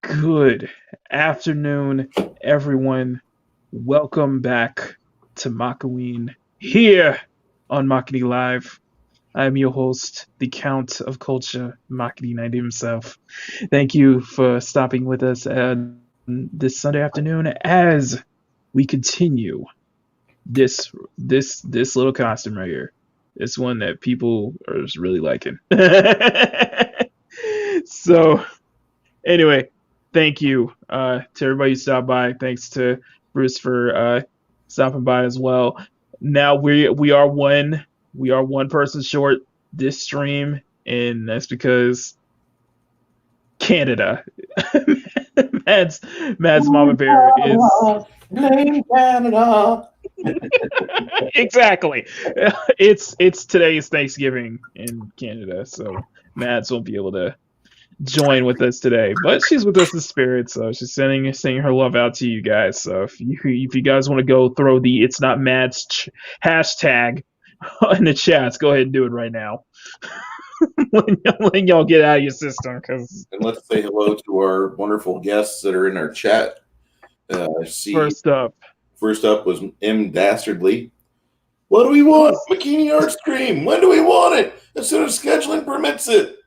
Good afternoon, everyone. Welcome back to Makiween here on Makini Live. I'm your host, the Count of Culture, Makini 90 himself. Thank you for stopping with us this Sunday afternoon as we continue this little costume right here. This one that people are just really liking. So anyway, thank you to everybody who stopped by. Thanks to Bruce for stopping by as well. Now we are one person short this stream, and that's because Canada. Matt's Mama Bear is Blame Canada. exactly. It's today's Thanksgiving in Canada, so Mads won't be able to join with us today, but she's with us in spirit, so she's sending her love out to you guys. So if you guys want to go throw the "It's Not Mads" hashtag in the chats, go ahead and do it right now. when y'all get out of your system, because And let's say hello to our wonderful guests that are in our chat. first up, was M. Dastardly. What do we want? Makini Arts Cream. When do we want it? As soon as scheduling permits it.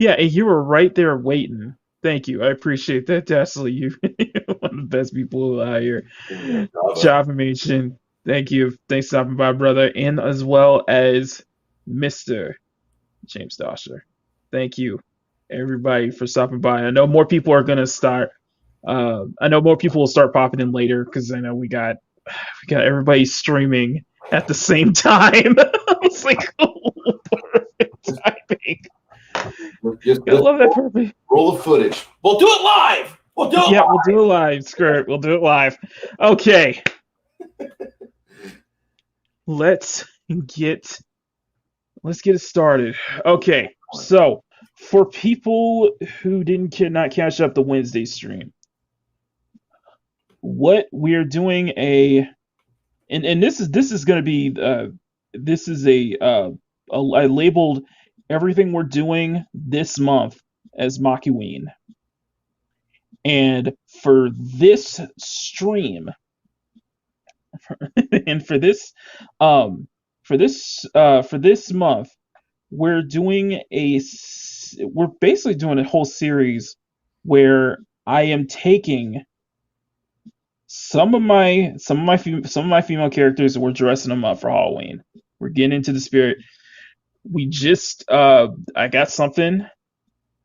yeah, and you were right there waiting. Thank you, I appreciate that, Dastardly. You're one of the best people out here. Job information. Thank you. Thanks for stopping by, brother, and as well as Mr. James Dosher. Thank you, everybody, for stopping by. I know more people are gonna start. I know more people will start popping in later because I know we got everybody streaming at the same time. I was like, oh, perfect timing. I love that perfect. Roll the footage. We'll do it live. We'll do it live. Screw it. We'll do it live. Okay. Let's get it started. Okay, so for people who cannot catch up the Wednesday stream, what we're doing and this is going to be this is I labeled everything we're doing this month as Makiween, and for this stream and for this month we're basically doing a whole series where I am taking some of my female characters and we're dressing them up for Halloween. We're getting into the spirit. We just I got something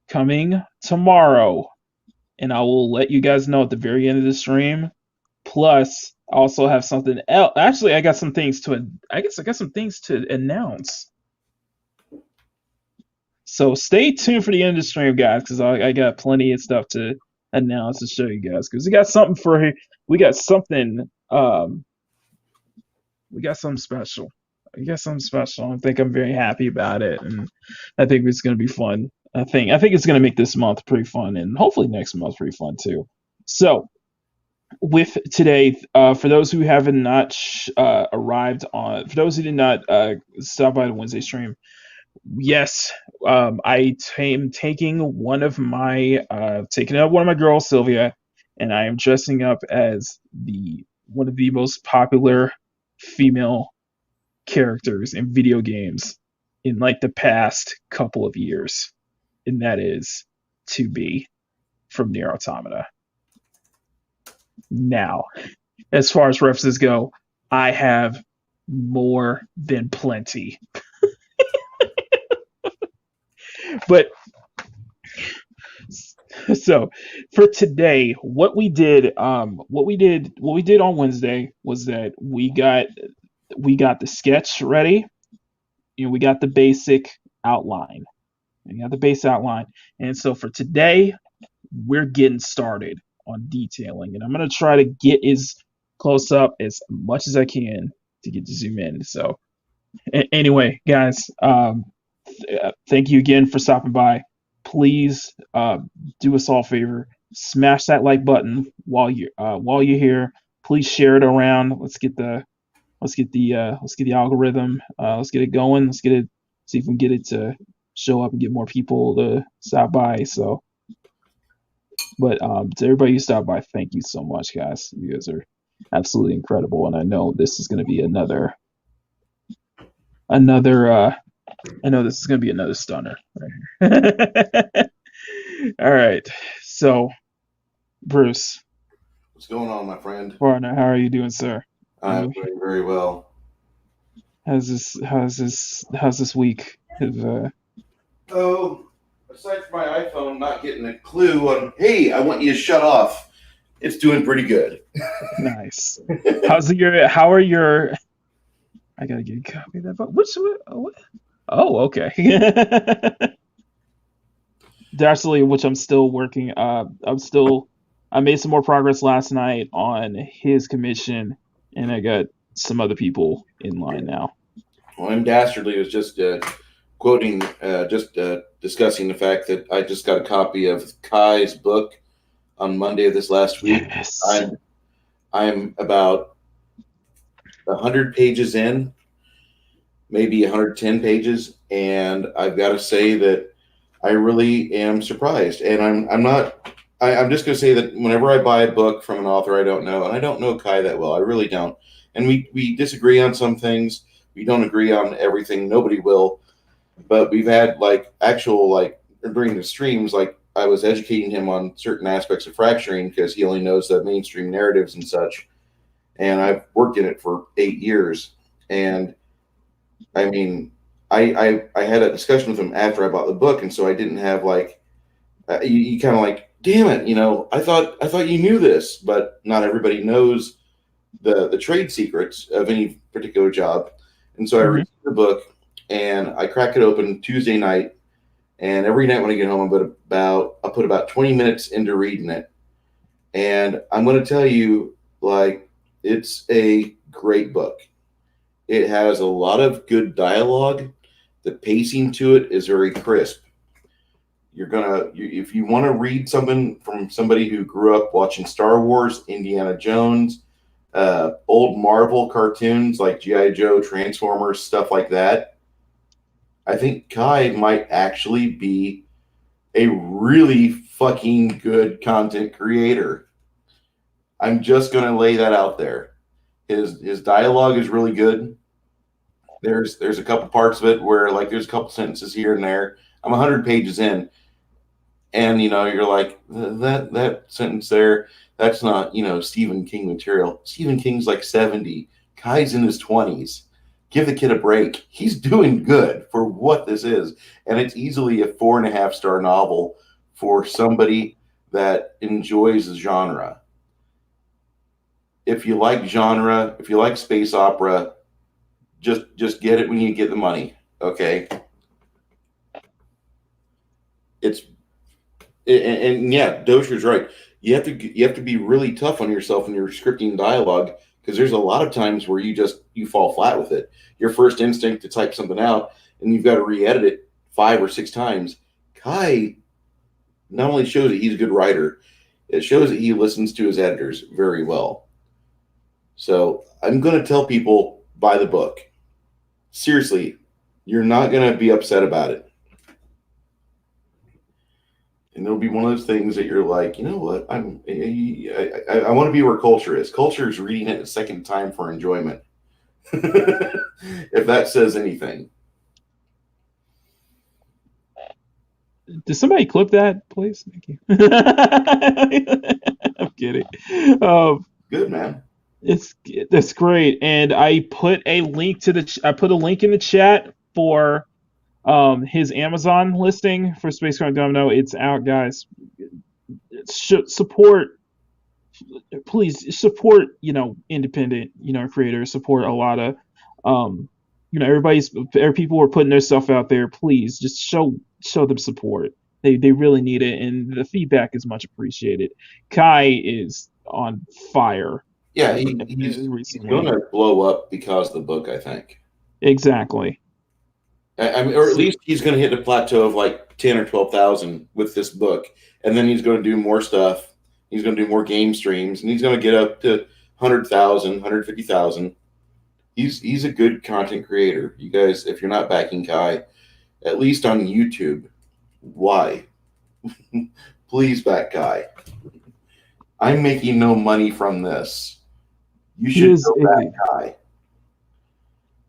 coming tomorrow, and I will let you guys know at the very end of the stream. Plus, I also have something else. Actually, I got some things to announce. So stay tuned for the end of the stream, guys, because I got plenty of stuff to announce and show you guys. Because we got something special. I think I'm very happy about it, and I think it's going to be fun. I think it's going to make this month pretty fun, and hopefully next month pretty fun too. So, with today, for those who have not for those who did not stop by the Wednesday stream, yes, I am taking one of my girls, Silvia, and I am dressing up as one of the most popular female characters in video games in like the past couple of years, and that is 2B from Nier Automata. Now, as far as references go, I have more than plenty. But so for today, what we did on Wednesday was that we got the sketch ready. We got the basic outline. And so for today, we're getting started on detailing, and I'm gonna try to get as close up as much as I can to get to zoom in. So anyway, guys, thank you again for stopping by. Please do us all a favor, smash that like button while you're here. Please share it around. Let's get the algorithm. Let's get it going. See if we can get it to show up and get more people to stop by. So But to everybody who stopped by, thank you so much, guys. You guys are absolutely incredible, and I know this is going to be another. I know this is going to be another stunner right here. All right, so Bruce, What's going on, my friend? partner, how are you doing, sir? I'm doing very well. How's this week? Oh, aside from my iPhone not getting a clue on, hey, I want you to shut off, it's doing pretty good. Nice. How are your? I gotta get a copy of that book. What? Oh, okay. Actually, which I'm still working. I made some more progress last night on his commission, and I got some other people in line now. Well, M. Dastardly was just quoting, discussing the fact that I just got a copy of Kai's book on Monday of this last week. Yes. I'm about 100 pages in, maybe 110 pages, and I've got to say that I really am surprised. And I'm just going to say that whenever I buy a book from an author I don't know, and I don't know Kai that well, I really don't, and we disagree on some things, we don't agree on everything, nobody will, but we've had during the streams, like I was educating him on certain aspects of fracturing because he only knows the mainstream narratives and such, and I've worked in it for 8 years. And I mean, I had a discussion with him after I bought the book, and so I didn't have you kind of like, damn it, I thought you knew this, but not everybody knows the trade secrets of any particular job. And so I read the book, and I crack it open Tuesday night, and every night when I get home, I put about 20 minutes into reading it, and I'm going to tell you, it's a great book. It has a lot of good dialogue. The pacing to it is very crisp. If you want to read something from somebody who grew up watching Star Wars, Indiana Jones, old Marvel cartoons like G.I. Joe, Transformers, stuff like that, I think Kai might actually be a really fucking good content creator. I'm just going to lay that out there. His dialogue is really good. There's a couple parts of it where there's a couple sentences here and there. I'm 100 pages in, and you're like, that sentence there, that's not Stephen King material. Stephen King's like 70. Kai's in his 20s. Give the kid a break. He's doing good for what this is, and it's easily a 4.5-star novel for somebody that enjoys the genre. If you like genre, if you like space opera, just get it when you get the money, okay? And yeah, Dosher's right. You have to be really tough on yourself when you're scripting dialogue, because there's a lot of times where you fall flat with it. Your first instinct to type something out, and you've got to re-edit it 5 or 6 times. Kai not only shows that he's a good writer, it shows that he listens to his editors very well. So I'm going to tell people, buy the book. Seriously, you're not going to be upset about it. And it'll be one of those things that you're like, you know what? I want to be where culture is. Culture is reading it a second time for enjoyment. If that says anything. Does somebody clip that, please? Thank you. I'm kidding. Good, man. That's great, and I put a link in the chat for his Amazon listing for Space Crime Domino. It's out, guys. Please support independent creators. Support a lot of people are putting their stuff out there. Please just show them support. They really need it, and the feedback is much appreciated. Kai is on fire. Yeah, he's going to blow up because of the book, I think. Exactly. I mean, or at least he's going to hit a plateau of 10 or 12,000 with this book, and then he's going to do more stuff. He's going to do more game streams, and he's going to get up to 100,000, 150,000. He's a good content creator. You guys, if you're not backing Kai, at least on YouTube, why? please back Kai. I'm making no money from this. You He should is go back Kai.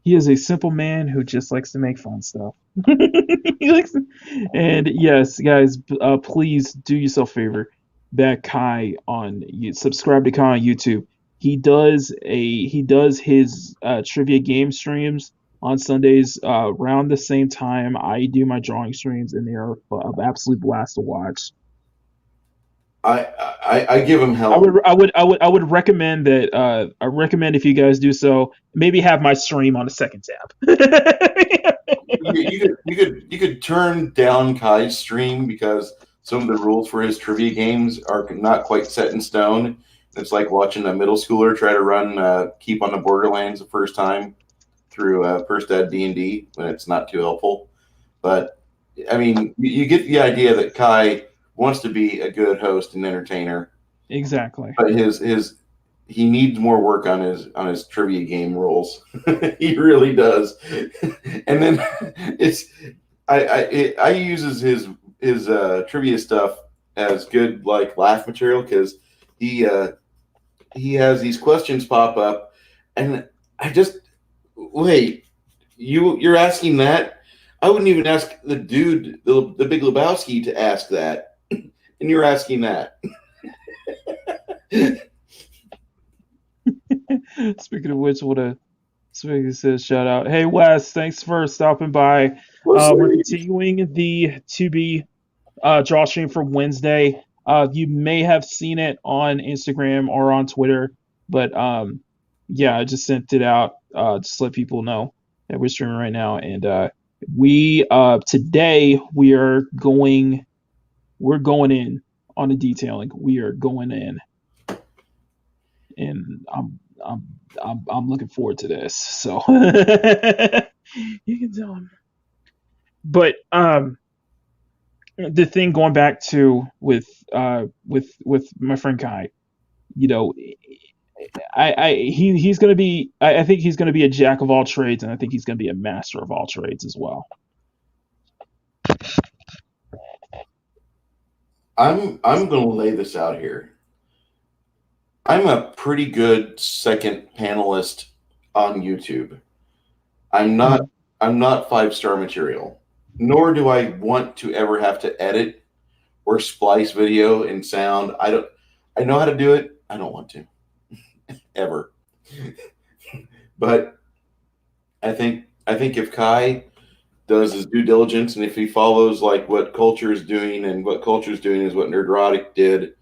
He is a simple man who just likes to make fun stuff. He likes to, and yes, guys, please do yourself a favor. Back Kai on you. Subscribe to Kai on YouTube. He does his trivia game streams on Sundays around the same time I do my drawing streams, and they are an absolute blast to watch. I give him hell. I would recommend that. I recommend if you guys do so, maybe have my stream on the second tab. You could turn down Kai's stream because some of the rules for his trivia games are not quite set in stone. It's like watching a middle schooler try to run Keep on the Borderlands the first time through First Ed D&D when it's not too helpful. But I mean, you get the idea that Kai wants to be a good host and entertainer. Exactly. But he needs more work on his trivia game rules. He really does. And then I uses his trivia stuff as good like laugh material because he has these questions pop up, and I just wait. You're asking that? I wouldn't even ask the dude, the Big Lebowski, to ask that, and you're asking that. Speaking of which, Swiggy says shout out. Hey Wes, thanks for stopping by. We're continuing the 2B Drawstream for Wednesday. You may have seen it on Instagram or on Twitter, but yeah, I just sent it out just to let people know that we're streaming right now. And we today we're going in on the detailing. We are going in, and I'm looking forward to this. So you can tell him. But the thing going back to with my friend Kai, you know, he's gonna be. I think he's gonna be a jack of all trades, and I think he's gonna be a master of all trades as well. I'm gonna lay this out here. I'm a pretty good second panelist on YouTube. I'm not 5-star material, nor do I want to ever have to edit or splice video and sound. I know how to do it. I don't want to ever. But I think if Kai does his due diligence and if he follows like what culture is doing, and what culture is doing is what Nerdrotic did,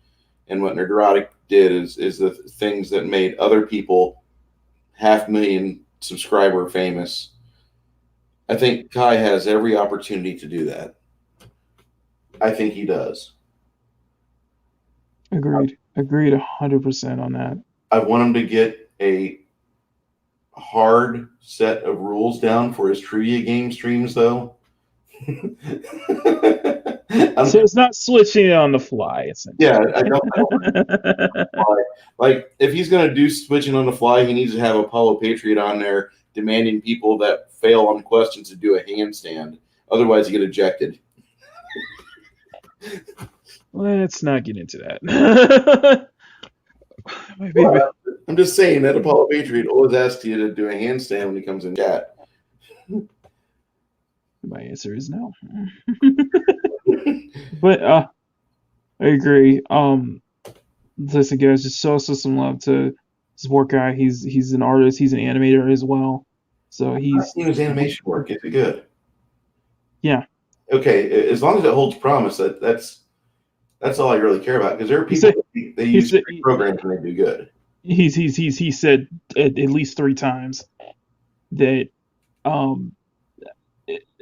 and what Nerdrotic did is the things that made other people 500,000 subscriber famous. I think Kai has every opportunity to do that. I think he does. Agreed 100% on that. I want him to get a hard set of rules down for his trivia game streams, though. So it's not switching it on the fly. Yeah, I don't like if he's going to do switching on the fly, he needs to have Apollo Patriot on there demanding people that fail on questions to do a handstand. Otherwise, you get ejected. Let's not get into that. Well, I'm just saying that Apollo Patriot always asks you to do a handstand when he comes in chat. My answer is no. But I agree. Listen, guys, just show us some love to this work guy. He's an artist. He's an animator as well. So I've seen his animation work. Is it good? Yeah. Okay, as long as it holds promise, that's all I really care about. Because there are people that use programs and they do good. He said at least 3 times that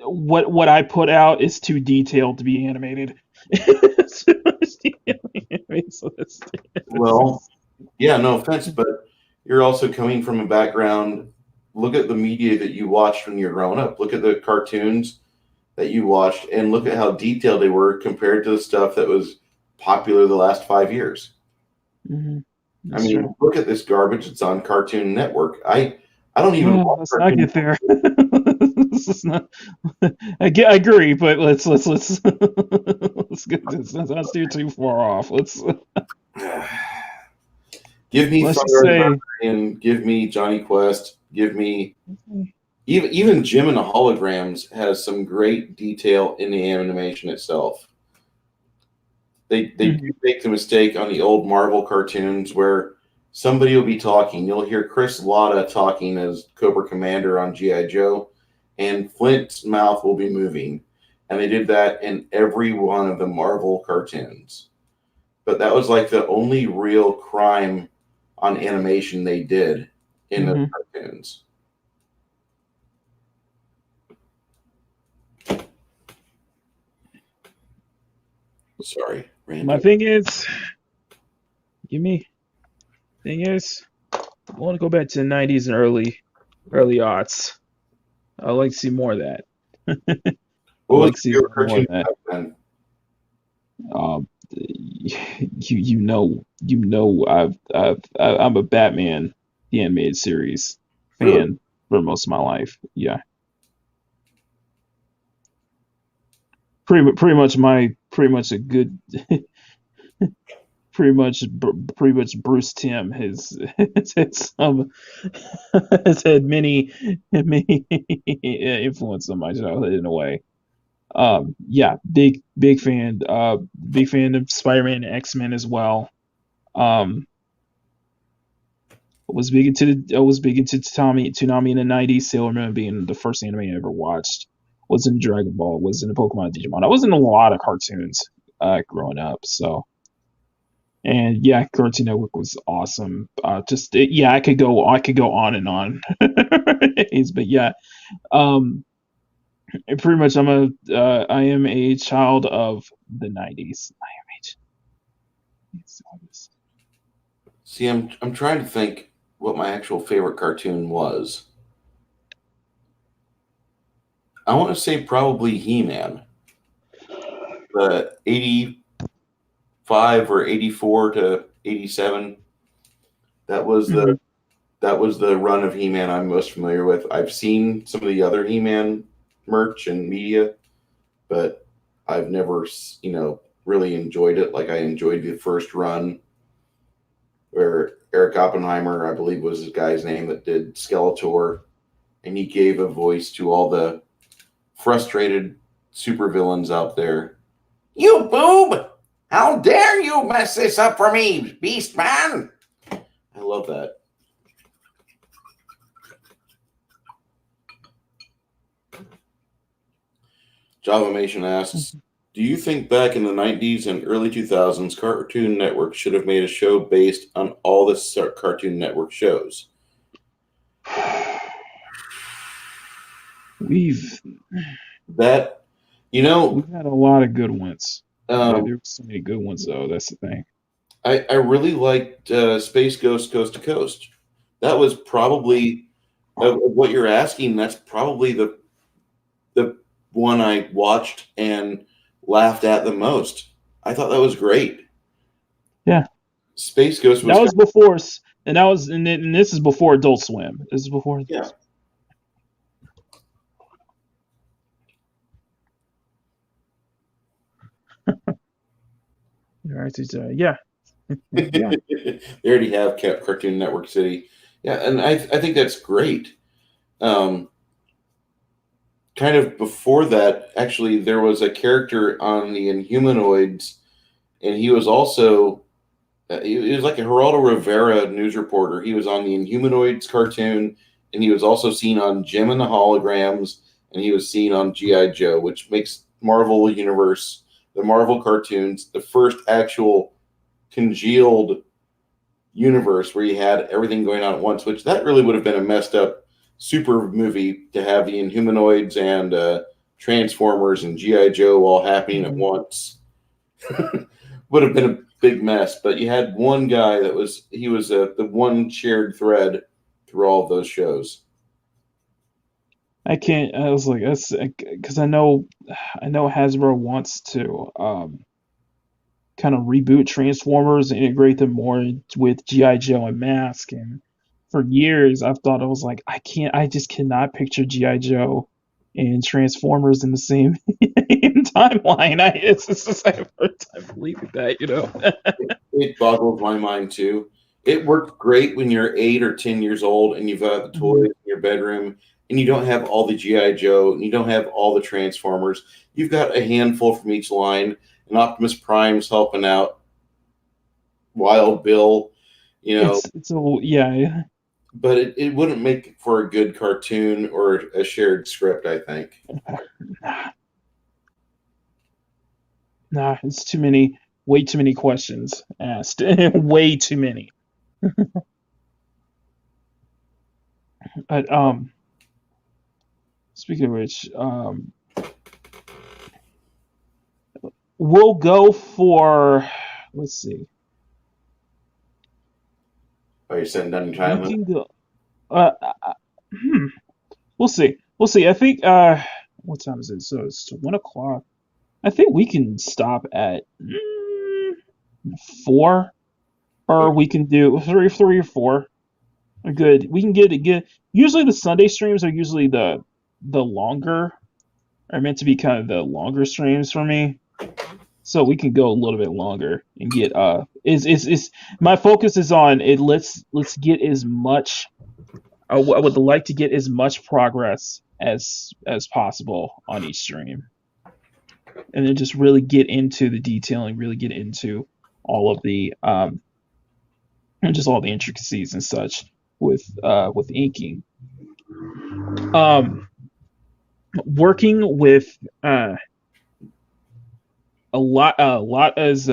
what I put out is too detailed to be animated. Well, yeah, no offense, but you're also coming from a background. Look at the media that you watched when you were growing up. Look at the cartoons that you watched, and look at how detailed they were compared to the stuff that was popular the last 5 years. Mm-hmm. I mean, true. Look at this garbage that's on Cartoon Network. I don't even. Let's not get there. This is not. I agree, but let's not steer too far off. Give me Let's just Thunder and say. Barbarian. Give me Johnny Quest. Give me even Jim and the Holograms has some great detail in the animation itself. They do make the mistake on the old Marvel cartoons where somebody will be talking. You'll hear Chris Latta talking as Cobra Commander on G.I. Joe, and Flint's mouth will be moving. And they did that in every one of the Marvel cartoons. But that was like the only real crime on animation they did in the cartoons. Sorry, My thing is, I want to go back to the '90s and early aughts. I'd like to see more of that. I'd What was like to see your more cartoon of that. back then? I'm a Batman the animated series Really? fan for most of my life. Yeah, pretty much a good pretty much Bruce Timm has had some has had many influence on my childhood in a way. Yeah, big fan of Spider-Man and X-Men as well. Um, I was big into Toonami in the '90s. Sailor Moon being the first anime I ever watched. Was in Dragon Ball. Was in Pokemon, Digimon. I was in a lot of cartoons growing up. So and yeah, Cartoon Network was awesome. Yeah, I could go on and on. But yeah, um, pretty much I am a child of the '90s. I am See, I'm trying to think what my actual favorite cartoon was. I want to say probably He-Man, the 85 or 84 to 87. That was the hmm that was the run of He-Man I'm most familiar with. I've seen some of the other He-Man merch and media, but I've never, really enjoyed it like I enjoyed the first run where Eric Oppenheimer, I believe was the guy's name that did Skeletor, and he gave a voice to all the frustrated supervillains out there. You boob! How dare you mess this up for me, Beast Man! I love that. Javamation asks, do you think back in the 90s and early 2000s, Cartoon Network should have made a show based on all the Cartoon Network shows? We've That, you know, we've had a lot of good ones. um, There's so many good ones though. That's the thing. I really liked Space Ghost Coast to Coast. That was probably, of what you're asking, that's probably the one I watched and laughed at the most. I thought that was great. Yeah, Space Ghost that was, was before, and that was, and this is before Adult Swim. This is before. yeah. All right, yeah, yeah. They already have Cartoon Network City. Yeah, and I think that's great. Um, Kind of before that, actually, there was a character on the Inhumanoids, and he was also he was like a Geraldo Rivera news reporter. He was on the Inhumanoids cartoon, and he was also seen on Jim and the Holograms, and he was seen on GI Joe, which makes Marvel Universe, the Marvel cartoons, the first actual congealed universe where you had everything going on at once. Which that really would have been a messed up super movie to have the Inhumanoids and Transformers and GI Joe all happening at Mhm. once. Would have been a big mess, but you had one guy that was the one shared thread through all of those shows. I can't. I was like, that's because I know Hasbro wants to kind of reboot Transformers and integrate them more with GI Joe and Mask. And for years, I've thought I was like, I just cannot picture GI Joe and Transformers in the same timeline. It's just, I have a hard time believing that, you know. It boggles my mind too. It worked great when you're 8 or 10 years old and you've got the toys Mhm. in your bedroom and you don't have all the GI Joe and you don't have all the Transformers. You've got a handful from each line, and Optimus Prime's helping out Wild Bill, you know. It's a yeah. But it wouldn't make for a good cartoon or a shared script, I think. Nah, nah, it's too many, way too many questions asked, way too many. But speaking of which, we'll go for, let's see, Are you setting down your we time limit? can go. Uh, uh, uh, hmm, we'll see. We'll see. I think. What time is it? So it's 1 o'clock. I think we can stop at 4, or we can do three or four. Good. We can get it good. Usually the Sunday streams are usually the longer, are meant to be kind of the longer streams for me. So we can go a little bit longer and get is my focus is on it. Let's get as much. I would like to get as much progress as possible on each stream, and then just really get into the detailing, really get into all of the and just all the intricacies and such with inking. Um, Working with a lot as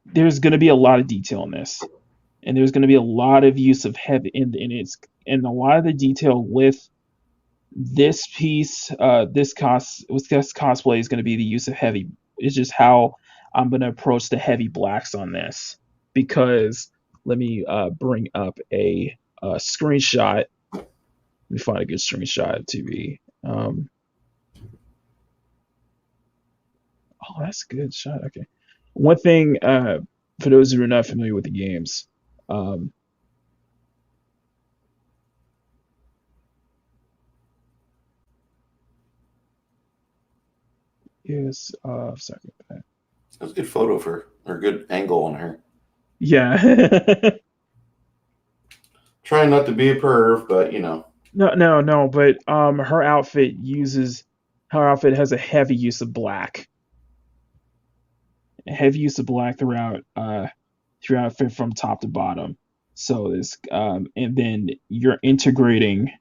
there's going to be a lot of detail in this, and there's going to be a lot of use of heavy in its, and a lot of the detail with this piece, this cosplay is going to be the use of heavy. It's just how I'm going to approach the heavy blacks on this, because let me bring up a screenshot. Let me find a good screenshot to be. Oh, that's a good shot. Okay. One thing, for those who are not familiar with the games, um, is second. That's a good photo of her, or a good angle on her. Yeah. Trying not to be a perv, but you know. No, but her outfit has a heavy use of black. A heavy use of black throughout from top to bottom. So this and then you're integrating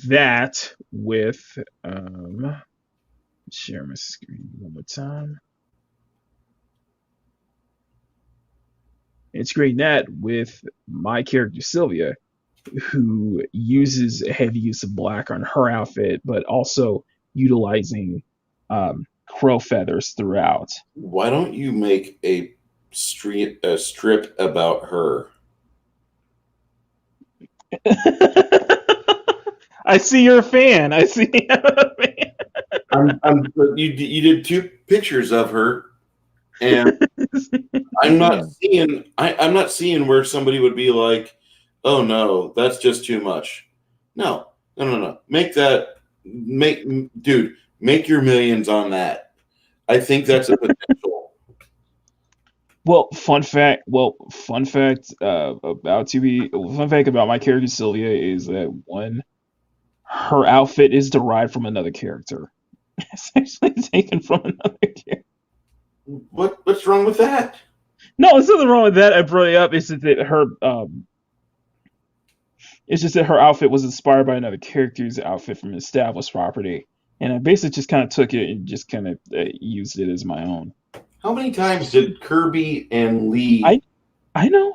that with share my screen one more time. Integrating that with my character Silvia, who uses a heavy use of black on her outfit, but also utilizing crow feathers throughout. Why don't you make a strip about her? I see you're a fan. I see you're a You did two pictures of her, and fan. I'm not seeing where somebody would be like, oh no, that's just too much. No. Make your millions on that. I think that's a potential. Well, fun fact. Fun fact about my character Sylvia is that one, her outfit is derived from another character. It's actually taken from another character. What's wrong with that? No, there's nothing wrong with that. I brought it up. It's just that her outfit was inspired by another character's outfit from an established property, and I basically just kind of took it and just kind of used it as my own. How many times did Kirby and Lee? I I know.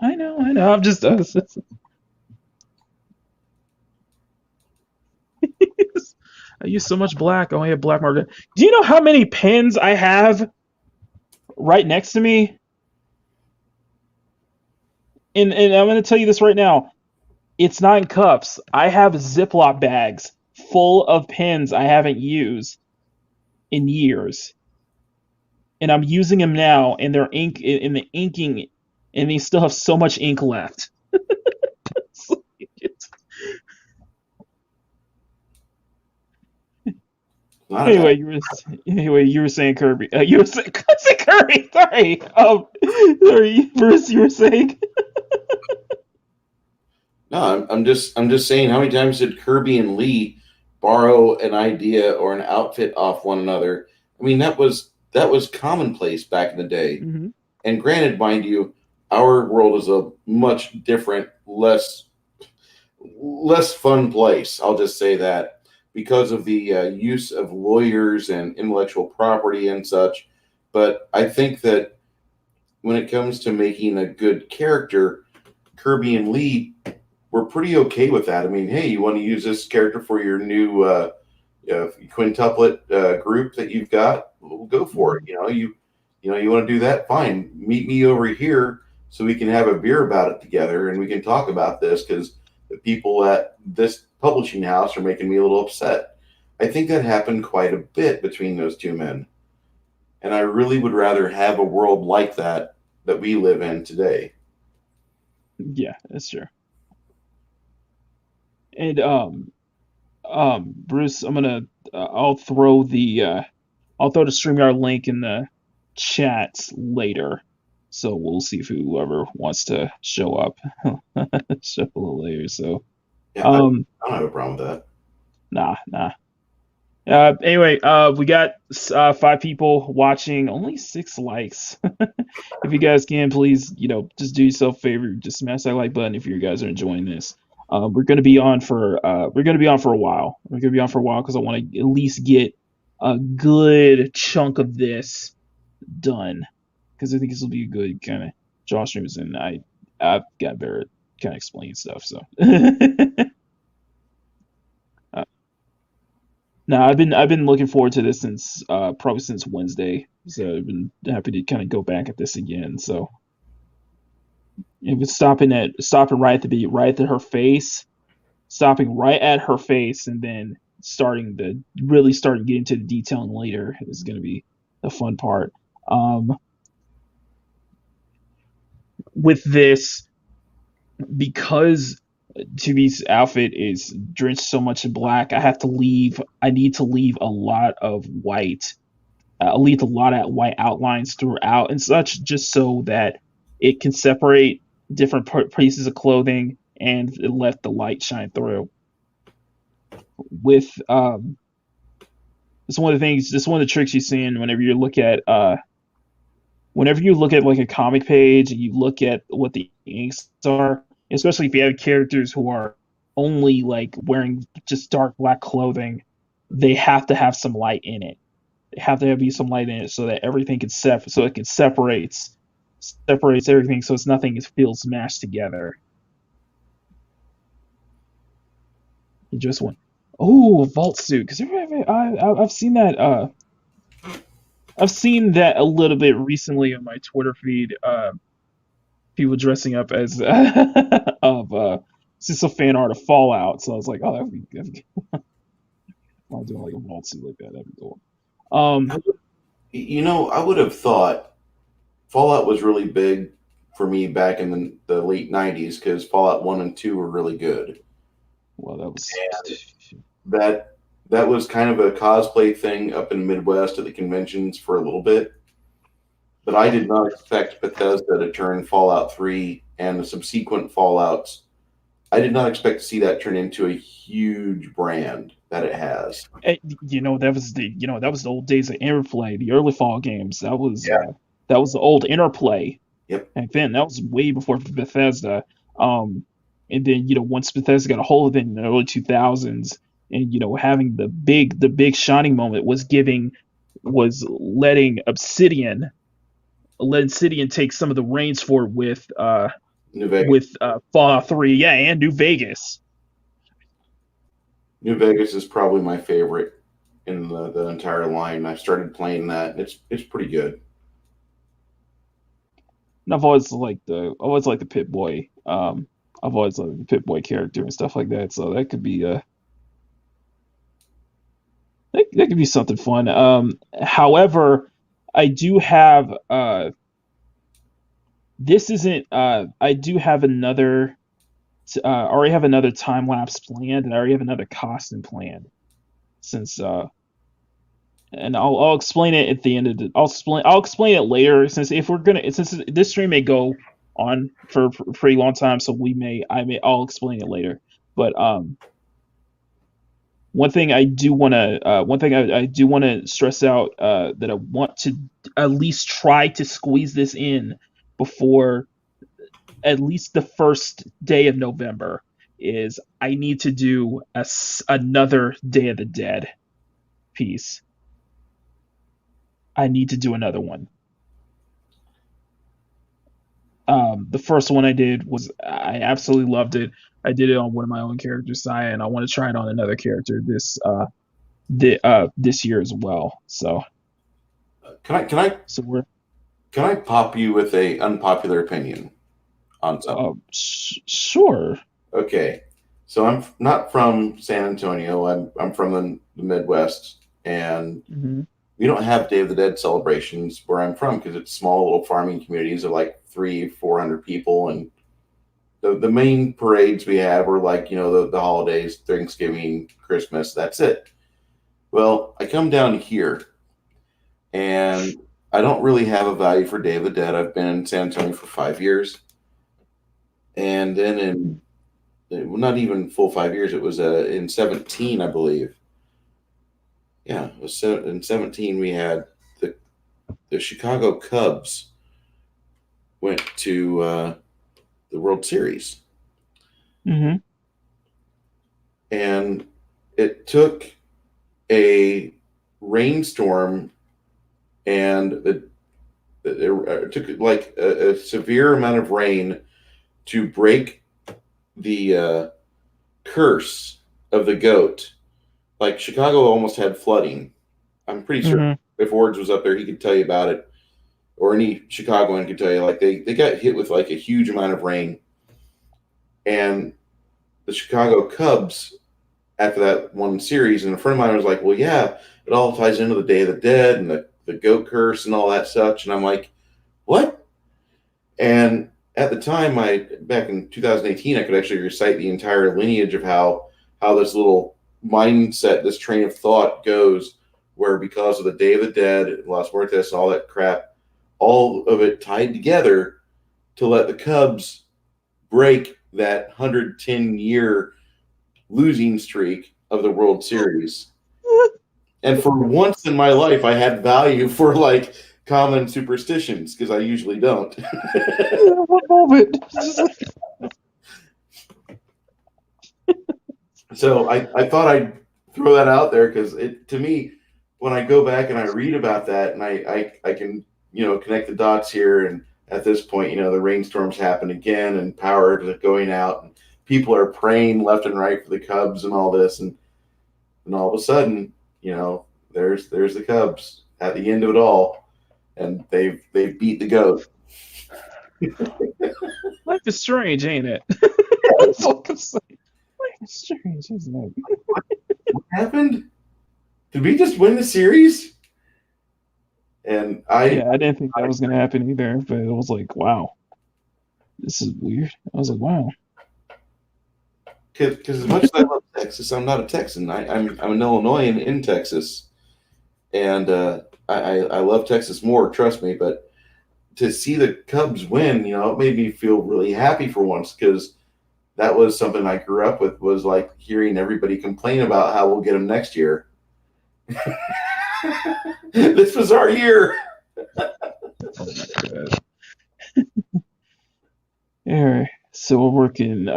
I use so much black. I only have black marker. Do you know how many pins I have right next to me? And I'm going to tell you this right now. It's not in cups. I have Ziploc bags full of pins I haven't used in years, and I'm using them now, and they're ink in the inking, and they still have so much ink left. Not a bad. Anyway, you were saying Kirby. You were saying, I said Kirby. Sorry. Sorry, Bruce. You were saying. No, I'm just saying. How many times did Kirby and Lee borrow an idea or an outfit off one another? I mean, that was commonplace back in the day. Hmm. And granted, mind you, our world is a much different, less fun place. I'll just say that because of the use of lawyers and intellectual property and such. But I think that when it comes to making a good character, Kirby and Lee were pretty okay with that. I mean, hey, you want to use this character for your new quintuplet group that you've got? We'll go for it. You want to do that? Fine. Meet me over here so we can have a beer about it together and we can talk about this because the people at this publishing house are making me a little upset. I think that happened quite a bit between those two men. And I really would rather have a world like that we live in today. Yeah, that's true. And Bruce, I'll throw the StreamYard link in the chat later. So we'll see if whoever wants to show up show up a little later. So Yeah, I um don't have a problem with that. nah. Anyway, we got 5 people watching, only 6 likes. If you guys can, please, just do yourself a favor, just smash that like button if you guys are enjoying this. We're gonna be on for a while. We're gonna be on for a while because I want to at least get a good chunk of this done because I think this will be a good kind of Drawstreams, and I've got better at kind of explaining stuff. So uh, now I've been looking forward to this since probably since Wednesday. So I've been happy to kind of go back at this again. So if it's stopping right at right at her face, stopping right at her face, and then starting getting to the detailing later is going to be the fun part. Um, with this, because 2B's outfit is drenched so much in black, I need to leave a lot of white. I'll leave a lot of white outlines throughout and such, just so that it can separate different pieces of clothing and let the light shine through. With it's one of the things. It's one of the tricks you see in whenever you look at like a comic page and you look at what the inks are, especially if you have characters who are only like wearing just dark black clothing, they have to have some light in it. They have to be some light in it so that everything can so it can separates everything so it's nothing feels mashed together. You just went, oh, vault suit, because I've seen that. I've seen that a little bit recently on my Twitter feed. People dressing up as of it's just a fan art of Fallout. So I was like, oh, that'd be I'm doing like a vault suit like that. That'd be cool. Um, I would have thought Fallout was really big for me back in the late 90s because Fallout 1 and 2 were really good. well, that was And that was kind of a cosplay thing up in the Midwest at the conventions for a little bit. But I did not expect Bethesda to turn Fallout 3 and the subsequent Fallouts. I did not expect to see that turn into a huge brand that it has. that was the old days of Interplay, the early Fall games. Yeah. That was the old Interplay. Yep. And then that was way before Bethesda. And then once Bethesda got a hold of it in the early 2000s, and having the big shining moment was let Obsidian take some of the reins for it New Vegas. with Fallout 3, yeah, and New Vegas. New Vegas is probably my favorite in the entire line. I started playing that. It's pretty good. And I've always liked the Pit Boy. I've always liked the Pit Boy character and stuff like that. So that could be that could be something fun. However, I do have this isn't I do have another already have another time lapse planned, and I already have another costume planned since and I'll explain it at the end of the. I'll explain it later since this stream may go on for a pretty long time, so I'll explain it later. But one thing I do want to stress out that I want to at least try to squeeze this in before at least the first day of November is I need to do another Day of the Dead piece. I need to do another one. The first one I did was I absolutely loved it. I did it on one of my own characters, Saya, and I want to try it on another character this year as well. So Can I can I so we're can I pop you with a unpopular opinion on something? sure. Okay, so I'm not from San Antonio. I'm from the Midwest, and Hmm. we don't have Day of the Dead celebrations where I'm from because it's small little farming communities of like 300-400 people, and the main parades we have are like the holidays, Thanksgiving, Christmas. That's it. Well, I come down here and I don't really have a value for Day of the Dead. I've been in San Antonio for 5 years, and then well, not even full 5 years. It was in 17, I believe. Yeah, it was in 17. We had the Chicago Cubs went to the World Series, Hmm. and it took a rainstorm and it took like a severe amount of rain to break the curse of the goat. Like Chicago almost had flooding. I'm pretty sure Hmm. if Wards was up there, he could tell you about it, or any Chicagoan could tell you. Like they got hit with like a huge amount of rain, and the Chicago Cubs after that one series, and a friend of mine was like, "Well, yeah, it all ties into the Day of the Dead and the goat curse and all that such." And I'm like, "What?" And at the time, I back in 2018, I could actually recite the entire lineage of how this little mindset, this train of thought goes, where because of the Day of the Dead, Las Muertes, all that crap, all of it tied together to let the Cubs break that 110-year losing streak of the World Series. And for once in my life, I had value for like common superstitions because I usually don't. One moment. Just like, So I thought I'd throw that out there because it to me, when I go back and I read about that and I can connect the dots here, and at this point the rainstorms happen again and power is going out and people are praying left and right for the Cubs and all this, and all of a sudden there's the Cubs at the end of it all, and they've beat the goat. life is strange, ain't it? That's all I'm saying. Life is strange, isn't it? What happened? Did we just win the series? And Yeah, I didn't think that was gonna happen either, but it was like, wow, this is weird. I was like, wow. because as much as I love Texas, I'm not a Texan. I'm an Illinoisan in Texas, and I love Texas more. Trust me, but to see the Cubs win, it made me feel really happy for once because that was something I grew up with. Was like hearing everybody complain about how we'll get them next year. This was our year. Oh my god. All right, so working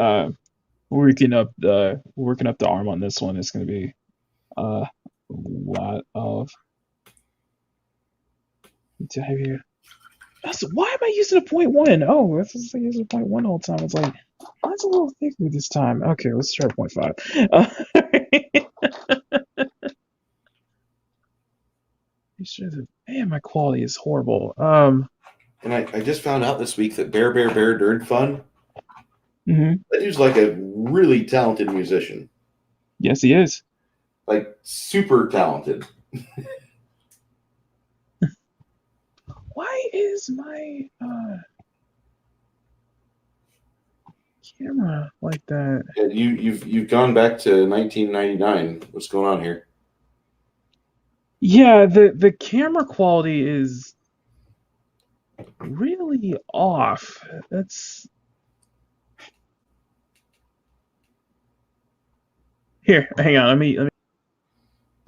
up the arm on this one. It's gonna be a lot of. Why am I using a point one? Oh, that's just like using a point one all the time. It's like mine's a little thicker this time. Okay, let's try 0.5. Man, my quality is horrible. And I just found out this week that Bear Dirt Fun, Mhm. that dude's like a really talented musician, Yes, he is. like super talented. Why is my camera like that? Yeah, you've gone back to 1999. What's going on here? Yeah, the camera quality is really off. That's here. Hang on. Let me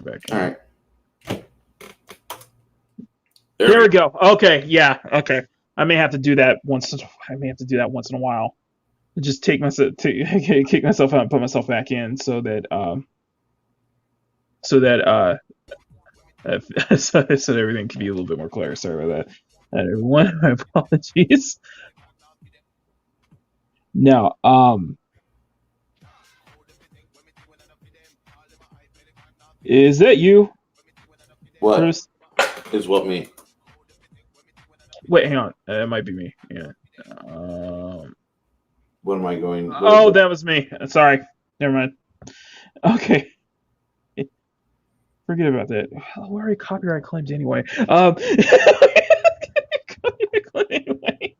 back All in. right. There There we we go. Okay. Yeah. Okay. I may have to do that once. I may have to do that once in a while. Just take myself, kick myself out, and put myself back in, so that so that everything can be a little bit more clear. Sorry about that, everyone. My apologies. Now, is that you, go. What Bruce? is what me? Wait, hang on. It might be me. Yeah. Um, What am I going? oh, that was me. Sorry. Never mind. Okay. Forget about that. Oh, we're already copyright claimed anyway. Copyright claimed anyway.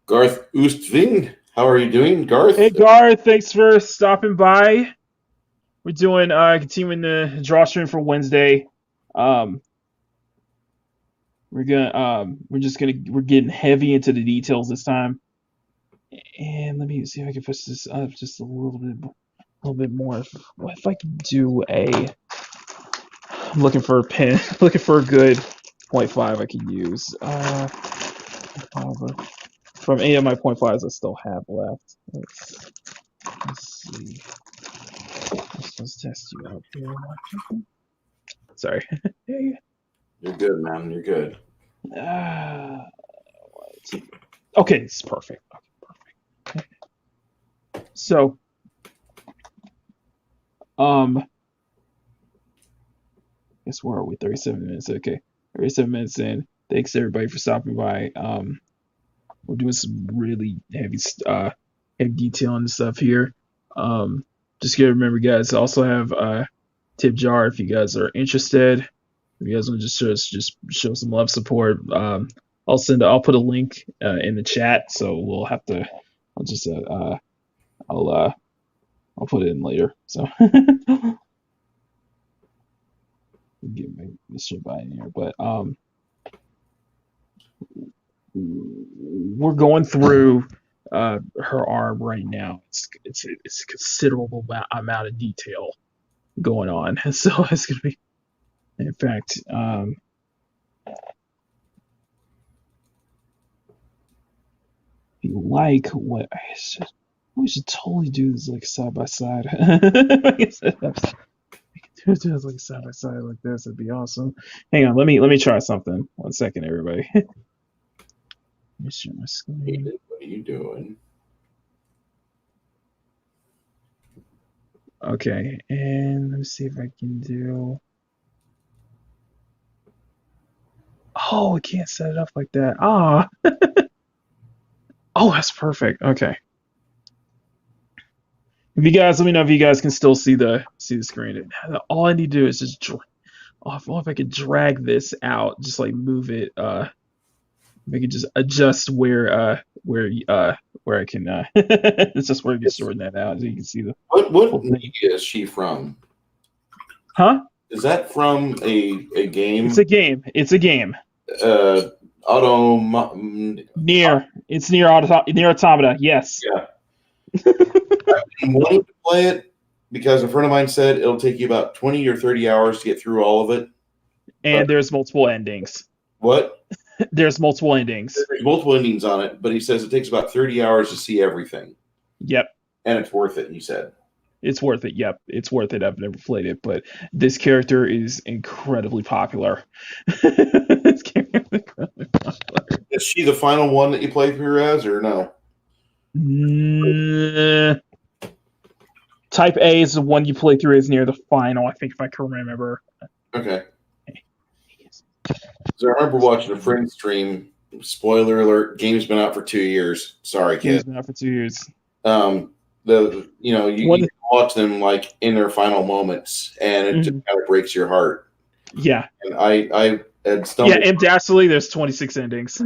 Garth Oostving. How are you doing, Hey Garth? Gar, thanks for stopping by. We're doing continuing the Drawstream for Wednesday. Um, we're getting heavy into the details this time. And let me see if I can push this up just a little bit more. If I can do a, I'm looking for a pin, looking for a good 0.5 I can use. However, from any of my 0.5s I still have left. Let's see. Let's test you out here. Sorry. You're good, man. You're good. Uh, okay, it's perfect. Okay, perfect. So, guess where are we? 37 minutes. Okay, 37 minutes in. Thanks everybody for stopping by. We're doing some really heavy detail and stuff here. Just gotta remember, guys. I also have tip jar if you guys are interested. If you guys want to just show some love support. I'll put a link in the chat, so we'll have to. I'll just I'll uh I'll put it in later. So get my shit by in here, but we're going through her arm right now. It's a considerable amount of detail going on, so it's gonna be. In fact, if you like what we should totally do this like side by side. Do it like side by side like this. It'd be awesome. Hang on, let me try something. 1 second, everybody. Let me share my screen. What are you doing? Okay, and let me see if I can do. Oh, I can't set it up like that. Ah. Oh, that's perfect. Okay. If you guys, let me know if you guys can still see the screen. All I need to do is just if I could drag this out, just like move it. If I could just adjust where I can. It's just where I can shorten that out, so you can see the What whole thing. media is she from? Huh? Is that from a game? It's a game. It's a game. Auto. Near. It's near Automata. Yes. Yeah. I'm wanting to play it because a friend of mine said it'll take you about 20 or 30 hours to get through all of it. And there's multiple endings. What? There's multiple endings. There's multiple endings on it, but he says it takes about 30 hours to see everything. Yep. And it's worth it, he said. It's worth it. Yep. It's worth it. I've never played it, but this character is incredibly popular. This character is incredibly popular. Is she the final one that you play through as, or no? Type A is the one you play through is near the final, I think, if I can remember. Okay. So I remember watching a friend stream. Spoiler alert: game's been out for 2 years. Sorry, kid. Game's been out for 2 years. You watch them like in their final moments, and it just kind of breaks your heart. Yeah. And I had stumbled. Yeah, in Dastardly, there's 26 endings.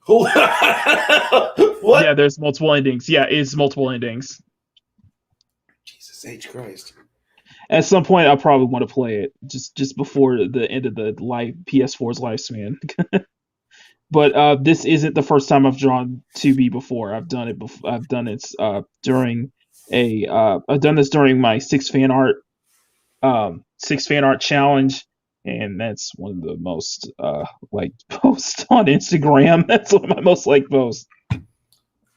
What? Yeah, there's multiple endings. Yeah, it's multiple endings. Jesus H. Christ. At some point, I'll probably want to play it just before the end of the PS4's lifespan. But this isn't the first time I've drawn 2B before. I've done it before. I've done it during I've done this during my six fan art challenge, and that's one of the most liked posts on Instagram. That's one of my most liked posts.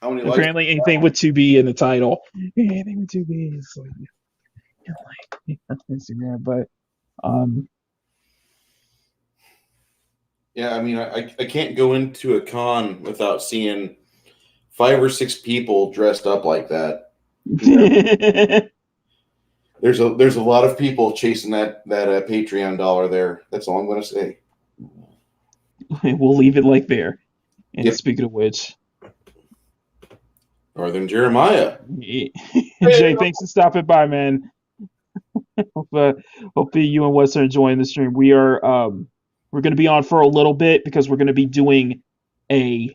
How many likes? Apparently, anything with 2B in the title, anything with 2B is like Instagram. But Yeah, I mean, I can't go into a con without seeing 5 or 6 people dressed up like that. There's a lot of people chasing that Patreon dollar there. That's all I'm going to say. We'll leave it like there. And Yep. Speaking of which, Northern Jeremiah. Jay, thanks for stopping by, man. Hope you and Wes are enjoying the stream. We're going to be on for a little bit because we're going to be doing a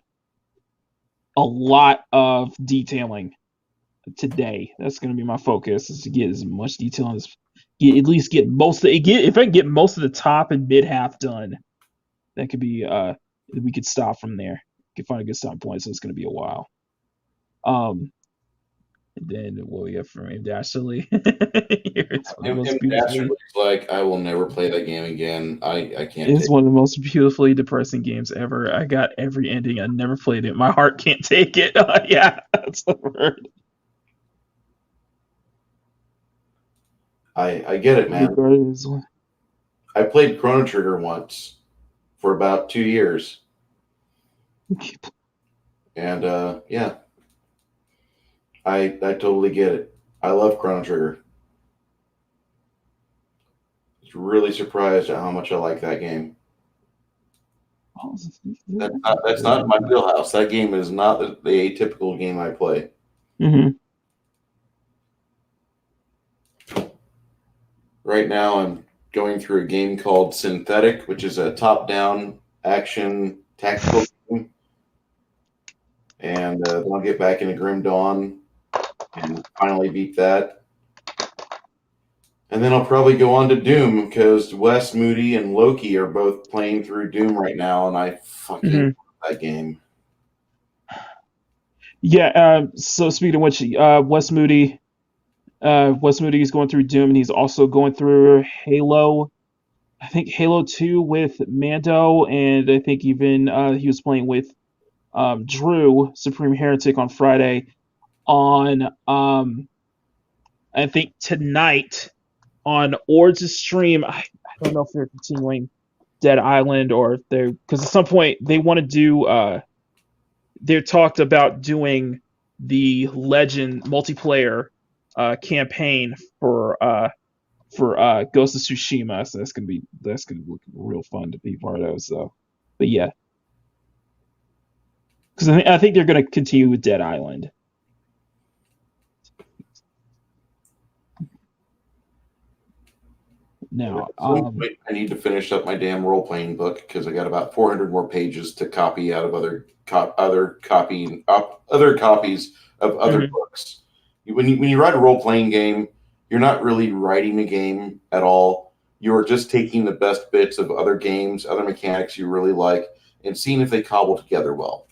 lot of detailing today. That's going to be my focus, is to get as much detail on this. At least get most of it. If I can get most of the top and mid half done, that could be we could stop from there. We could find a good stop point. So it's going to be a while. And then what we got from him, Dashley. Dashley's like, I will never play that game again. I can't. It's one of the most beautifully depressing games ever. I got every ending. I never played it. My heart can't take it. Yeah, that's the word. I get it, man. I played Chrono Trigger once for about 2 years. And yeah. I totally get it. I love Chrono Trigger. I was really surprised at how much I like that game. That's not my wheelhouse. That game is not the atypical game I play. Mm-hmm. Right now, I'm going through a game called Synthetic, which is a top-down action tactical game. And then I'll get back into Grim Dawn and finally beat that. And then I'll probably go on to Doom, because Wes, Moody, and Loki are both playing through Doom right now, and I fucking love that game. Yeah, so speaking of which, Wes Moody is going through Doom, and he's also going through Halo. I think Halo 2 with Mando, and I think even he was playing with Drew, Supreme Heretic, on Friday. On I think tonight on Ord's stream, I don't know if they're continuing Dead Island or if they're, because at some point they want to do they talked about doing the Legend multiplayer campaign for Ghost of Tsushima, so that's gonna look real fun to be part of. So, but yeah, because I think they're gonna continue with Dead Island. Now, I need to finish up my damn role-playing book, because I got about 400 more pages to copy out of other copies of other books. When you write a role-playing game, you're not really writing a game at all. You're just taking the best bits of other games, other mechanics you really like, and seeing if they cobble together well.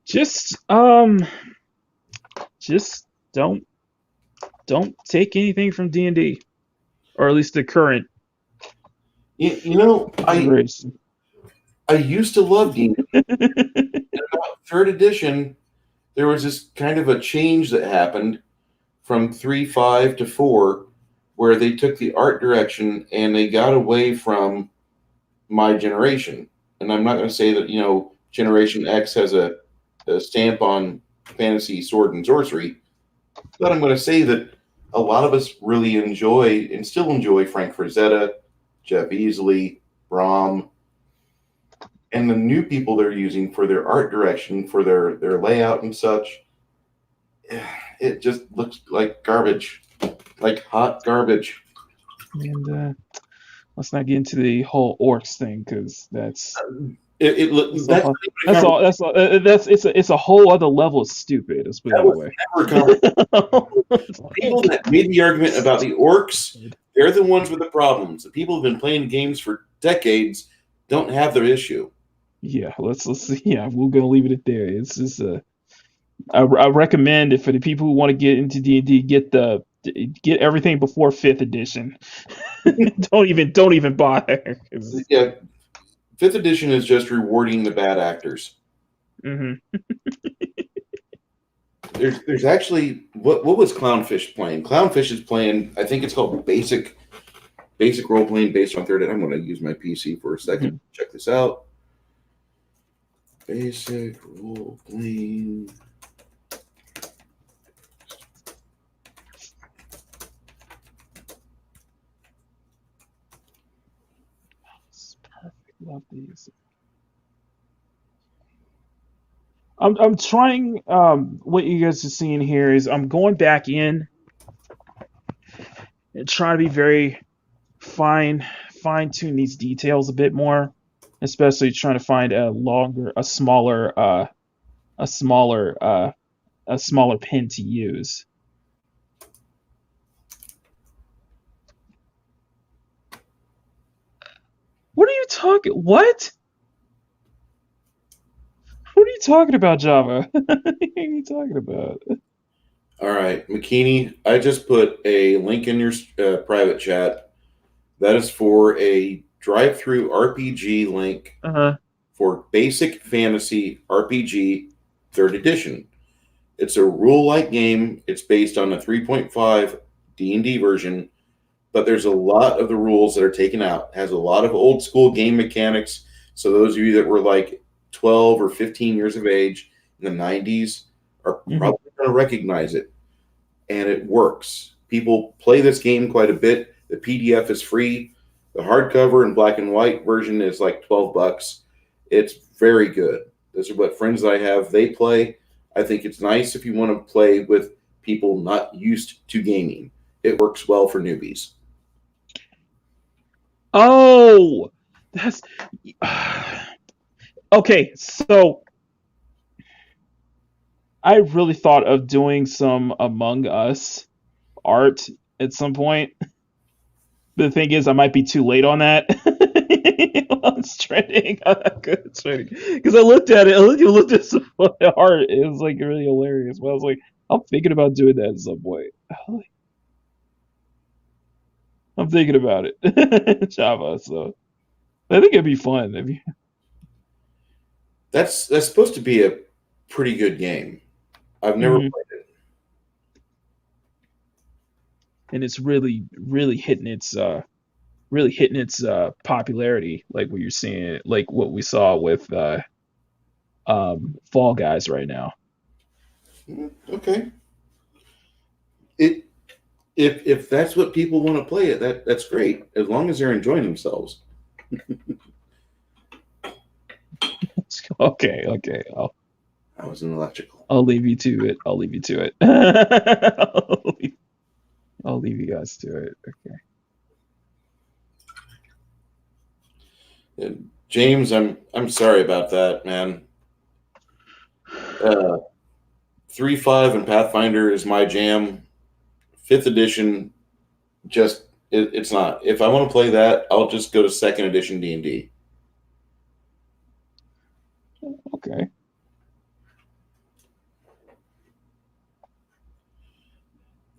Just don't take anything from D&D, or at least the current. You know, I used to love D&D. In about 3rd edition, there was this kind of a change that happened from 3.5 to 4, where they took the art direction and they got away from my generation. And I'm not going to say that, Generation X has a stamp on fantasy, sword, and sorcery, but I'm going to say that a lot of us really enjoy and still enjoy Frank Frazetta, Jeff Easley, Brom, and the new people they're using for their art direction, for their layout and such. It just looks like garbage, like hot garbage. And let's not get into the whole orcs thing, because that's That's That's all. That's all. That's all. That's it's a whole other level of stupid. Let's put it that that was way. never a conversation. People that made the argument about the orcs, they're the ones with the problems. The people who've been playing games for decades don't have their issue. Yeah, let's see. Yeah, we're gonna leave it at there. It's just I recommend it for the people who want to get into D&D. Get everything before fifth edition. don't even bother. Yeah, fifth edition is just rewarding the bad actors. Mhm. There's actually what was Clownfish playing? Clownfish is playing. I think it's called basic role playing based on third. I'm going to use my PC for a second. Mhm. Check this out. Basic role playing. It's perfect. Love these. I'm trying. What you guys are seeing here is I'm going back in and trying to be very fine tune these details a bit more, especially trying to find a smaller a smaller pin to use. What are you talking? What? What are you talking about, Java? What are you talking about? All right, Makini, I just put a link in your private chat. That is for a drive-through RPG link Uh-huh. for Basic Fantasy RPG Third Edition. It's a rule-like game. It's based on a 3.5 D&D version, but there's a lot of the rules that are taken out. It has a lot of old school game mechanics. So those of you that were like 12 or 15 years of age in the 90s are Mm-hmm. probably going to recognize it. And it works. People play this game quite a bit. The PDF is free. The hardcover and black and white version is like $12. It's very good. Those are what friends that I have, they play. I think it's nice if you want to play with people not used to gaming. It works well for newbies. Oh, that's okay. So I really thought of doing some Among Us art at some point. The thing is, I might be too late on that. It's trending. It's trending. Because I looked at it, looked at some art. It was like really hilarious. But I was like, I'm thinking about doing that at some point. I'm thinking about it, Java. So I think it'd be fun. If you, That's supposed to be a pretty good game. I've never Mhm. played it. And it's really hitting its popularity, like what you're seeing, like what we saw with Fall Guys right now. Okay. It if that's what people want to play it, that's great. As long as they're enjoying themselves. Okay, okay. I was an electrical. I'll leave you to it. I'll leave you to it. I'll leave you guys to it. Okay. And James, I'm sorry about that, man. 3.5 and Pathfinder is my jam. Fifth edition, it's not. If I want to play that, I'll just go to second edition D&D. Okay.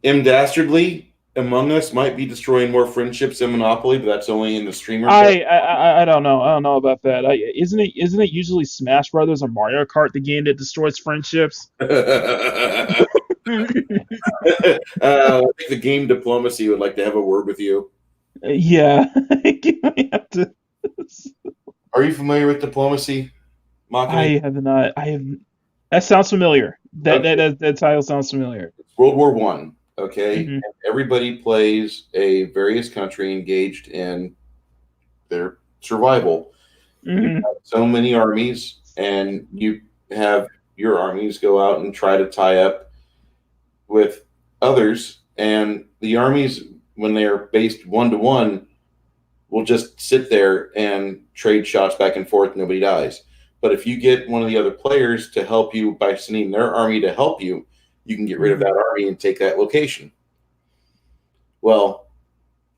M Dastardly Among Us might be destroying more friendships than Monopoly, but that's only in the streamer. I don't know. I don't know about that. Isn't it usually Smash Brothers or Mario Kart the game that destroys friendships? I think the game diplomacy would like to have a word with you. Yeah. I have to. Are you familiar with diplomacy, Makini? I have not. I have. That sounds familiar. That Okay. that title sounds familiar. It's World War One. Okay, Hmm. and everybody plays a various country engaged in their survival. You Hmm. have so many armies, and you have your armies go out and try to tie up with others. And the armies, when they are based 1 to 1, will just sit there and trade shots back and forth. Nobody dies. But if you get one of the other players to help you by sending their army to help you, you can get rid of that army and take that location. Well,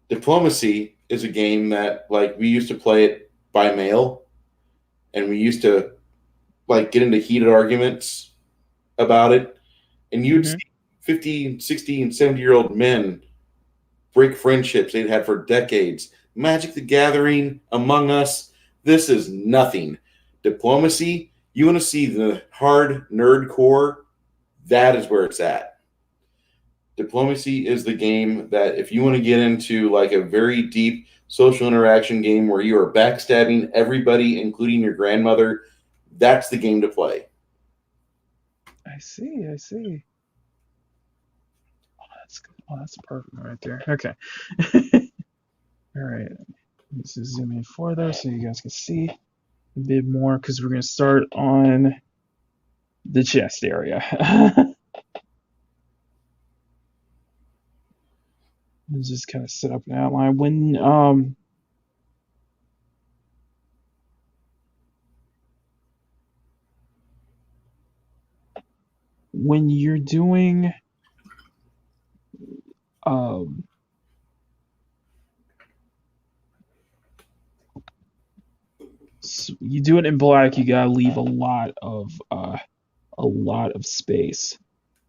diplomacy is a game that, like, we used to play it by mail, and we used to like get into heated arguments about it, and you'd see 50, 60, and 70-year-old men break friendships they'd had for decades. Magic the Gathering, Among Us, this is nothing. Diplomacy, you want to see the hard nerd core, that is where it's at. Diplomacy is the game that if you want to get into like a very deep social interaction game where you are backstabbing everybody, including your grandmother, that's the game to play. I see. Oh, that's perfect right there. Okay. All right. Let's just zoom in further so you guys can see a bit more, because we're going to start on the chest area. Let's just kind of set up an outline. When you're doing you do it in black, you gotta leave a lot of space.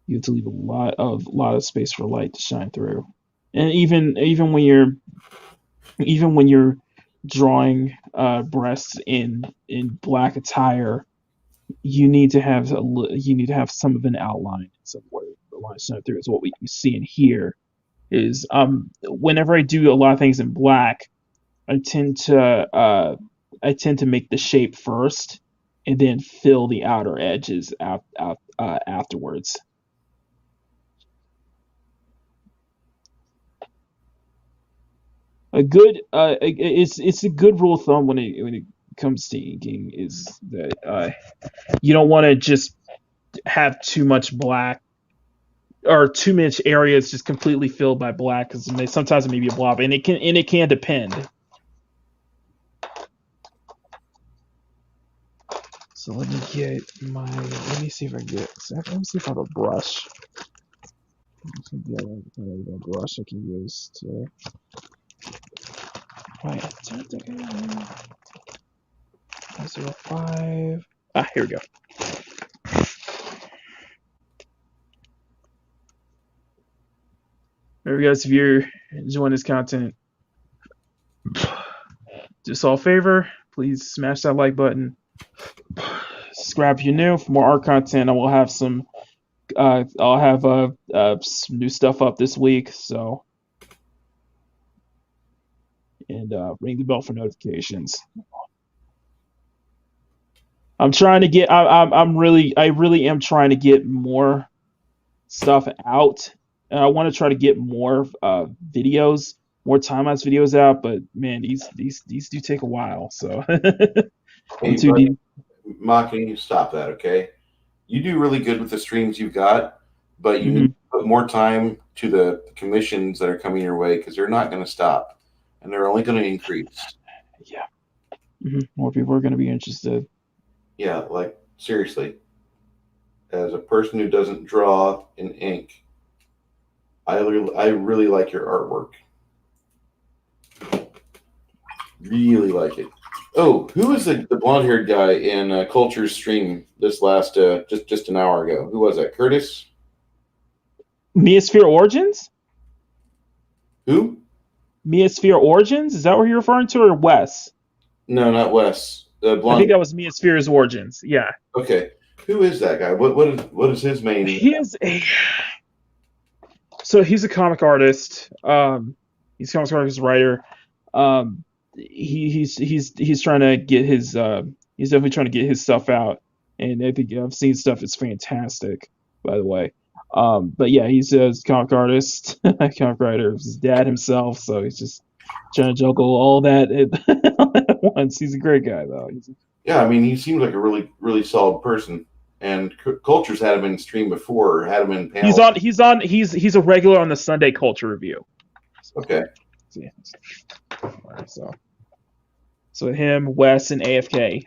You have to leave a lot of space for light to shine through. And even when you're drawing breasts in black attire, you need to have some of an outline somewhere. The line shine through is what we see in here. Is whenever I do a lot of things in black, I tend to make the shape first, and then fill the outer edges afterwards. A good it's a good rule of thumb when it comes to inking is that you don't want to just have too much black or too much areas just completely filled by black, because sometimes it may be a blob, and it can depend. So let me see if I have a brush. Let me get a brush I can use to. Right, 05. Here we go. There guys, if you're enjoying this content, do us all a favor, please smash that like button. Subscribe if you're new for more art content. I will have some new stuff up this week, so, and ring the bell for notifications. I'm trying to get I really am trying to get more stuff out. And I want to try to get more videos, more time-lapse videos out, but man, these do take a while. So Hey, too deep. Makini, stop that, okay? You do really good with the streams you've got, but you need to put more time to the commissions that are coming your way, because they're not going to stop, and they're only going to increase. Yeah. More people are going to be interested. Yeah, like seriously. As a person who doesn't draw in ink, I really like your artwork. Really like it. Oh, who was the blonde-haired guy in Culture's stream this last just an hour ago? Who was that? Curtis? Meosphere Origins? Who? Meosphere Origins? Is that what you're referring to, or Wes? No, not Wes. I think that was Meosphere's Origins. Yeah. Okay. Who is that guy? What is his main? So he's a comic artist. He's a comic artist, writer. He's trying to get his he's definitely trying to get his stuff out, and I think I've seen stuff that's fantastic, by the way. But yeah, he's a comic artist, comic writer. His dad himself, so he's just trying to juggle all that at once. He's a great guy, though. Yeah, I mean, he seems like a really solid person. And Culture's had him in stream before, had him in panel. He's a regular on the Sunday Culture Review. Okay. Yeah. So him, Wes, and AFK.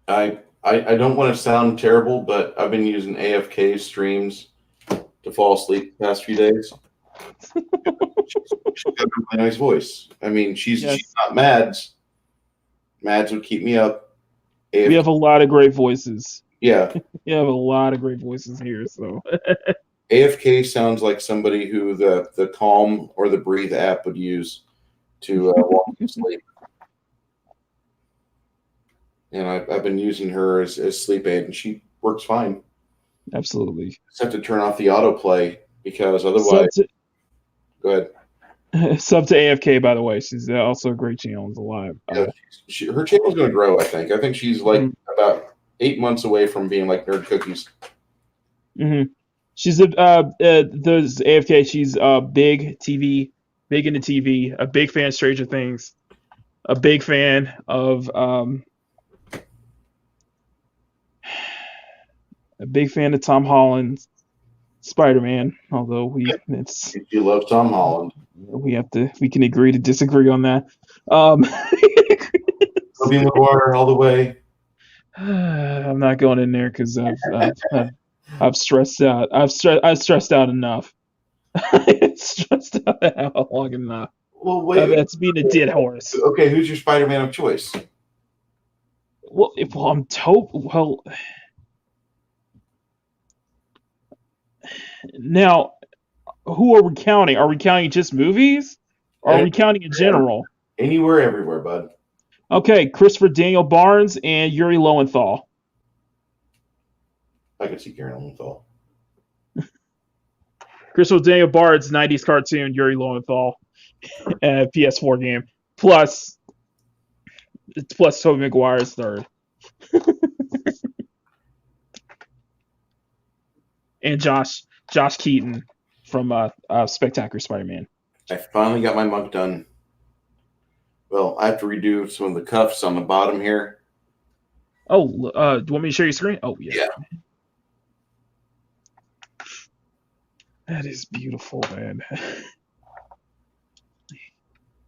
I don't want to sound terrible, but I've been using AFK streams to fall asleep the past few days. She's got a really nice voice. I mean, she's not Mads. Mads would keep me up. We have a lot of great voices. Yeah. We have a lot of great voices here. So AFK sounds like somebody who the Calm or the Breathe app would use to walk to sleep. And I've been using her as sleep aid, and she works fine. Absolutely. Just have to turn off the autoplay because otherwise. Go ahead. Sub to AFK, by the way. She's also a great channel. It's alive. Yeah, her channel's going to grow, I think. I think she's like about 8 months away from being like Nerd Cookies. Mm-hmm. She's there's AFK. She's big into TV, a big fan of Stranger Things, a big fan of Tom Holland's Spider-Man. Although you love Tom Holland, we can agree to disagree on that. Tobey Maguire all the way. I'm not going in there because I've stressed out. I've stressed out enough. I've stressed out long enough. Well, wait. That's being a dead horse. Okay, who's your Spider-Man of choice? Well, now, who are we counting? Are we counting just movies? Or are we counting in general? Anywhere, everywhere, bud. Okay, Christopher Daniel Barnes and Yuri Lowenthal. I could see Yuri Lowenthal. Christopher Daniel Barnes, 90s cartoon, Yuri Lowenthal, PS4 game. Plus Tobey Maguire's third. And Josh Keaton from Spectacular Spider-Man. I finally got my mug done. Well, I have to redo some of the cuffs on the bottom here. Oh, do you want me to share your screen? Oh, yeah. That is beautiful, man.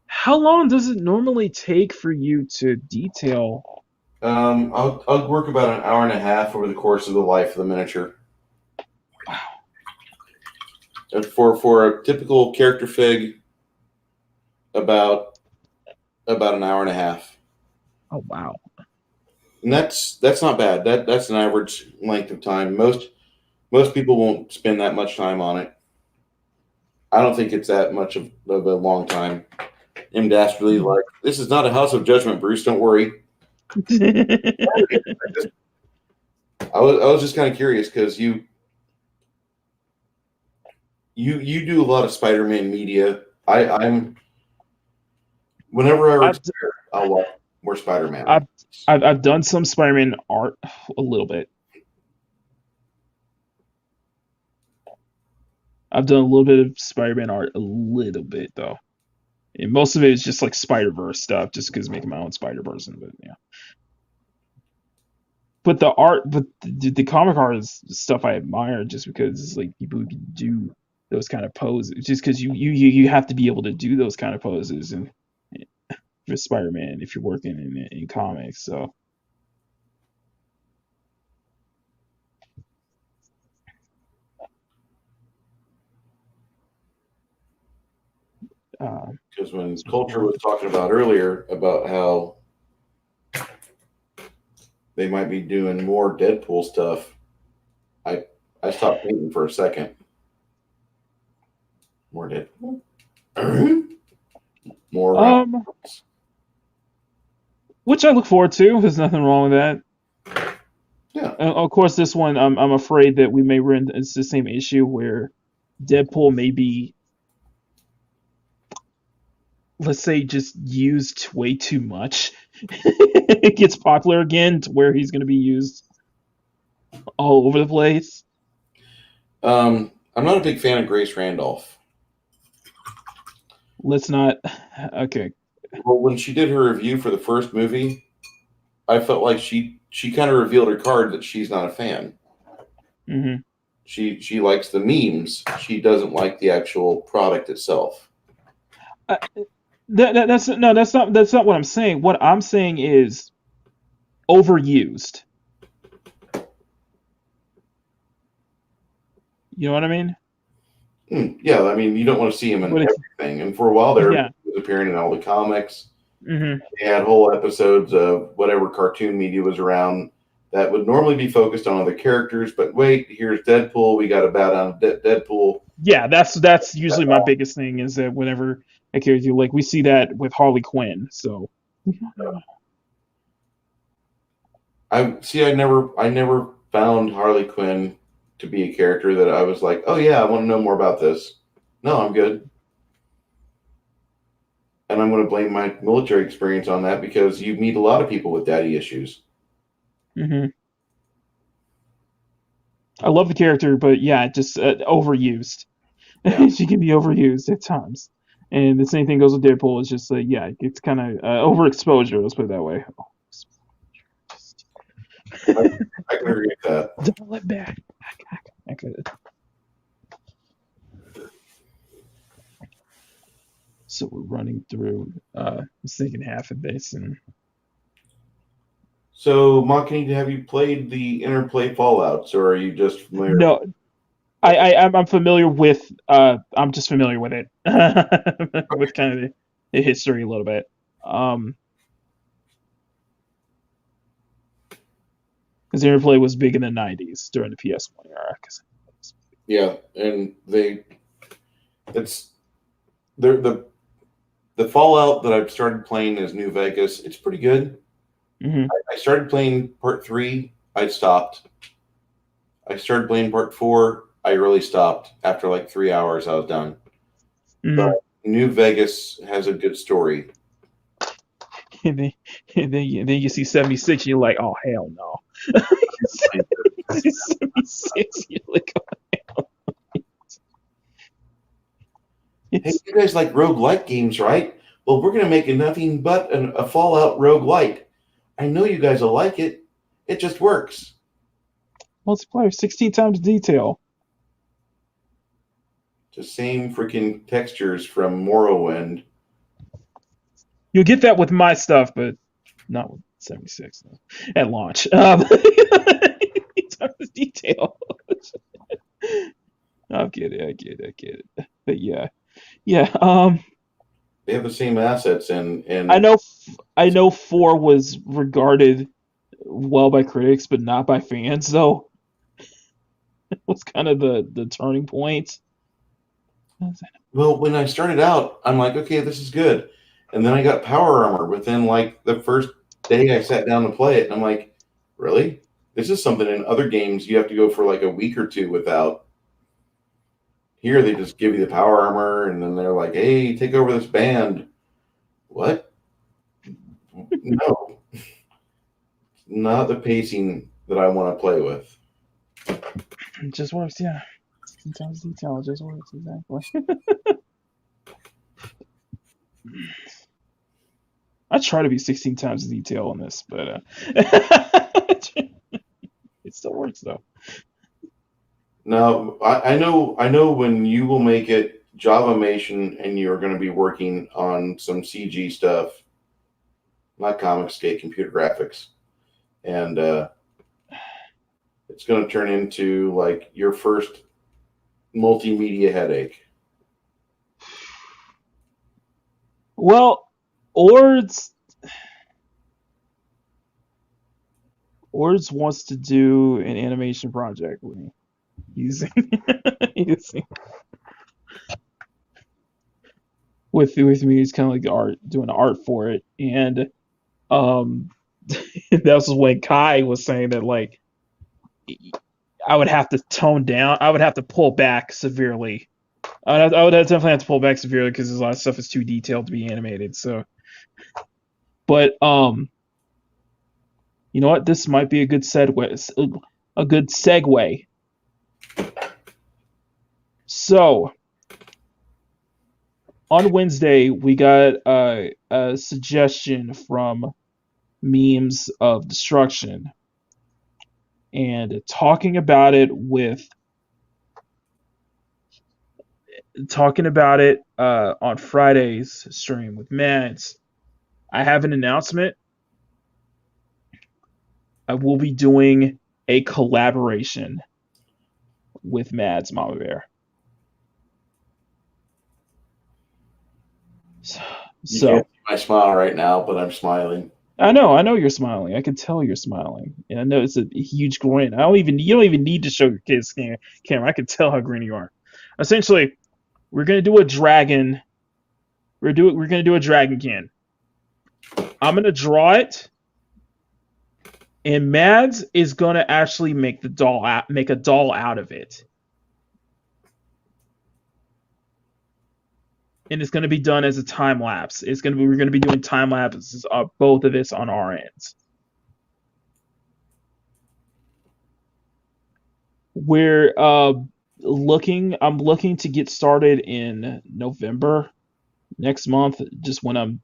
How long does it normally take for you to detail? I'll work about an hour and a half over the course of the life of the miniature. Wow. For a typical character fig, about an hour and a half. Oh wow! And that's not bad. That's an average length of time. Most people won't spend that much time on it. I don't think it's that much of a long time. M. Dastardly, like, this is not a house of judgment, Bruce. Don't worry. I was just kind of curious because you do a lot of Spider-Man media. I'm whenever I retire, I'll watch more Spider-Man. I've done some Spider-Man art a little bit. I've done a little bit of Spider-Man art, a little bit though. And most of it is just like Spider-Verse stuff, just because making my own Spider-Person. But yeah. But the comic art is stuff I admire, just because it's like people who can do those kind of poses. Just because you have to be able to do those kind of poses and for Spider-Man if you're working in comics. So. Because when Culture was talking about earlier about how they might be doing more Deadpool stuff, I stopped thinking for a second. More Deadpool? More which I look forward to. There's nothing wrong with that. Yeah. Of course, this one I'm afraid that we may run into the same issue where Deadpool may be, let's say, just used way too much. It gets popular again to where he's going to be used all over the place. I'm not a big fan of Grace Randolph. Let's not. Okay. Well, when she did her review for the first movie, I felt like she kind of revealed her card that she's not a fan. Mm-hmm. She likes the memes. She doesn't like the actual product itself. Uh, that's not what I'm saying. What I'm saying is overused. You know what I mean? Yeah, I mean, you don't want to see him in But it's everything. And for a while there, he yeah. was appearing in all the comics. Hmm. They had whole episodes of whatever cartoon media was around that would normally be focused on other characters. But wait, here's Deadpool. We got to bow down to Deadpool. Yeah, that's usually my biggest thing is that whenever a character like we see that with Harley Quinn. So I never found Harley Quinn to be a character that I was like, oh yeah, I want to know more about this. No, I'm good. And I'm going to blame my military experience on that because you meet a lot of people with daddy issues. hmm I love the character, but yeah, just overused. Yeah. She can be overused at times. And the same thing goes with Deadpool. It's just yeah, it's kind of overexposure. Let's put it that way. I, I can agree with that. Don't let back. I could. So we're running through the second half of this, and So, Makini, have you played the Interplay Fallouts, or are you just familiar? no, I'm familiar with I'm just familiar with it with kind of the history a little bit. Because Interplay was big in the '90s during the PS1 era. Yeah, and it's they're the Fallout that I've started playing is New Vegas. It's pretty good. Hmm. I started playing part 3. I stopped. I started playing part 4. I really stopped after like 3 hours. I was done. But Hmm. New Vegas has a good story. And then, then you see 76, you're like, oh hell no. You see 76, you're like, oh, Hey, it's you guys like roguelike games, right? Well, we're going to make nothing but a Fallout roguelite. I know you guys will like it. It just works. multiplayer 16 times detail. The same freaking textures from Morrowind. You'll get that with my stuff, but not with 76 no. At launch. Times detail. I get it. I get it. I get it. But yeah, yeah. They have the same assets, I and know. I know 4 was regarded well by critics, but not by fans. Though it was kind of the turning point. well, when I started out, I'm like, okay, this is good, and then I got power armor within like the first day I sat down to play it, and I'm like, really? This is something in other games you have to go for like a week or two without. Here they just give you the power armor, and then they're like, hey, take over this band. What? No, not the pacing that I want to play with. It just works. Yeah. 16 times detail. It just works exactly. I try to be 16 times the detail on this, but it still works though. Now, I know when you will make it Javamation and you're going to be working on some CG stuff, not comics, skate, computer graphics, and it's going to turn into like your first multimedia headache. Well, Ords Ords wants to do an animation project with me using using with me. It's kind of like art, doing art for it, and um, that was when Kai was saying that like I would have to tone down, I would have to pull back severely. I would definitely have to pull back severely because a lot of stuff is too detailed to be animated. So, but you know what? This might be a good segue. A good segue. So on Wednesday, we got a suggestion from Memes of Destruction and talking about it with talking about it on Friday's stream with Mads. I have an announcement. I will be doing a collaboration with Mads Mama Bear. You So can't see my smile right now, but I'm smiling. I know you're smiling. I can tell you're smiling, and I know it's a huge grin. You don't even need to show your kids camera. I can tell how green you are. Essentially, we're gonna do a dragon. We're gonna do a dragon can. I'm gonna draw it, and Mads is gonna actually make a doll out of it, and it's gonna be done as a time lapse. We're gonna be doing time lapses of both of this on our ends. We're I'm looking to get started in November next month, just when I'm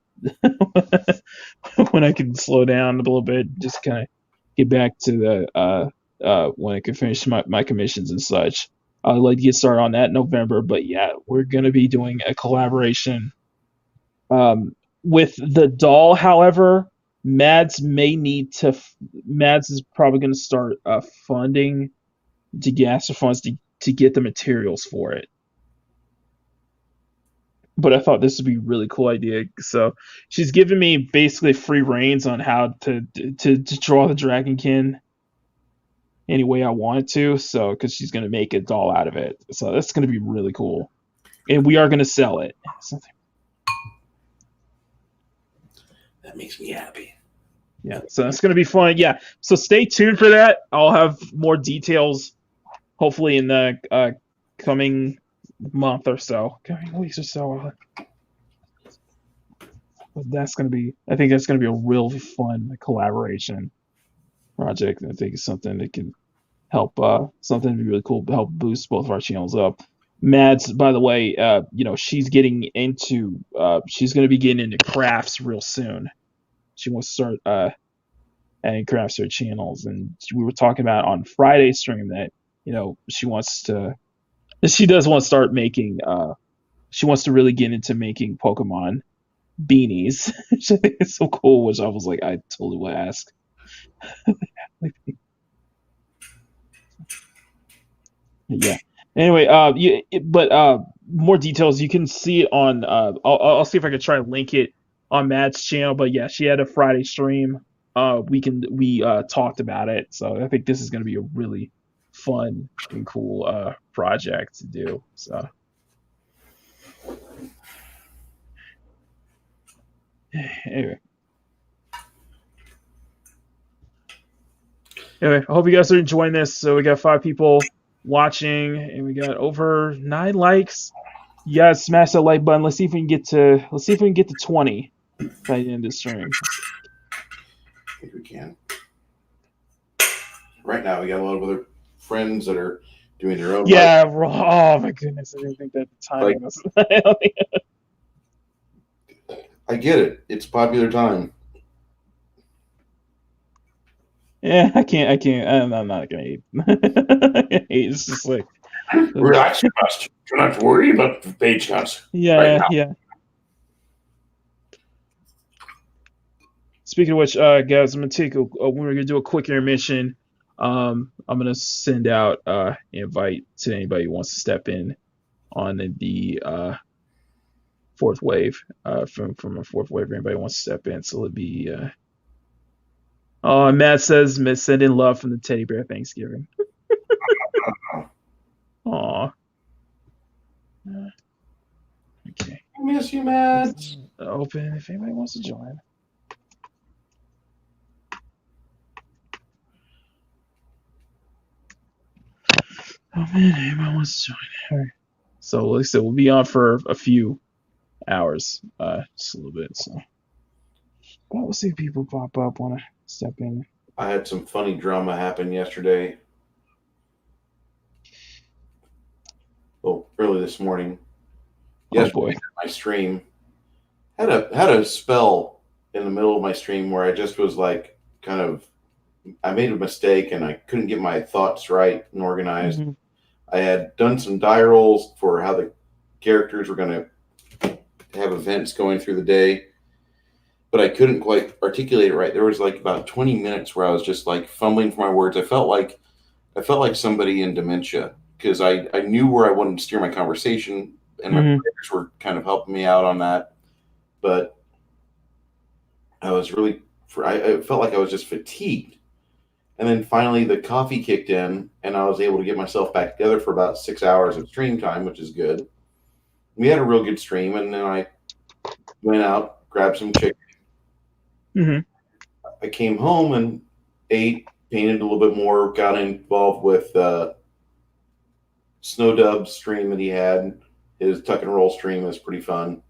when I can slow down a little bit, just kind of get back to the when I can finish my commissions and such. I'd like to get started on that in November, but yeah, we're gonna be doing a collaboration with the doll. However, Mads is probably gonna start funding to gas the funds to get the materials for it. But I thought this would be a really cool idea. So she's given me basically free reins on how to draw the dragonkin any way I wanted to. So because she's gonna make a doll out of it, so that's gonna be really cool, and we are gonna sell it. That makes me happy. Yeah, so that's gonna be fun. Yeah, so stay tuned for that. I'll have more details hopefully in the coming month or so, coming weeks or so. But I think that's gonna be a real fun collaboration project. I think it's something that can help, something to be really cool, help boost both of our channels up. Mads, by the way, she's she's gonna be getting into crafts real soon. She wants to start adding crafts to her channels, and we were talking about on Friday's stream that she does want to start making she wants to really get into making Pokemon beanies, which I think is so cool, which I was like, I totally would ask. Yeah. Anyway, more details you can see it on I'll see if I can try and link it on Matt's channel, but yeah, she had a Friday stream. We talked about it, so I think this is going to be a really fun and cool project to do. So anyway, I hope you guys are enjoying this. So we got 5 people watching, and we got over 9 likes. You guys smash that like button. Let's see if we can get to 20 by the end of the stream. I think we can. Right now, we got a lot of other friends that are doing their own. Yeah. Oh my goodness! I didn't think that the timing was. I get it. It's popular time. Yeah, I can't. I'm not gonna hate. It's just like relax, Bust. Do not worry about the page counts. Yeah, right yeah. Speaking of which, guys, I'm gonna take we're gonna do a quick intermission. I'm gonna send out an invite to anybody who wants to step in on the fourth wave from a fourth wave. If anybody wants to step in, so it'll be. Oh, Matt says, send in love from the teddy bear Thanksgiving. Aw. Okay. I miss you, Matt. Open if anybody wants to join. Oh man, anybody wants to join. All right. So like I said, we'll be on for a few hours, just a little bit. So we'll see if people pop up, want to step in. I had some funny drama happen yesterday. Well, early this morning. Yesterday, my stream had a spell in the middle of my stream where I just was like, I made a mistake and I couldn't get my thoughts right and organized. Mm-hmm. I had done some die rolls for how the characters were going to have events going through the day, but I couldn't quite articulate it right. There was like about 20 minutes where I was just like fumbling for my words. I felt like somebody in dementia because I knew where I wanted to steer my conversation, and my players were kind of helping me out on that. But I was really, I felt like I was just fatigued. And then finally the coffee kicked in, and I was able to get myself back together for about 6 hours of stream time, which is good. We had a real good stream, and then I went out, grabbed some chicken. I came home and ate, painted a little bit more, got involved with Snowdub's stream that he had. His tuck and roll stream is pretty fun.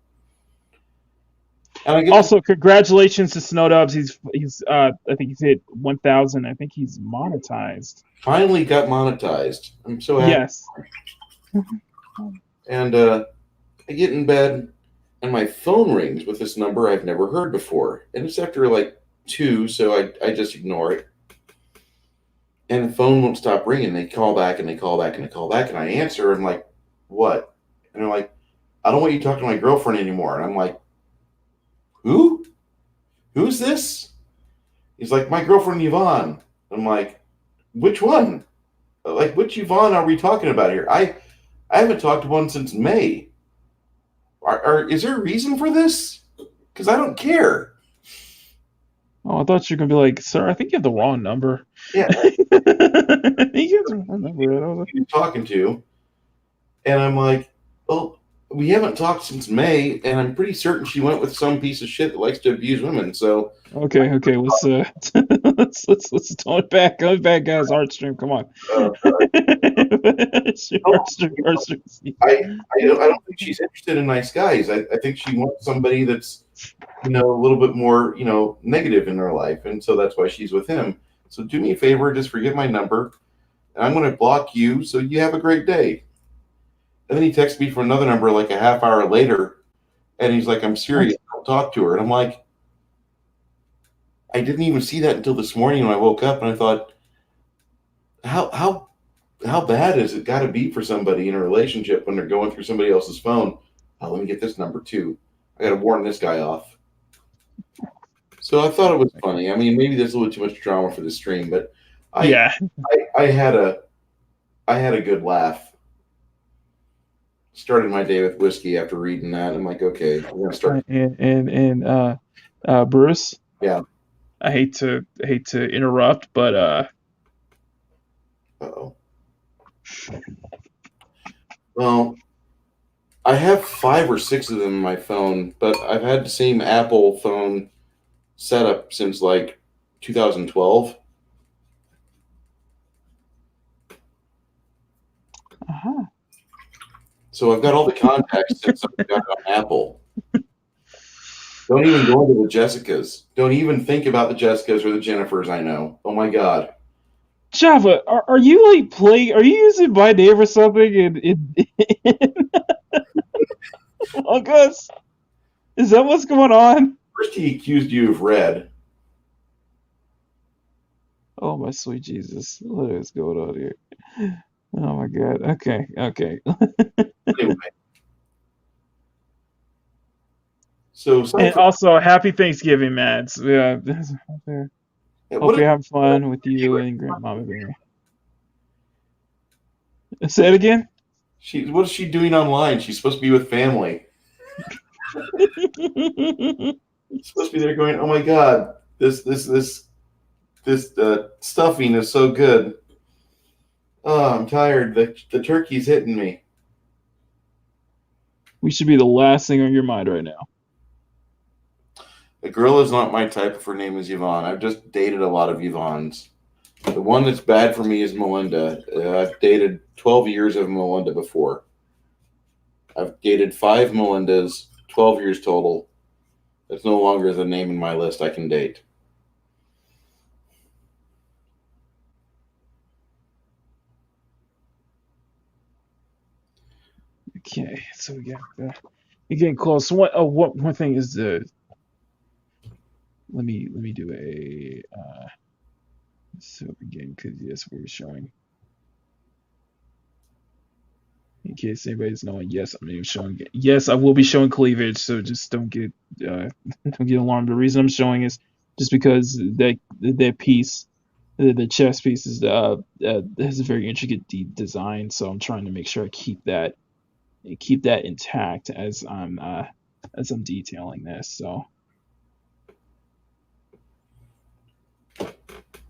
And also, congratulations to Snowdubs. He's I think he's hit 1,000. I think he's monetized. Finally got monetized. I'm so happy. Yes. And I get in bed, and my phone rings with this number I've never heard before. And it's after like 2, so I just ignore it. And the phone won't stop ringing. They call back, and they call back, and they call back, and I answer, and I'm like, what? And they're like, I don't want you to talk to my girlfriend anymore. And I'm like, who? Who's this? He's like, my girlfriend Yvonne. I'm like, which one? Like, which Yvonne are we talking about here? I haven't talked to one since May. Is there a reason for this? Because I don't care. Oh, I thought you were gonna be like, sir, I think you have the wrong number. Yeah. You have the wrong number. Who you talking to? And I'm like, well, we haven't talked since May, and I'm pretty certain she went with some piece of shit that likes to abuse women. So okay, let's let's tone it back. Tone it back, guys. Art stream, come on. I don't think she's interested in nice guys. I think she wants somebody that's, a little bit more, negative in her life, and so that's why she's with him. So do me a favor, just forget my number, and I'm going to block you. So you have a great day. And then he texts me for another number like a half hour later, and he's like, I'm serious, don't talk to her. And I'm like, I didn't even see that until this morning when I woke up, and I thought, how bad has it got to be for somebody in a relationship when they're going through somebody else's phone? Oh, let me get this number too. I got to warn this guy off. So I thought it was funny. I mean, maybe there's a little too much drama for the stream, but I had a good laugh. Started my day with whiskey after reading that. I'm like, okay, I'm gonna start. And Bruce. Yeah. I hate to interrupt, but Uh-oh. Well, I have 5 or 6 of them in my phone, but I've had the same Apple phone setup since like 2012. So I've got all the contacts since I've got on Apple. Don't even go into the Jessicas. Don't even think about the Jessicas or the Jennifers I know. Oh my God. Java, are you like playing? Are you using my name or something in Among Us? Is that what's going on? First he accused you of red. Oh my sweet Jesus. What is going on here? Oh my God. Okay. Anyway. So and also, happy Thanksgiving, Mads. Yeah. Hope you have fun with you and Grandmama Bear. Say it again. What is she doing online? She's supposed to be with family. She's supposed to be there going, oh my God, this stuffing is so good. Oh, I'm tired. The turkey's hitting me. We should be the last thing on your mind right now. The girl is not my type if her name is Yvonne. I've just dated a lot of Yvonnes. The one that's bad for me is Melinda. I've dated 12 years of Melinda before. I've dated 5 Melindas, 12 years total. That's no longer the name in my list I can date. Okay, so we got you're getting close. One thing is the. Let me do a so again because yes we're showing. In case anybody's knowing, yes, I'm even showing. Yes, I will be showing cleavage, so just don't get don't get alarmed. The reason I'm showing is just because that piece, the chest piece, has a very intricate design, so I'm trying to make sure I keep that intact as I'm detailing this. So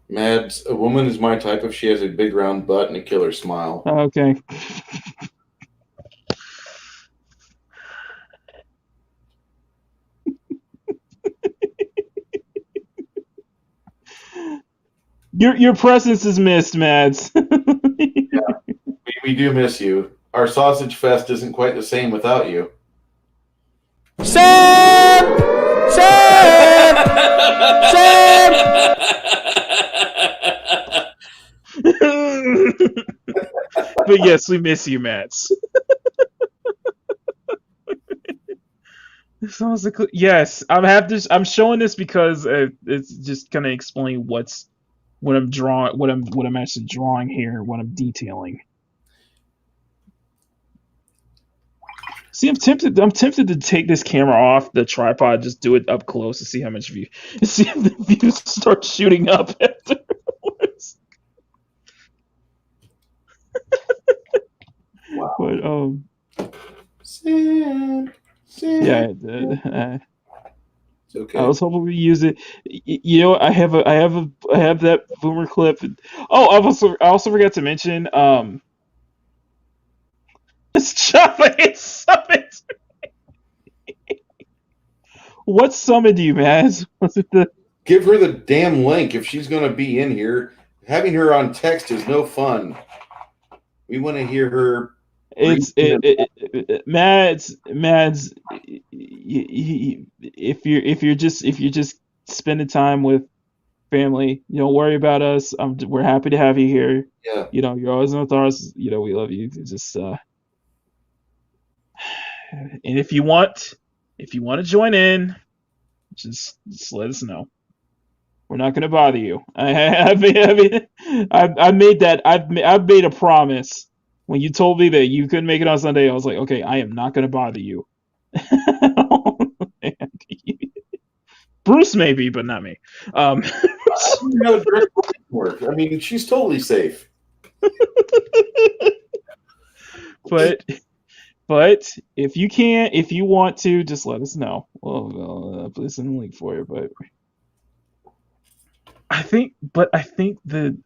Mads, a woman is my type if she has a big round butt and a killer smile. okay. Your presence is missed, Mads. Yeah, we do miss you. Our sausage fest isn't quite the same without you. Shemp! Shemp! Shemp! But yes, we miss you, Mads. Sounds like yes. I'm showing this because it's just gonna explain what I'm drawing, what I'm actually drawing here, what I'm detailing. See, I'm tempted. I'm tempted to take this camera off the tripod, just do it up close to see how much view. See if the views start shooting up afterwards. Wow. But Sam. yeah, It's okay. I was hoping we use it. You know, I have that boomer clip. Oh, I also forgot to mention it's Java. It's Summit. What summoned you, Maz? Was it the? Give her the damn link if she's going to be in here. Having her on text is no fun. We want to hear her. Mads. If you're just spending time with family, you don't worry about us. We're happy to have you here. Yeah. You know, you're always with us. You know, we love you. Just and if you want to join in, just let us know. We're not going to bother you. I I've made a promise. When you told me that you couldn't make it on Sunday, I was like, okay, I am not going to bother you. Bruce maybe, but not me. I don't know how direct work. I mean, she's totally safe. But if you want to, just let us know. We'll put this in the link for you. But I think the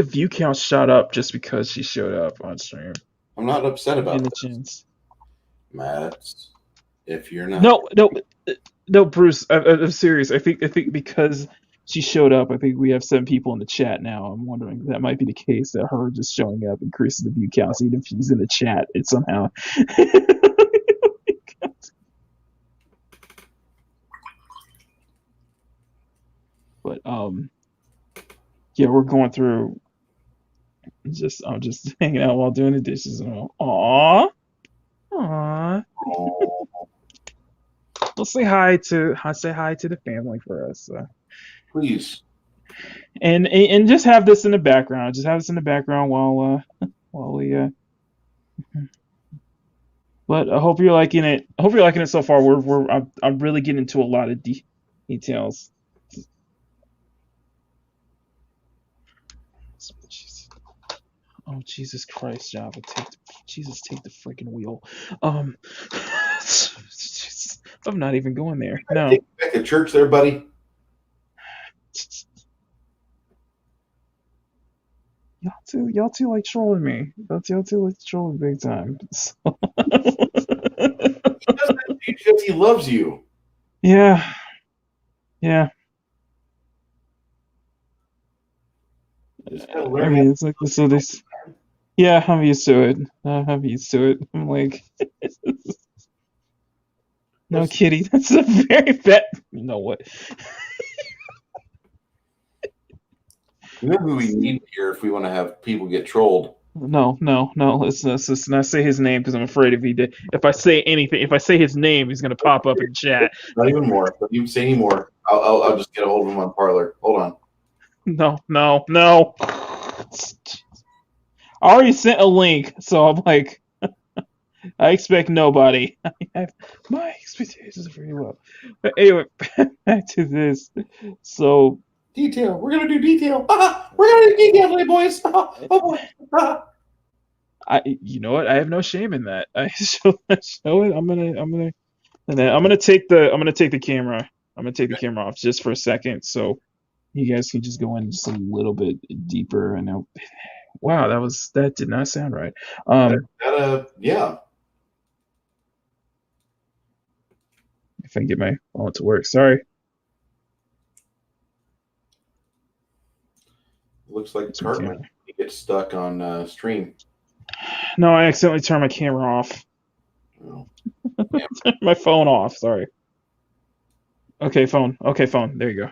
view count shot up just because she showed up on stream. I'm not upset about In the this. chance. Matt, if you're not. No, Bruce. I'm serious. I think because she showed up, I think we have 7 people in the chat now. I'm wondering if that might be the case, that her just showing up increases the view count. Even if she's in the chat, it somehow. But yeah, we're going through. I'm just hanging out while doing the dishes. And aww. We'll say hi to the family for us. Please. And just have this in the background. Just have this in the background while we. But I hope you're liking it. I hope you're liking it so far. I'm really getting into a lot of details. Oh Jesus Christ, Java! Take the freaking wheel. I'm not even going there. No. Take you back to church, there, buddy. Y'all two like trolling me. Y'all two like trolling big time. So. He does that because he loves you. Yeah. I mean, it's like so this. Yeah, I'm used to it. I'm like, no, Kitty. That's a very bad. You know what? You know who we need here if we want to have people get trolled? No. Let's not say his name because I'm afraid if I say his name, he's gonna pop up in chat. Not even more. Don't even say any more. I'll just get a hold of him on Parlor. Hold on. No. I already sent a link, so I'm like, I expect nobody. I have my expectations are pretty low. But anyway, back to this. So Detail. We're gonna do detail. We're gonna do detail today, boys. Oh boy. you know what? I have no shame in that. I show it. I'm gonna take the camera. I'm gonna take the camera off just for a second, so you guys can just go in just a little bit deeper. I know. Wow, that did not sound right. Yeah. If I can get my phone to work. Sorry. Looks like It's my Cartman camera. gets stuck on stream. No, I accidentally turned my camera off. Oh, My phone off. Sorry. Okay, phone. Okay, phone. There you go.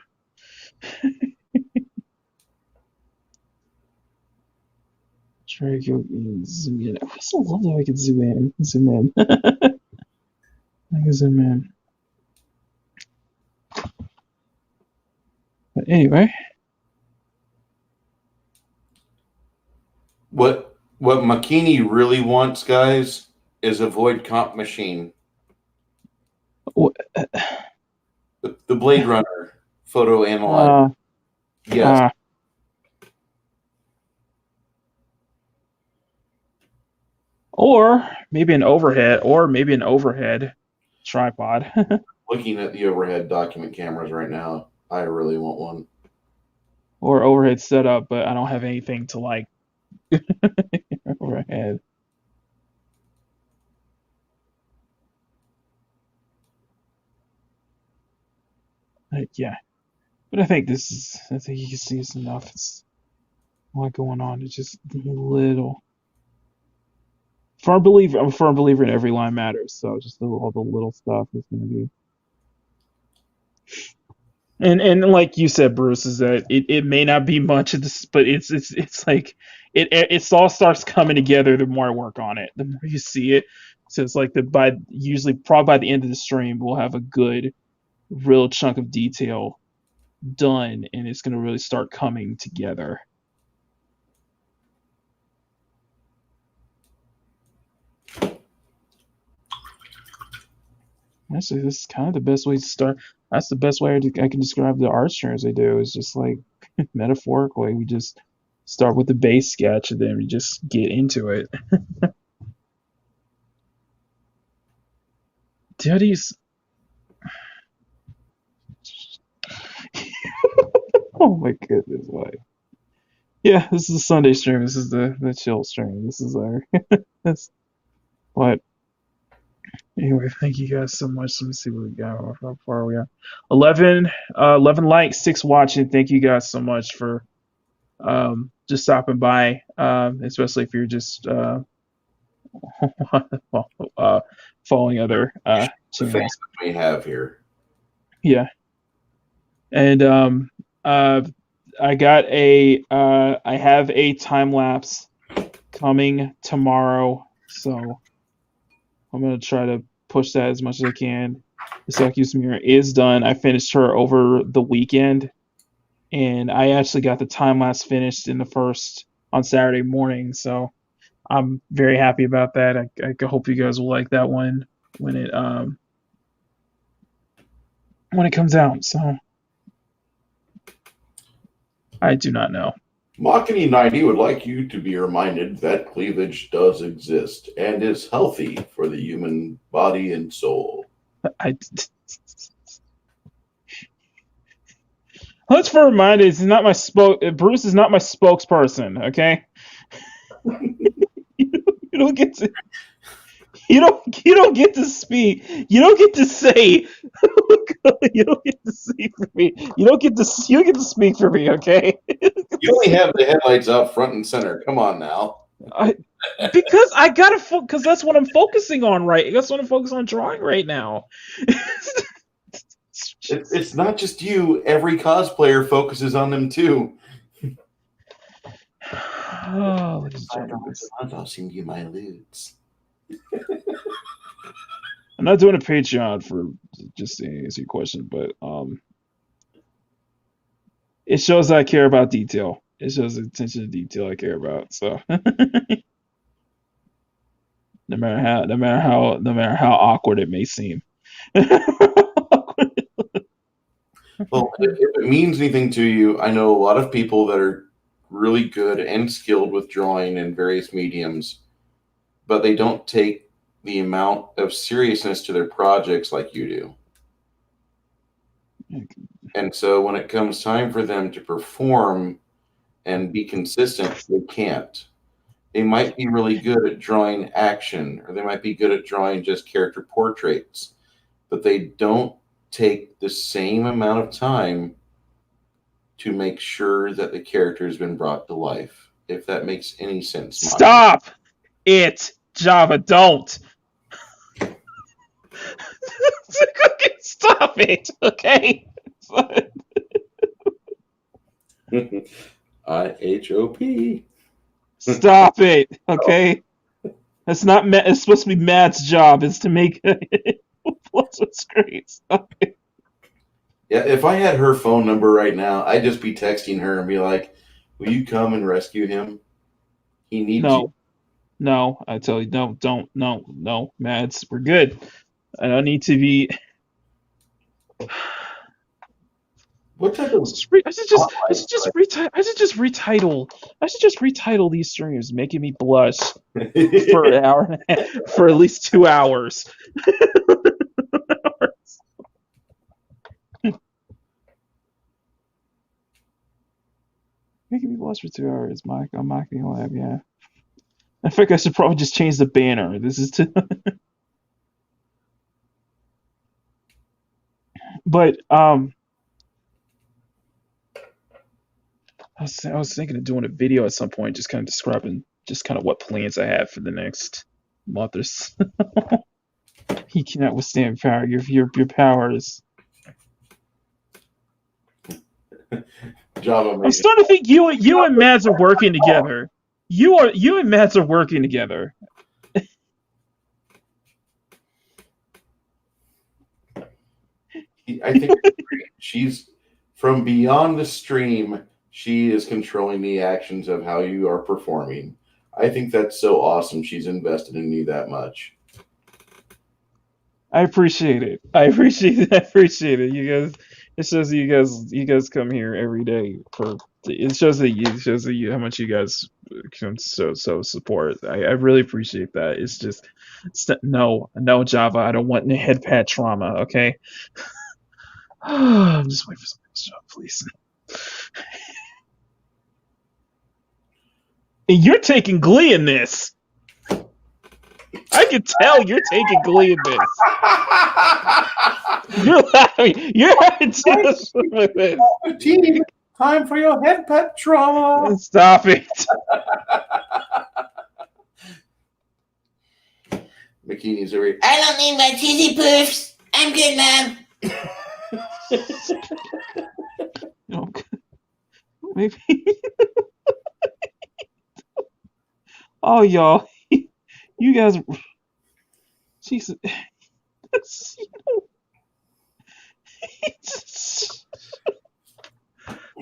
Try to go zoom in. I also love that I can zoom in. Zoom in. I can zoom in. But anyway, what Makini really wants, guys, is a void comp machine. The Blade Runner photo analyzer. Yes. or maybe an overhead tripod. Looking at the overhead document cameras right now. I really want one. Or overhead setup, but I don't have anything to like overhead. Yeah, but I think you can see it's enough. It's a lot going on. It's just a little. I'm a firm believer in every line matters. So just all the little stuff is going to be. And like you said, Bruce, is that it may not be much of this, but it's like it all starts coming together the more I work on it, the more you see it. So it's like probably by the end of the stream we'll have a good real chunk of detail done, and it's going to really start coming together. Actually, this is kind of the best way to start. That's the best way I can describe the art streams I do. Is just like metaphorically, we just start with the base sketch and then we just get into it. Daddy's. Oh my goodness, why? Yeah, this is a Sunday stream. This is the chill stream. This is our. That's what. Anyway, thank you guys so much. Let me see what we got. How far are we at? 11 likes, 6 watching. Thank you guys so much for just stopping by, especially if you're just following other channels. We have here. Yeah, and I have a time lapse coming tomorrow, so I'm gonna try to push that as much as I can. The Syracuse Mirror is done. I finished her over the weekend, and I actually got the time lapse finished on Saturday morning. So I'm very happy about that. I hope you guys will like that one when it comes out. So I do not know. Makini 90 would like you to be reminded that cleavage does exist and is healthy for the human body and soul. Let's for reminded, Bruce is not my spokesperson. Okay, you don't get to. You don't get to speak. You don't get to say. You don't get to speak for me. You don't get to speak for me. Okay. You only have the headlights up front and center. Come on now. Because I gotta because that's what I'm focusing on That's what I'm focusing on drawing right now. It's not just you. Every cosplayer focuses on them too. Oh, I'll send you my loots. I'm not doing a Patreon for just to answer your question, but it shows that I care about detail. It shows the attention to detail I care about. So no matter how awkward it may seem. Well, if it means anything to you, I know a lot of people that are really good and skilled with drawing in various mediums, but they don't take the amount of seriousness to their projects like you do. And so when it comes time for them to perform and be consistent, they can't. They might be really good at drawing action, or they might be good at drawing just character portraits, but they don't take the same amount of time to make sure that the character has been brought to life. If that makes any sense. Stop it, Java, don't. Stop it, okay? IHOP. Stop it, okay? That's not. It's supposed to be Matt's job. Is to make what's great. Stop it. Yeah, if I had her phone number right now, I'd just be texting her and be like, "Will you come and rescue him? He needs you." No, I tell you, no, Mads, we're good. I don't need to be. What type of? I should just retitle these streams, making me blush for an hour and a half, for at least 2 hours. Making me blush for 2 hours, Mike. I'm Makini Lab, yeah. In fact, I should probably just change the banner. This is too. But I was thinking of doing a video at some point, just kind of describing just kind of what plans I have for the next month or so. He cannot withstand power. Your powers. Java. I'm starting to think you and Mads are working together. You and Mads are working together. I think she's from beyond the stream. She is controlling the actions of how you are performing. I think that's so awesome. She's invested in you that much. I appreciate it. I appreciate it. You guys. It shows that you guys come here every day for. It shows that you how much you guys can so support. I really appreciate that. No Java. I don't want any head pat trauma. Okay. I'm just waiting for something to show up, please. And you're taking glee in this. I can tell you're taking glee in this. You're laughing. You're having tears with it. Time for your head pet trauma. Stop it. Makini's over here. I don't need my cheesy poofs. I'm good, Mom. Okay. Maybe. Oh, y'all. You guys. Jesus.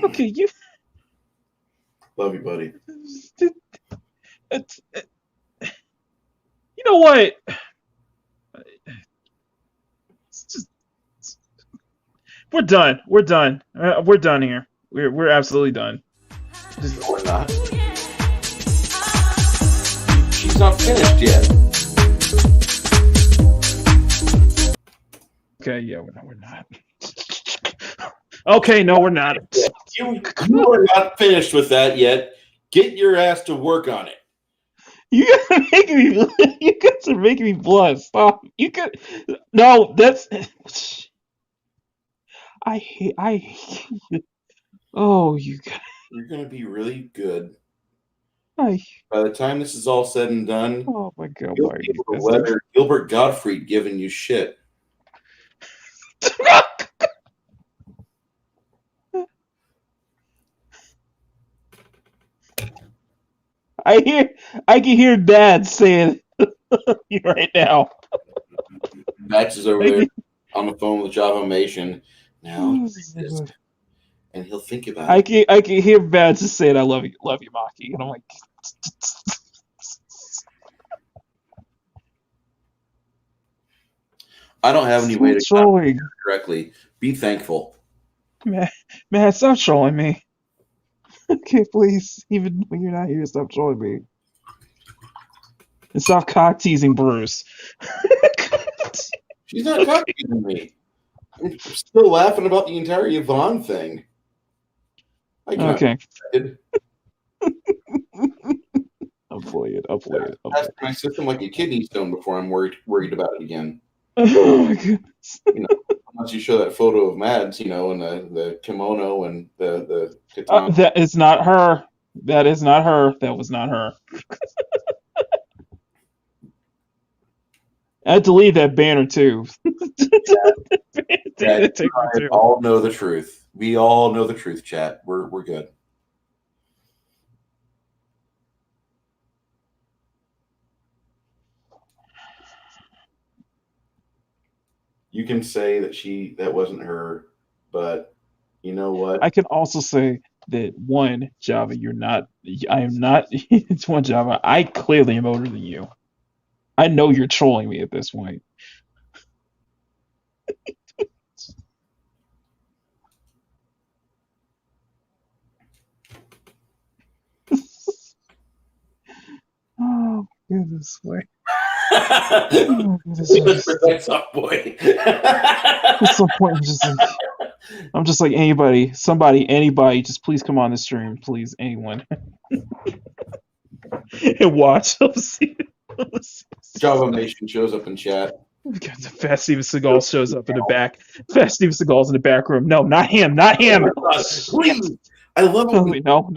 Okay, you. Love you, buddy. You know what? We're done. We're done. We're done here. We're absolutely done. No, we're not. She's not finished yet. Okay, yeah, we're not. Okay, no, we're not. You are not finished with that yet. Get your ass to work on it. You guys are making me blush. Stop. No, that's. I hate. Oh, you guys. You're gonna be really good. By the time this is all said and done, oh my God, you'll be able to weather Gilbert Gottfried giving you shit. I can hear Dad saying you right now. Max is over there on the phone with Javamation. Now, and he'll think about it. I can hear Dad just saying, "I love you, Maki," and I'm like, I don't have any way Stop to contact trolling. her directly. Be thankful. Man, stop trolling me. Okay, please. Even when you're not here, stop trolling me. And stop cock teasing Bruce. She's not copying me. I'm still laughing about the entire Yvonne thing. I cannot Okay. be affected. I'll play it. I'll play it. I'll play Pass my system like a kidney stone before I'm worried about it again. it. Oh my goodness. You know, unless you show that photo of Mads, you know, and the kimono and the katana. That is not her. That is not her. That was not her. I deleted that banner too. Yeah, you and I all know the truth. We all know the truth, chat. We're good. You can say that wasn't her, but you know what? I can also say that one, Java, you're not. I am not. It's one, Java. I clearly am older than you. I know you're trolling me at this point. Oh goodness, wait. Oh, goodness, Boy. at some point, I'm just like anybody, somebody, anybody, just please come on the stream, please, anyone, and watch. Java Nation shows up in chat. Fast Steven Seagal shows up in the back. Fast Steven Seagal's in the back room. No, not him. Not him. Please. I love it. No.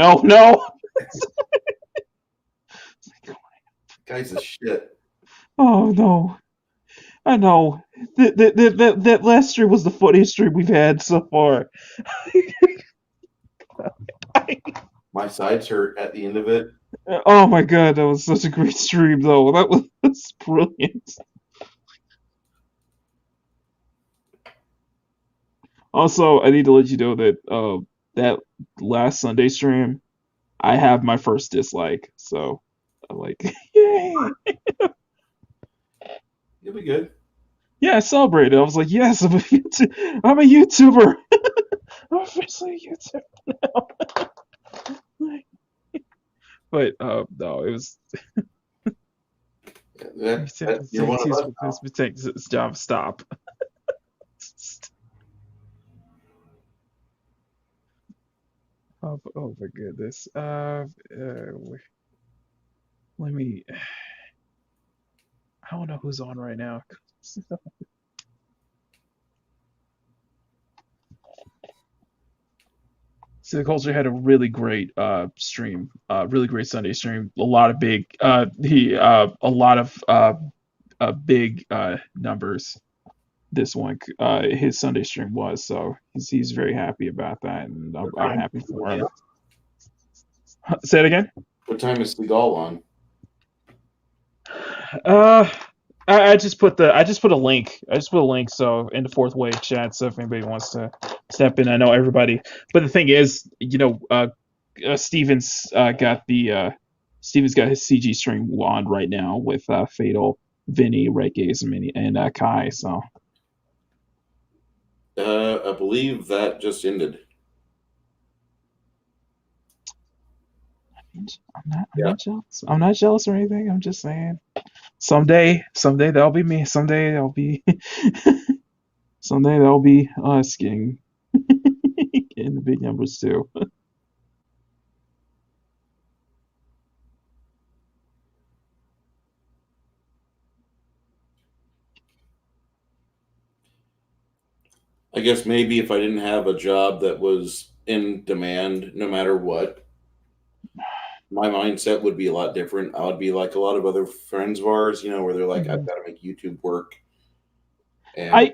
Guy's a shit. Oh no. I know. That last stream was the funniest stream we've had so far. My sides hurt at the end of it. Oh my god, that was such a great stream though. That's brilliant. Also, I need to let you know that that last Sunday stream, I have my first dislike. So I'm like, yay! You'll be good. Yeah, I celebrated. I was like, yes, I'm a YouTuber. I'm officially a YouTuber now. But no, it was. You're one of us. This job. Stop. Oh my goodness. Let me. I don't know who's on right now. So the culture had a really great stream, really great Sunday stream. A lot of big, a lot of big numbers. This one, his Sunday stream was, so he's very happy about that, and I'm happy for him. Say it again. What time is Seagal on? I just put a link. I just put a link so in the fourth wave chat. So if anybody wants to step in, I know everybody. But the thing is, Steven's got his CG stream on right now with Fatal, Vinny, Red Gaze, and Kai. So I believe that just ended. I'm not jealous. I'm not jealous or anything. I'm just saying. Someday that'll be me. Someday that'll be us getting the big numbers too. I guess maybe if I didn't have a job that was in demand no matter what, my mindset would be a lot different. I would be like a lot of other friends of ours, where they're like, I've got to make YouTube work. And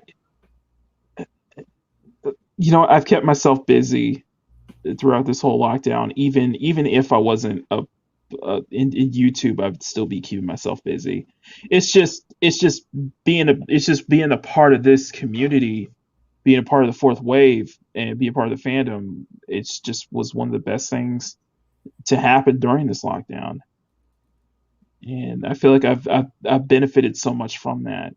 I've kept myself busy throughout this whole lockdown. Even if I wasn't in YouTube, I'd still be keeping myself busy. It's just being a part of this community, being a part of the fourth wave, and being a part of the fandom. It's just was one of the best things to happen during this lockdown, and I feel like I've benefited so much from that.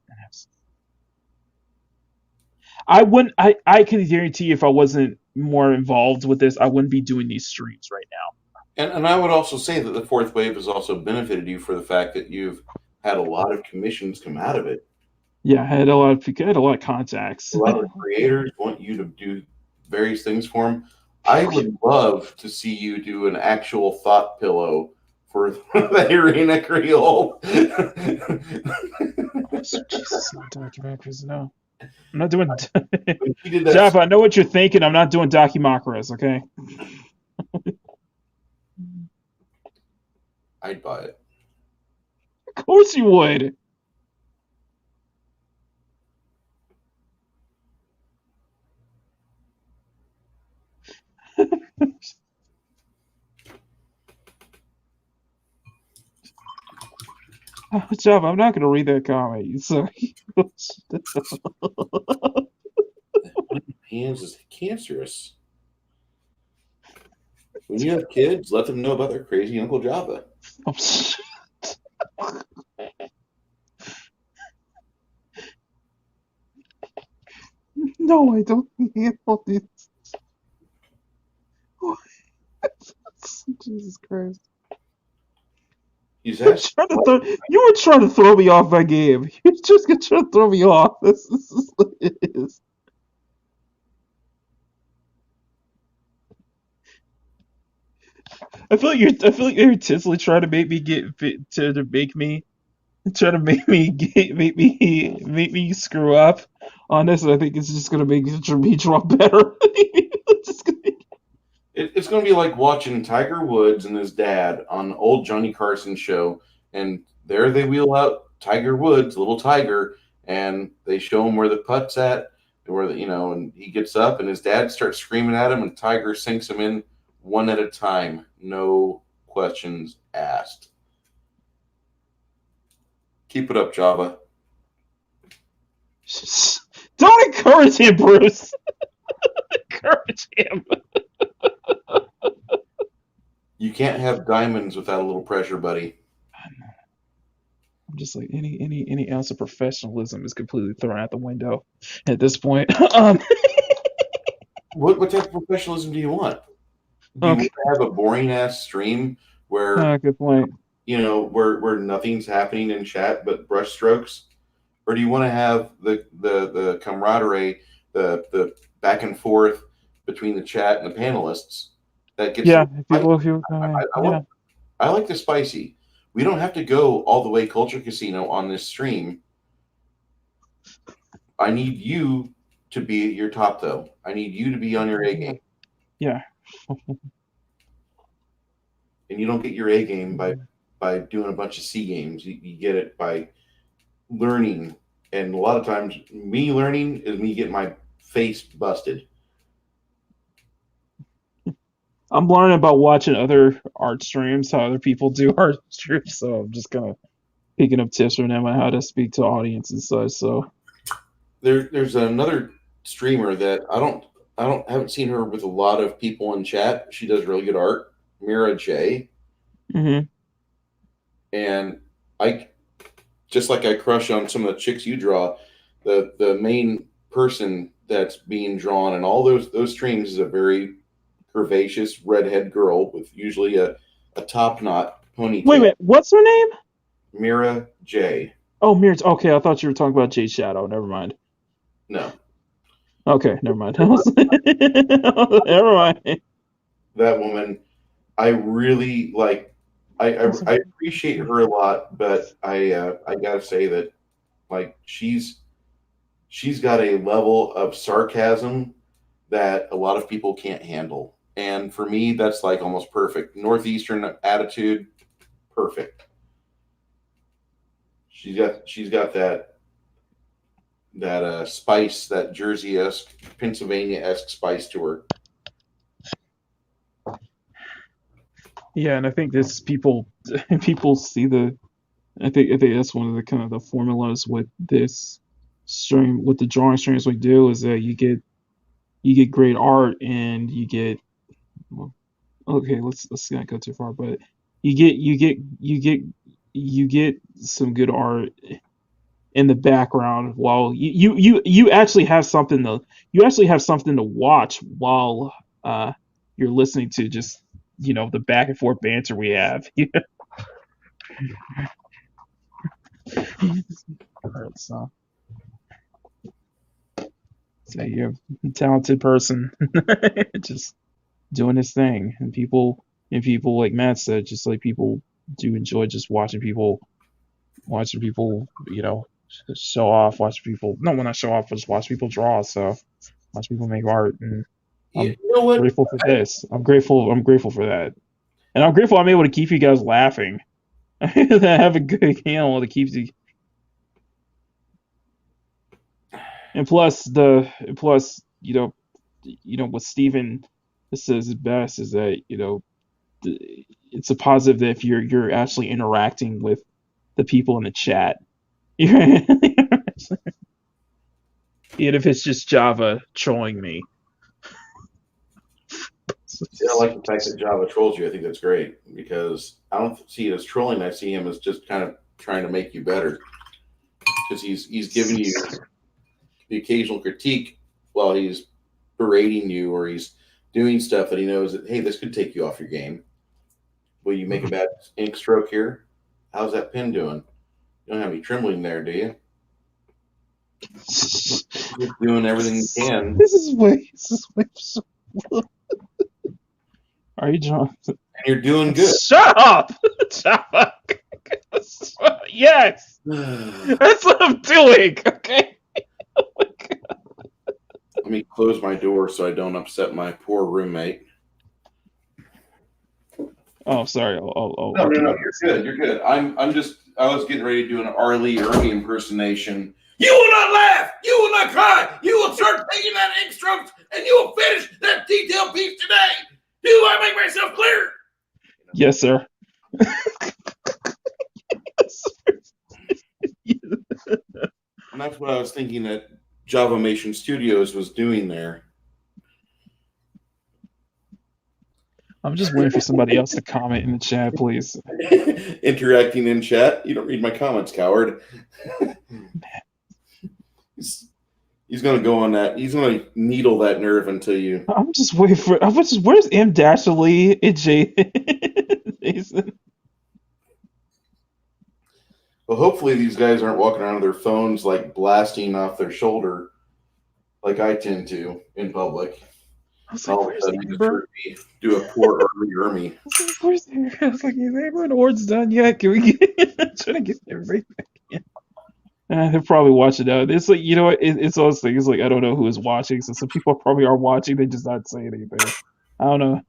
I wouldn't. I can guarantee you if I wasn't more involved with this, I wouldn't be doing these streams right now. And I would also say that the fourth wave has also benefited you for the fact that you've had a lot of commissions come out of it. Yeah, I had a lot of contacts. A lot of creators want you to do various things for them. I would love to see you do an actual thought pillow for the Irina Creole. Jesus, not documentaries. No, I'm not doing. She did that. Jeff, I know what you're thinking. I'm not doing documentaries. Okay. I'd buy it. Of course you would. Jeff, I'm not going to read that comment. Sorry. Hands is cancerous. When you have kids, let them know about their crazy Uncle Java. Oh, shit. No, I don't handle this. Jesus Christ. You were trying to throw me off my game. You're just going to try to throw me off. This is what it is. I feel like you're intentionally trying to make me make me screw up on this, and I think it's just gonna make me draw better. It's going to be like watching Tiger Woods and his dad on old Johnny Carson show, and there they wheel out Tiger Woods, little Tiger, and they show him where the putt's at, and he gets up, and his dad starts screaming at him, and Tiger sinks him in one at a time, no questions asked. Keep it up, Java. Don't encourage him, Bruce. Encourage him. You can't have diamonds without a little pressure, buddy. I'm just like any ounce of professionalism is completely thrown out the window at this point. What type of professionalism do you want? Do you want to have a boring ass stream where good point. Where nothing's happening in chat but brush strokes? Or do you want to have the camaraderie, the back and forth between the chat and the panelists? That gets I like the spicy. We don't have to go all the way Culture Casino on this stream. I need you to be at your top, though. I need you to be on your A game. Yeah. And you don't get your A game by doing a bunch of C games. You get it by learning. And a lot of times, me learning is me getting my face busted. I'm learning about watching other art streams, how other people do art streams. So I'm just kind of picking up tips from them on how to speak to audience and such. So there's another streamer that I haven't seen her with a lot of people in chat. She does really good art, Mira J. Mm-hmm. And I just like I crush on some of the chicks you draw, the main person that's being drawn in all those streams is a very curvaceous redhead girl with usually a top knot ponytail. Wait, what's her name? Mira J. Oh, Mira. Okay, I thought you were talking about Jade Shadow. Never mind. No. Okay, never mind. Never mind. That woman, I really like. I appreciate her a lot, but I gotta say that like she's got a level of sarcasm that a lot of people can't handle. And for me, that's like almost perfect. Northeastern attitude, perfect. She's got that spice, that Jersey-esque, Pennsylvania-esque spice to her. Yeah, and I think this people see the. I think that's one of the kind of the formulas with this stream, with the drawing streams we do, is that you get great art and you get. Well, okay, let's not go too far, but you get some good art in the background while you actually have something to watch while you're listening to just the back and forth banter we have. so, so you're a talented person, just doing his thing, and people like Matt said, just like people do enjoy just watching people, show off, watch people, no, well, not show off, but just watch people draw. So watch people make art, and You I'm know what? grateful for this. I'm grateful for that, and I'm grateful I'm able to keep you guys laughing. That I have a good handle that keeps you. And plus, what Steven says best is that it's a positive that if you're actually interacting with the people in the chat. Even if it's just Java trolling me. See, I like the fact that Java trolls you. I think that's great because I don't see it as trolling. I see him as just kind of trying to make you better because he's giving you the occasional critique while he's berating you or he's doing stuff that he knows that, hey, this could take you off your game. Will you make a bad ink stroke here? How's that pen doing? You don't have any trembling there, do you? Just doing everything you can. This is way so. Are you John? And you're doing good. Shut up! Java. Yes! That's what I'm doing, okay? Let me close my door so I don't upset my poor roommate. Oh, sorry. I'll No, you're good. You're good. I was getting ready to do an Arlie Ermy impersonation. You will not laugh. You will not cry. You will start taking that ink strokes, and you will finish that detailed piece today. Do I make myself clear? Yes, sir. And that's what I was thinking that Javamation Studios was doing there. I'm just waiting for somebody else to comment in the chat, please. Interacting in chat. You don't read my comments, coward. He's going to go on that. He's going to needle that nerve until you. I'm just waiting for. Where's M. Dashley and Jason? Well, hopefully these guys aren't walking around with their phones like blasting off their shoulder, like I tend to in public. I was like, All of a where's sudden, Amber? do a poor early Ermy. I was like, where's Amber? I was like, is Amber Ord's done yet? Can we get trying to get everybody back in? They'll probably watch it out. It's like, what? It's all thing. It's like, I don't know who is watching, so some people probably are watching. They just not saying anything. I don't know.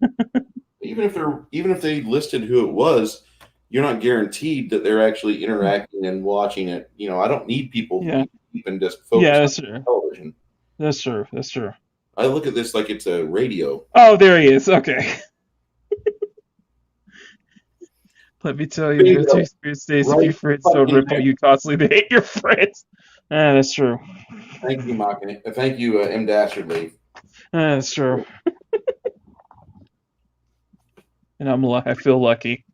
Even if they listed who it was, you're not guaranteed that they're actually interacting and watching it. I don't need people to keep and just focus on television. That's true. That's true. I look at this like it's a radio. Oh, there he is. Okay. Let me tell you, your two spirits stays if your friends don't ripple you constantly. They hate your friends. That's true. Thank you, Makini. Thank you, M. Dasherly. That's true. And I feel lucky.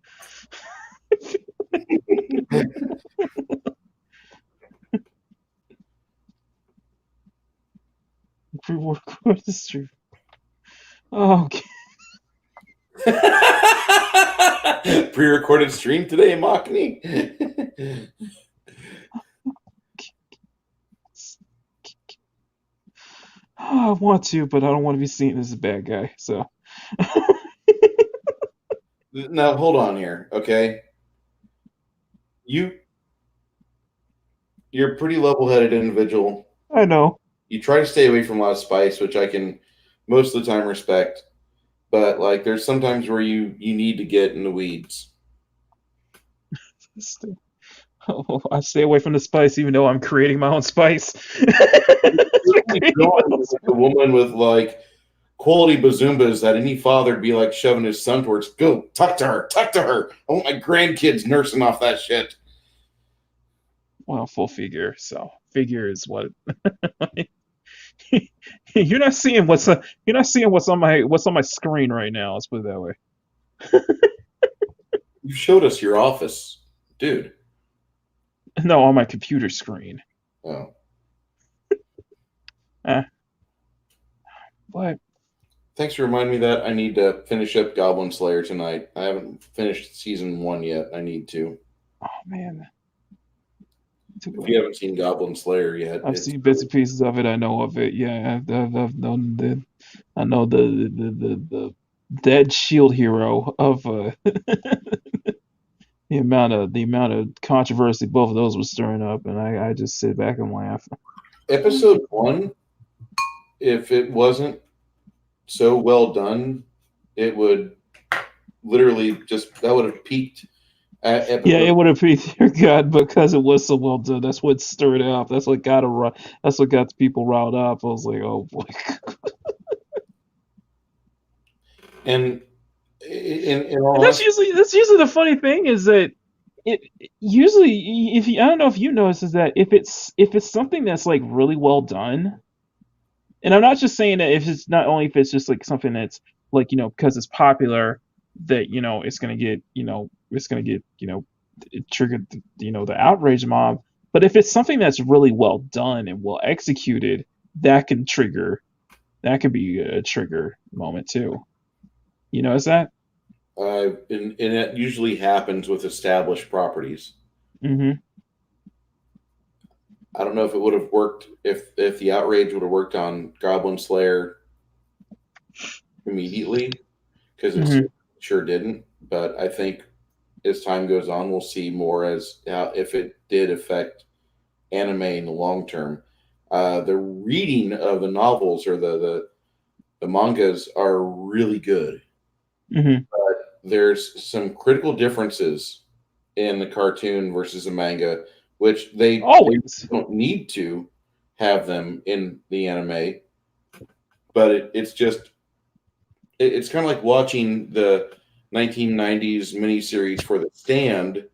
Pre-record the stream. Oh, okay. Pre-recorded stream today, Makini. I want to, but I don't want to be seen as a bad guy. So. Now, hold on here, okay? You're a pretty level-headed individual. I know. You try to stay away from a lot of spice, which I can most of the time respect. But like, there's sometimes where you need to get in the weeds. I stay away from the spice, even though I'm creating my own spice. A woman with like quality bazoombas that any father would be like shoving his son towards. Go talk to her. I want my grandkids nursing off that shit. Well, full figure. So figure is what. You're not seeing what's on my screen right now. Let's put it that way. You showed us your office, dude. No, on my computer screen. Oh. Eh, but Thanks for reminding me that I need to finish up Goblin Slayer tonight. I haven't finished season 1 yet. I need to. oh man, If you haven't seen Goblin Slayer yet, I've it's seen bits really and pieces of it. I know of it. Yeah, I've known the. I know the dead shield hero of the amount of controversy both of those were stirring up, and I just sit back and laugh. episode 1. If it wasn't so well done, it would literally that would have peaked at Yeah, episode. it would have been your God because it was so well done. That's what stirred it up. That's what That's what got the people riled up. I was like, oh boy. And in all And that's honesty, usually the funny thing is that it usually if you, I don't know if you notice is that if it's something that's like really well done, and I'm not just saying that if it's not only if it's just like something that's like because it's popular that it's gonna get it triggered the outrage mob, but if it's something that's really well done and well executed, that could be a trigger moment too. Is that? and it usually happens with established properties. Mm-hmm. I don't know if it would have worked if the outrage would have worked on Goblin Slayer immediately, because Mm-hmm. it sure didn't. But I think as time goes on, we'll see more as how if it did affect anime in the long term. The reading of the novels or the mangas are really good. Mm-hmm. There's some critical differences in the cartoon versus the manga, which they Always. don't need to have them in the anime, but it's kind of like watching the 1990s miniseries for The Stand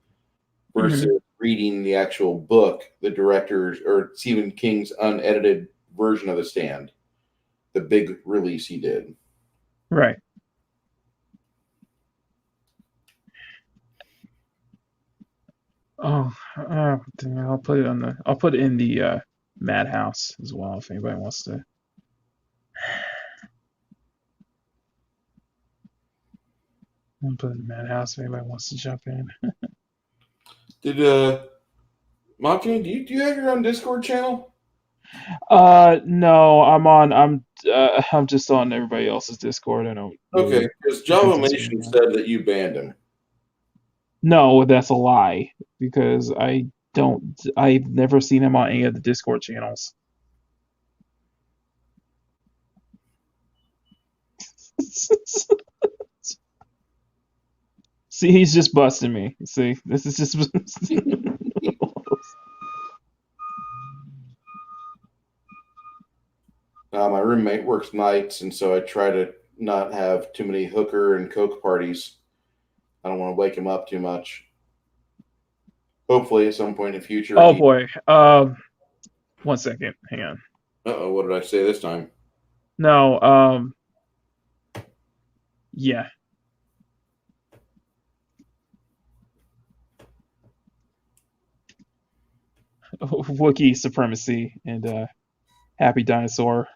versus Mm-hmm. reading the actual book, the director's or Stephen King's unedited version of The Stand, the big release he did. Right. Oh, damn, I'll put it in the Madhouse as well if anybody wants to. I'll put it in the Madhouse if anybody wants to jump in. Did Makini, do you have your own Discord channel? No, I'm just on everybody else's Discord. I don't Okay, really because look Java into Nation streaming. said that you banned him. No, that's a lie because I've never seen him on any of the Discord channels. See, he's just busting me. See, this is just. My roommate works nights, and so I try to not have too many hooker and coke parties. I don't want to wake him up too much. Hopefully, at some point in the future, Oh boy. 1 second. Hang on. What did I say this time? No. Yeah. Wookiee supremacy and Happy Dinosaur.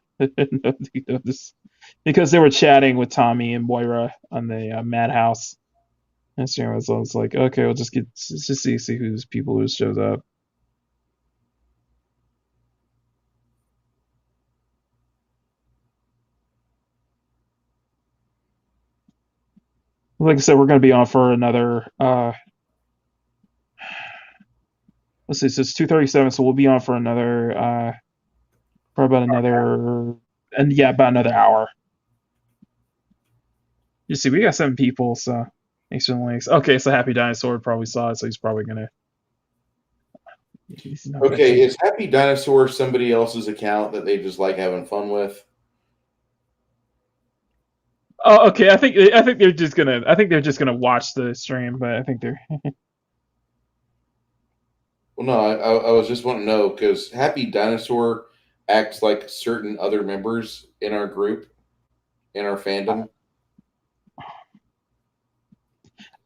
Because they were chatting with Tommy and Moira on the Madhouse. And so I was like, okay, we'll just see who's people who shows up. Like I said, we're gonna be on for another. Let's see, so it's 2:37, so we'll be on for another. For about another, and yeah, about another hour. You see, we got 7 people, so thanks for the links. Okay, so Happy Dinosaur probably saw it, so he's probably gonna. He's not gonna Okay, jump. is Happy Dinosaur somebody else's account that they just like having fun with? Oh, okay. I think they're just gonna watch the stream, but I think they're. Well, no, I was just wanting to know because Happy Dinosaur acts like certain other members in our group, in our fandom.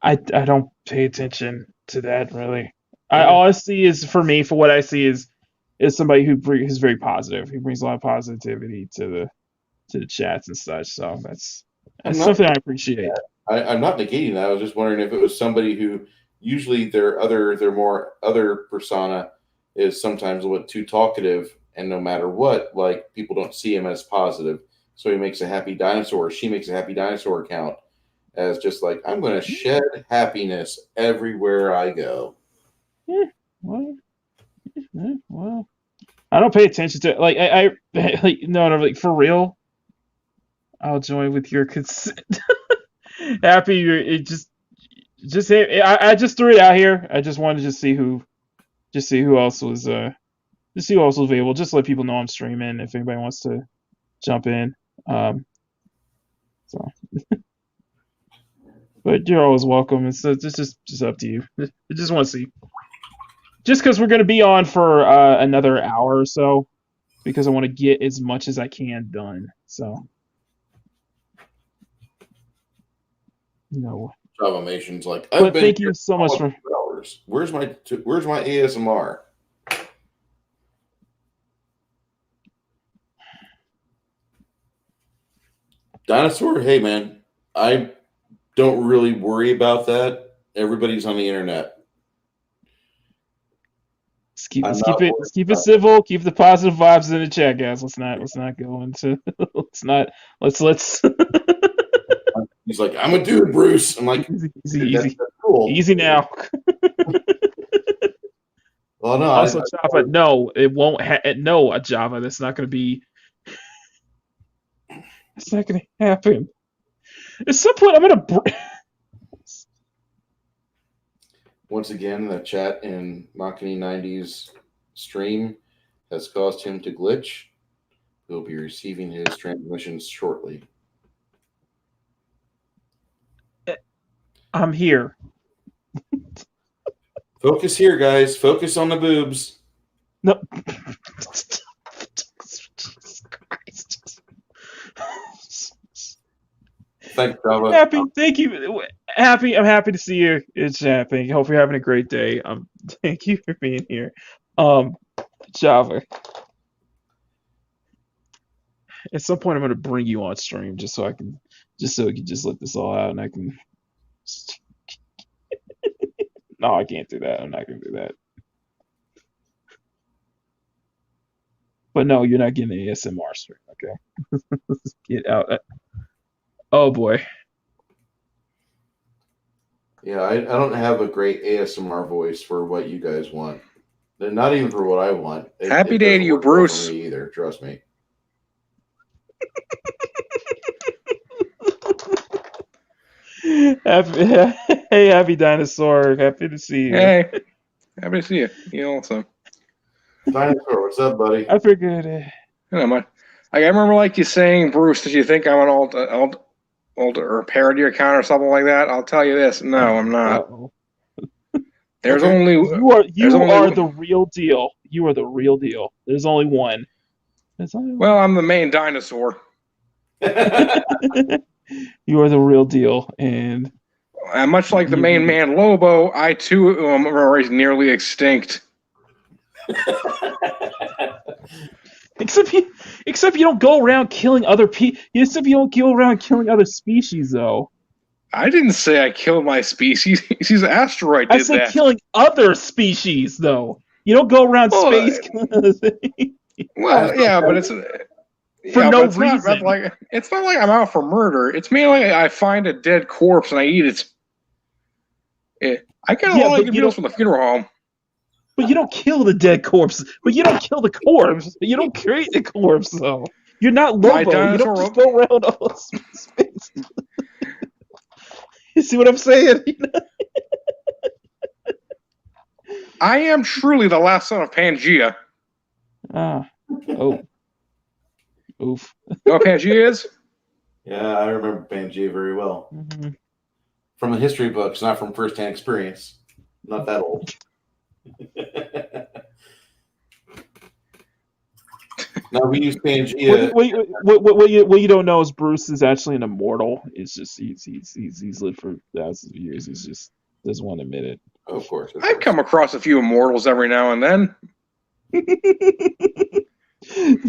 I don't pay attention to that really. All I see is for me, for what I see is somebody who's very positive. He brings a lot of positivity to the chats and such. So that's something I appreciate. I'm not negating that. I was just wondering if it was somebody who usually their more other persona is sometimes a little too talkative, and no matter what, like people don't see him as positive. So he makes a happy dinosaur. She makes a happy dinosaur account as just like, I'm going to shed happiness everywhere I go. Yeah, well, I don't pay attention to it. Like I like no, like for real. I'll join with your consent. Happy, it just I just threw it out here. I just wanted to see who else was just see who else was available. Just let people know I'm streaming if anybody wants to jump in. So, but you're always welcome. It's just up to you. I just want to see. Just because we're going to be on for another hour or so, because I want to get as much as I can done. So, no. Javation's like, but thank you so much for hours. Where's my ASMR? Dinosaur, hey man, I don't really worry about that. Everybody's on the internet. Let's keep it civil. Keep the positive vibes in the chat, guys. Let's not go into let's. He's like, I'm a dude, Bruce. I'm like, easy. That's cool. Easy now. Well, no. Also, Java, no, it won't. No, Java. That's not going to be. It's not going to happen. At some point, I'm going to. Once again, the chat in Makini 90's stream has caused him to glitch. He'll be receiving his transmissions shortly. I'm here. Focus here, guys. Focus on the boobs. No. Jesus Christ. Thanks, Java. Happy, thank you. Happy, I'm happy to see you in chat. Thank you. Hope you're having a great day. Thank you for being here. Java. At some point, I'm gonna bring you on stream just so we can just let this all out, and I can. No, I can't do that. I'm not gonna do that. But no, you're not getting the ASMR stream, okay? Get out. Oh boy. Yeah, I don't have a great ASMR voice for what you guys want. Not even for what I want. Happy day to you, Bruce. For me either, trust me. Hey, happy dinosaur. Happy to see you. Hey, happy to see you. You also. Dinosaur, what's up, buddy? I figured. Not much. I remember like you saying, Bruce, did you think I'm an alt or parody account or something like that? I'll tell you this. No, I'm not. Uh-oh. There's Okay. only you are the real deal. You are the real deal. There's only one. Well, I'm the main dinosaur. You are the real deal, and much like the main man Lobo, I too am already nearly extinct. Except you don't go around killing other people. Except you don't go around killing other species, though. I didn't say I killed my species. She's an asteroid. Did I said that. killing other species, though. You don't go around space killing other things. Well, yeah, but it's for no reason. It's not like I'm out for murder. It's mainly I find a dead corpse and I eat it. Yeah, I get a lot of good meals from the funeral home. But you don't kill the dead corpse. But you don't kill the corpse. You don't create the corpse, though. You're not Lobo. You don't just go around all space. You see what I'm saying? I am truly the last son of Pangea. Ah. Oh. Oof. You know what Pangea is? Yeah, I remember Pangea very well. Mm-hmm. From the history books, not from first-hand experience. Not that old. Now we use Pangea. What you don't know is Bruce is actually an immortal. It's just he's lived for thousands of years. He's just doesn't want to admit it. Of course. I've come across a few immortals every now and then.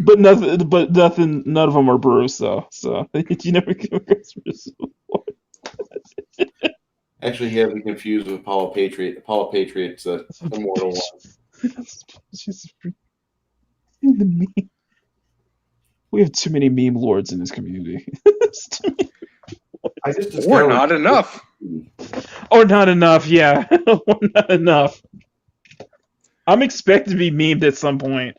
But nothing. None of them are Bruce, though. So you never come across Bruce. Actually, you have me confused with Apollo Patriot. Apollo Patriot's the immortal one. Just the meme. We have too many meme lords in this community. I just Or not enough. Or not enough, yeah. Or not enough. I'm expected to be memed at some point.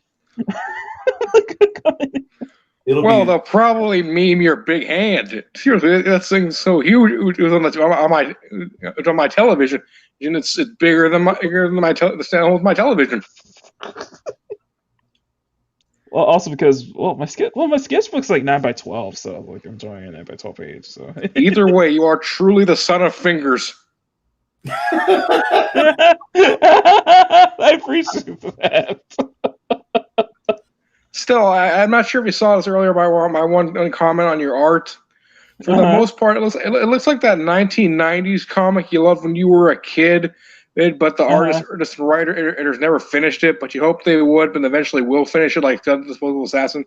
They'll probably meme your big hand. Seriously, that thing's so huge. It was on my television, and it's bigger than my television. Well, also because my sketchbook's like 9x12, so like I'm drawing a 9x12 page. So either way, you are truly the son of fingers. I appreciate that. Still, I'm not sure if you saw this earlier. My one comment on your art. For the most part, it looks like that 1990s comic you loved when you were a kid. But the artist and writer has never finished it, but you hope they would, but eventually will finish it, like The Disposable Assassin.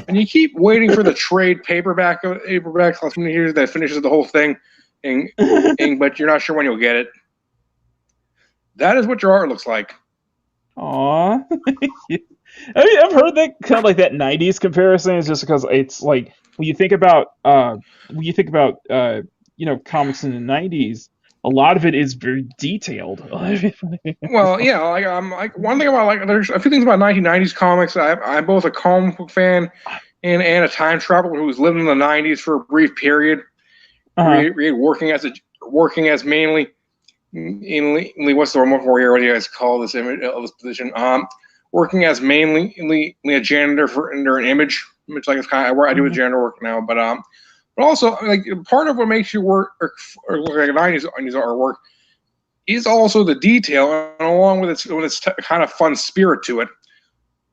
And you keep waiting for the trade paperback last many years that finishes the whole thing, but you're not sure when you'll get it. That is what your art looks like. Aww. I mean, I've heard that kind of like that 90s comparison is just because it's like when you think about comics in the 90s. A lot of it is very detailed. Well, yeah, I'm one thing about there's a few things about 1990s comics. I'm both a comic book fan and a time traveler who's lived in the 90s for a brief period. Working as mainly what's the remote for here? What do you guys call this position? Working as mainly a janitor under an image, which like it's kind of where I do with janitor work now, but also, like part of what makes you work or look like a 90s artwork is also the detail, and along with its kind of fun spirit to it.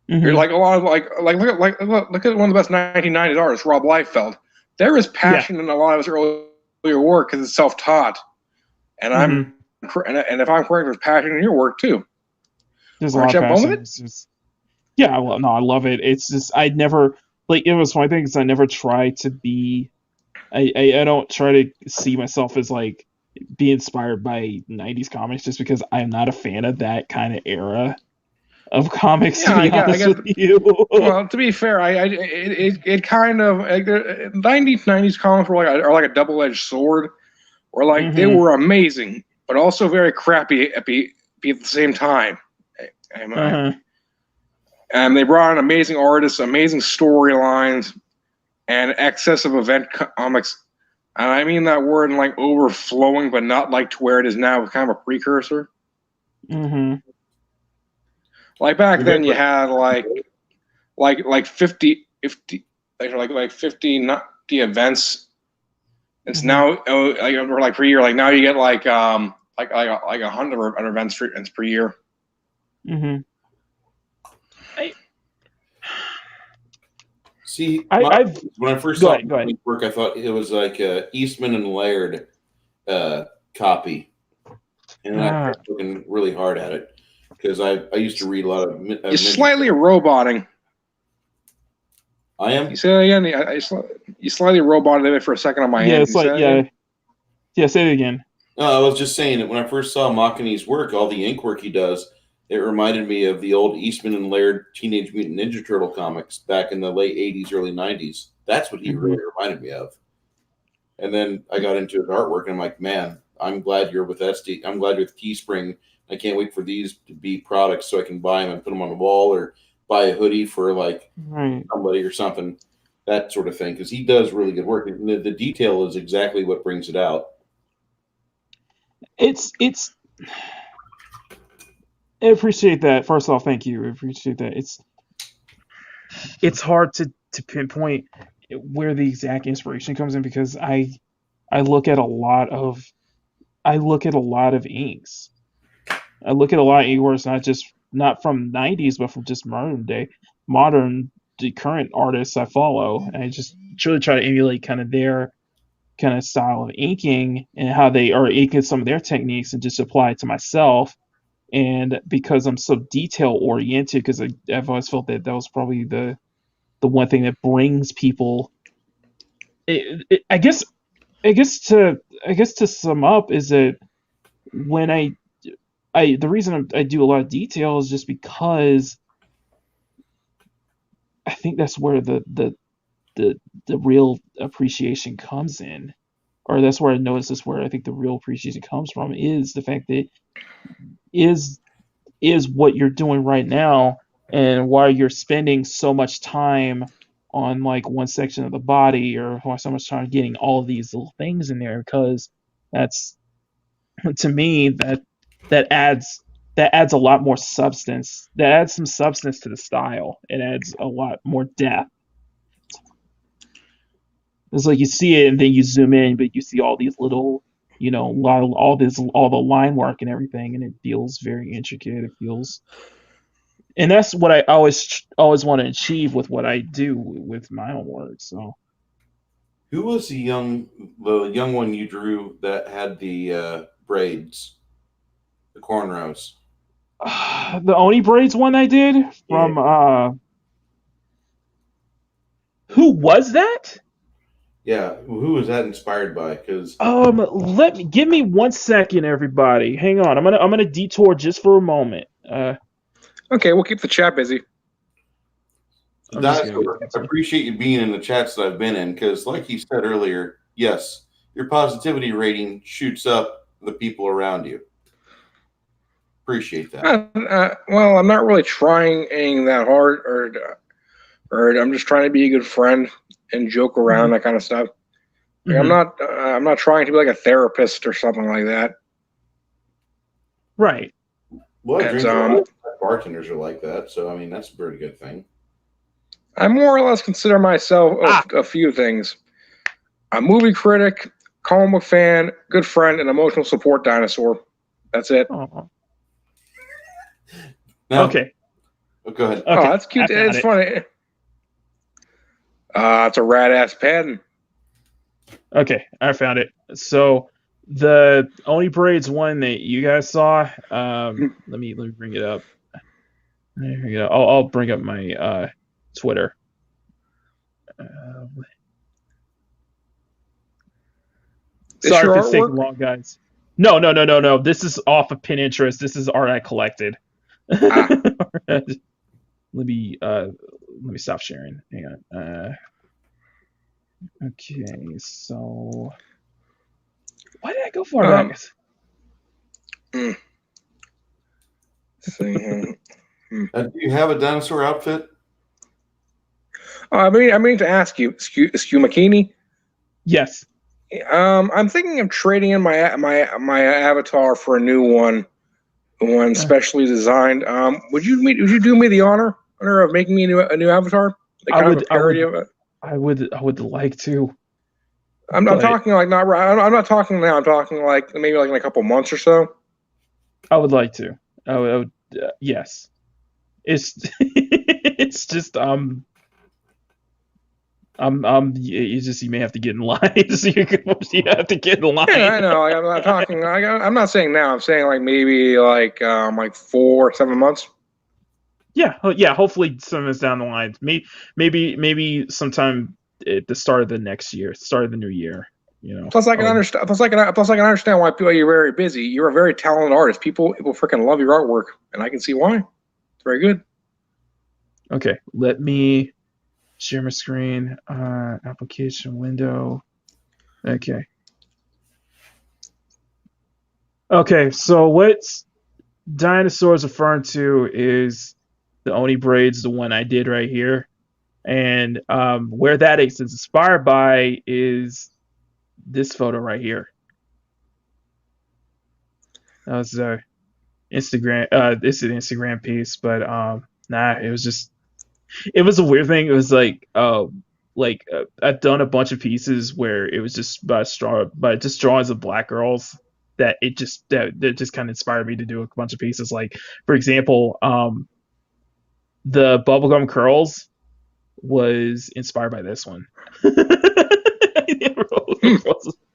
You're like a lot of look at one of the best 1990s artists, Rob Liefeld. There is passion in a lot of his earlier work because it's self-taught, and and if I'm correct, there's passion in your work too. There's a lot of passion. Yeah, well, no, I love it. It's just I never it was one thing is I never try to be. I don't try to see myself as like be inspired by 90s comics just because I'm not a fan of that kind of era of comics. To be honest with you. Well, to be fair, it kind of 90s comics are like a double-edged sword, or like they were amazing but also very crappy at the same time. And they brought in amazing artists, amazing storylines, and excess of event comics. And I mean that word in like overflowing, but not like to where it is now, with kind of a precursor. Like back then, you had like 50 events. It's now like per year. Like now you get like 100 events per year. See, when I first saw work, I thought it was like Eastman and Laird copy, and I kept looking really hard at it because I used to read a lot of. You're slightly roboting. I am. You say that again. You slightly roboted it for a second on my end. It's like yeah. Say it again. No, I was just saying that when I first saw Makini's work, all the ink work he does. It reminded me of the old Eastman and Laird Teenage Mutant Ninja Turtle comics back in the late 80s, early 90s. That's what he really reminded me of. And then I got into his artwork, and I'm like, man, I'm glad you're with SD. I'm glad you're with Teespring. I can't wait for these to be products so I can buy them and put them on the wall or buy a hoodie for like somebody or something, that sort of thing. Because he does really good work. And the detail is exactly what brings it out. I appreciate that. First off, thank you. I appreciate that. It's hard to pinpoint where the exact inspiration comes in because I look at a lot of inks. I look at a lot of ink works not from 90s, but from just the current artists I follow, and I just truly try to emulate kind of their kind of style of inking and how they are inking some of their techniques and just apply it to myself. And because I'm so detail oriented, because I've always felt that was probably the one thing that brings people. I guess to sum up is that when the reason I do a lot of detail is just because I think that's where the real appreciation comes in, or that's where I notice this where I think the real appreciation comes from is the fact that is what you're doing right now, and why you're spending so much time on like one section of the body, or why so much time getting all of these little things in there, because that's, to me, that adds a lot more substance. That adds some substance to the style. It adds a lot more depth. It's like you see it and then you zoom in, but you see all these little, all the line work and everything, and it feels very intricate. It feels, and that's what I always want to achieve with what I do with my own work. So, Who was the young one you drew that had the braids, the cornrows? The Oni braids one I did from who was that? Yeah, who was that inspired by? Because give me 1 second, everybody. Hang on, I'm gonna detour just for a moment. Okay, we'll keep the chat busy. I appreciate you being in the chats that I've been in, because like you said earlier, yes, your positivity rating shoots up the people around you. Appreciate that. Well, I'm not really trying that hard, or I'm just trying to be a good friend and joke around, that kind of stuff. Like, I'm not trying to be like a therapist or something like that. Right. Well, bartenders are like that, so I mean that's a pretty good thing. I more or less consider myself a few things: a movie critic, comic book fan, good friend, and emotional support dinosaur. That's it. Oh. Now, okay. Oh, go ahead. Okay. Oh, that's cute. It's funny. It's a rad ass pen. Okay, I found it. So the Oni braids one that you guys saw. Let me bring it up. There we go. I'll bring up my Twitter. Sorry if it's taking long, guys. No. This is off of Pinterest. This is art I collected. Let me stop sharing. Hang on. Okay, so why did I go far back? Do you have a dinosaur outfit? I mean to ask you, Skew Makini. Yes. I'm thinking of trading in my avatar for a new one specially designed. Would you do me the honor of making me a new avatar? I would like to. I'm talking like not right. I'm not talking now. I'm talking like maybe like in a couple months or so. I would like to. I would yes. It's it's just you may have to get in line. So you have to get in line. Yeah, I know. I'm not talking. I'm not saying now. I'm saying like maybe like 4 or 7 months. Yeah. Hopefully, some is down the line. Maybe sometime at the start of the next year, start of the new year. Plus, I can understand. Plus, I can understand why you're very busy. You're a very talented artist. People freaking love your artwork, and I can see why. It's very good. Okay, let me share my screen. Application window. Okay. Okay, so what Dinosaur's referring to is the Oni braids, the one I did right here. And where that is inspired by is this photo right here. That was Instagram. This is an Instagram piece, but it was a weird thing. It was like I've done a bunch of pieces where it was just just drawings of black girls that just kind of inspired me to do a bunch of pieces. Like, for example, the bubblegum curls was inspired by this one.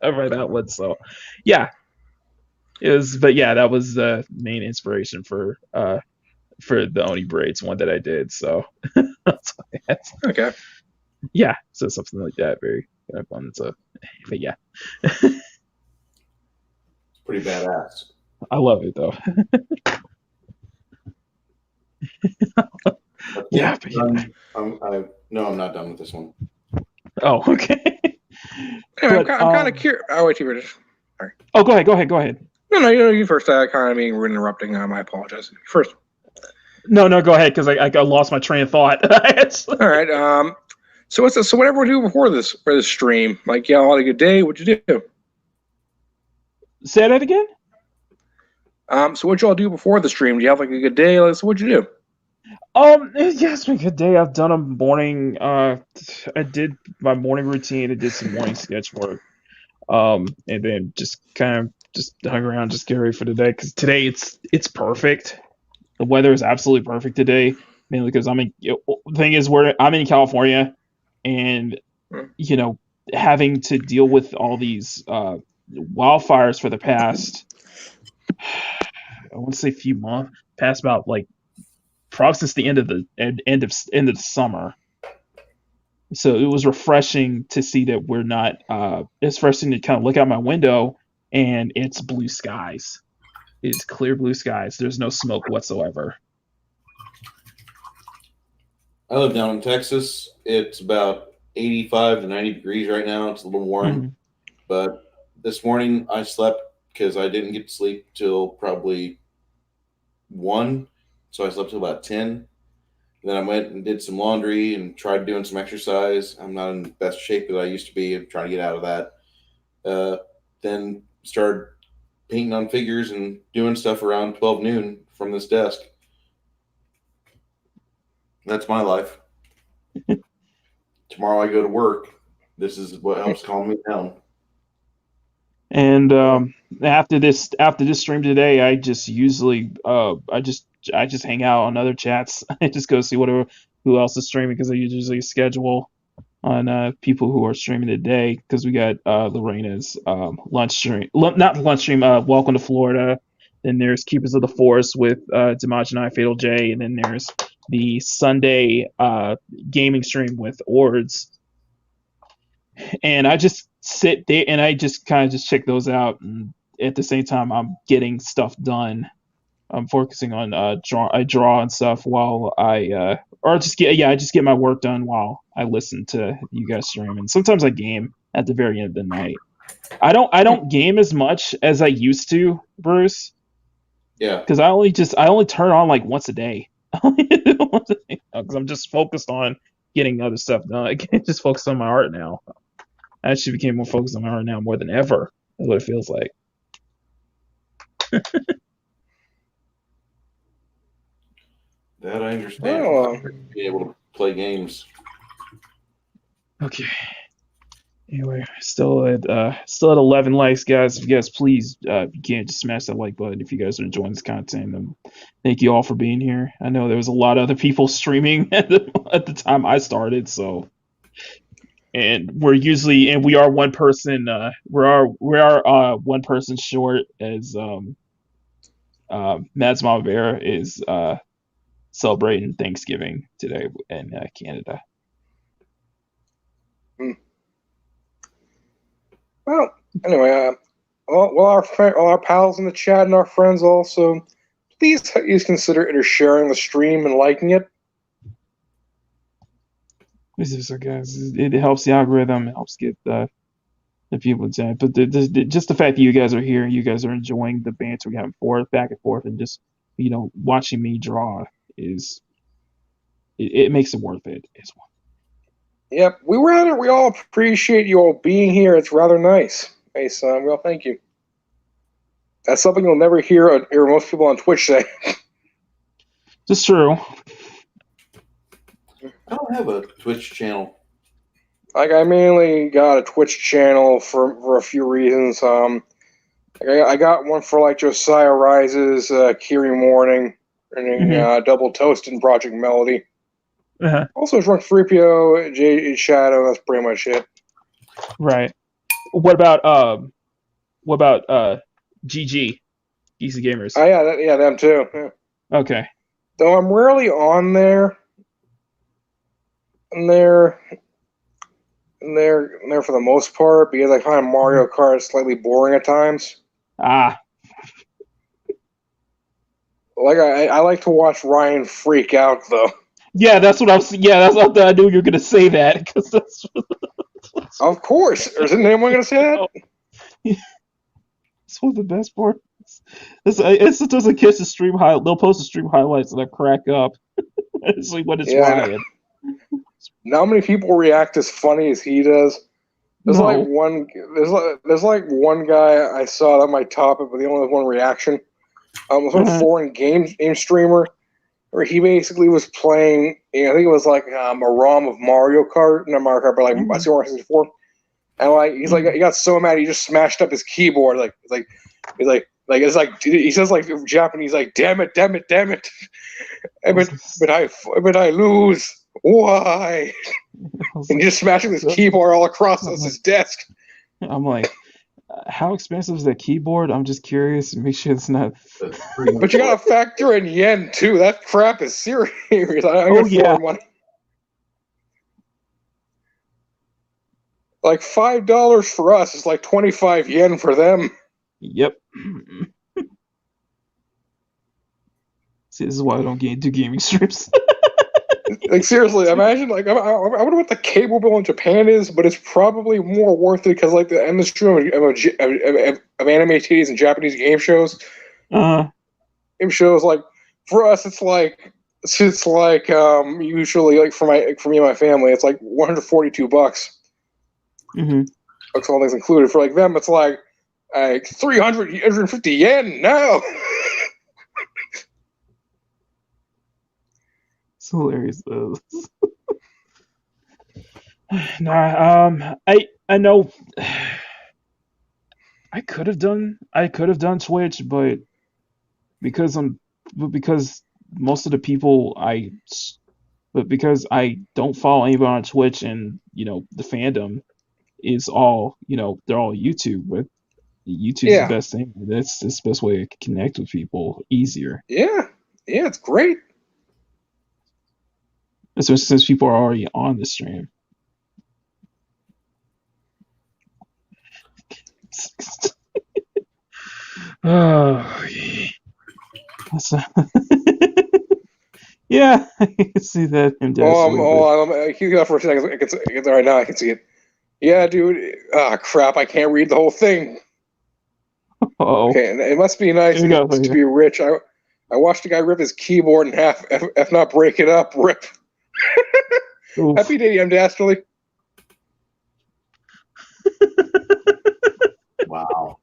I read that one. So, yeah, it was. But yeah, that was the main inspiration for the Oni braids one that I did. So, Okay. yeah, so something like that, very kind of fun. So, but yeah, Pretty badass. I love it though. Yeah, but yeah. No, I'm not done with this one. Oh, okay. Anyway, But, I'm kind of curious. Oh, wait, you sorry. Oh, go ahead. No, you first. Kind of being interrupting. I apologize. First. No, go ahead, because I lost my train of thought. All right. So what's this? So whatever we do before this stream, like y'all had a good day. What'd you do? Say that again. So what y'all do before the stream? Do you have like a good day? Like, so what'd you do? Yeah, it's been a good day. I've done a morning. I did my morning routine. I did some morning sketch work. And then just kind of just hung around, just get ready for the day. Because today it's perfect. The weather is absolutely perfect today, mainly because the thing is, I'm in California, and having to deal with all these wildfires for the past, I want to say few months, past about like probably since the end of the summer. So it was refreshing to see that we're not. It's refreshing to kind of look out my window and it's blue skies. It's clear blue skies. There's no smoke whatsoever. I live down in Texas. It's about 85 to 90 degrees right now. It's a little warm. Mm-hmm. But this morning I slept because I didn't get to sleep till probably 1. So I slept till about 10. And then I went and did some laundry and tried doing some exercise. I'm not in the best shape that I used to be. I'm trying to get out of that. Then started painting on figures and doing stuff around 12 noon from this desk. That's my life. Tomorrow I go to work. This is what helps calm me down. And after this stream today, I just usually I just hang out on other chats. I just go see who else is streaming, because I usually schedule on people who are streaming today, because we got Lorena's lunch stream, not lunch stream, Welcome to Florida. Then there's Keepers of the Forest with Damaj and I, Fatal J, and then there's the Sunday gaming stream with Ords. And I just sit there and I just kind of just check those out, and at the same time I'm getting stuff done. I'm focusing on I draw and stuff while I just get my work done while I listen to you guys stream. And sometimes I game at the very end of the night. I don't game as much as I used to, Bruce. Yeah. Because I only turn on like once a day. Because I'm just focused on getting other stuff done. I can't just focus on my art now. I actually became more focused on my art now more than ever. That's what it feels like. That I understand. Oh. Being able to play games. Okay. Anyway, still at 11 likes, guys. If you guys please, if you can, just smash that like button if you guys are enjoying this content. Thank you all for being here. I know there was a lot of other people streaming at the time I started, so. And we are one person. We are one person short, as Mads Malvera is celebrating Thanksgiving today in Canada. Well, anyway, all our pals in the chat and our friends also, please consider either sharing the stream and liking it. So guys, it helps the algorithm. It helps get the people to. But just the fact that you guys are here, you guys are enjoying the banter we have back and forth, and just watching me draw it makes it worth it as well. Yep, we all appreciate you all being here. It's rather nice. Hey, son, well, thank you. That's something you'll never hear most people on Twitch say. Just true. I don't have a Twitch channel. Like, I mainly got a Twitch channel for a few reasons. I got one for like Josiah Rises, Kiri Morning, and Double Toast and Project Melody. Uh-huh. Also, Drunk Freepio, J Shadow. That's pretty much it. Right. what about GG Geeksy Gamers? Oh yeah, them too. Yeah. Okay. Though I'm rarely on there, and they're for the most part because I find Mario Kart slightly boring at times. Ah. Like I like to watch Ryan freak out though. Yeah, that's what I was. Yeah, that's what I knew you were gonna say that because that's. Of course, isn't anyone gonna say that? It's one of the best parts. It's just a kids to stream high. They'll post the stream highlights and I crack up. It's like when it's Ryan. Not many people react as funny as he does. There's No. there's like one guy I saw that might top it, but he only has one reaction. Some foreign game streamer where he basically was playing. I think it was like a ROM of Mario Kart, not Mario Kart, but like Mario 64. And like he got so mad he just smashed up his keyboard. It's like he says like Japanese like damn it. but I lose. Why? And he just smashing his keyboard all across his desk. I'm like, how expensive is that keyboard? I'm just curious. Make sure it's not. But you gotta factor in yen too. That crap is serious. Money. Like $5 for us is like 25 yen for them. Yep. See, this is why I don't do gaming streams. Like seriously, imagine like I wonder what the cable bill in Japan is, but it's probably more worth it because like the industry of anime titties and Japanese game shows. Game shows like for us, it's like usually like for me and my family, it's like $142. That's all things included. For like them, it's like 350 yen now. It's hilarious though. I know I could have done Twitch, but because most of the people because I don't follow anybody on Twitch and the fandom is all they're all YouTube, but YouTube's the best thing. That's the best way to connect with people easier. Yeah, it's great. Especially since people are already on the stream. Oh, yeah, I can see that. Keep it up for a second. I can see it right now. I can see it. Yeah, dude. Ah, crap! I can't read the whole thing. Okay, and it must be nice to be rich. I watched a guy rip his keyboard in half, if not break it up. Rip. Happy day, M. Dastardly. Wow.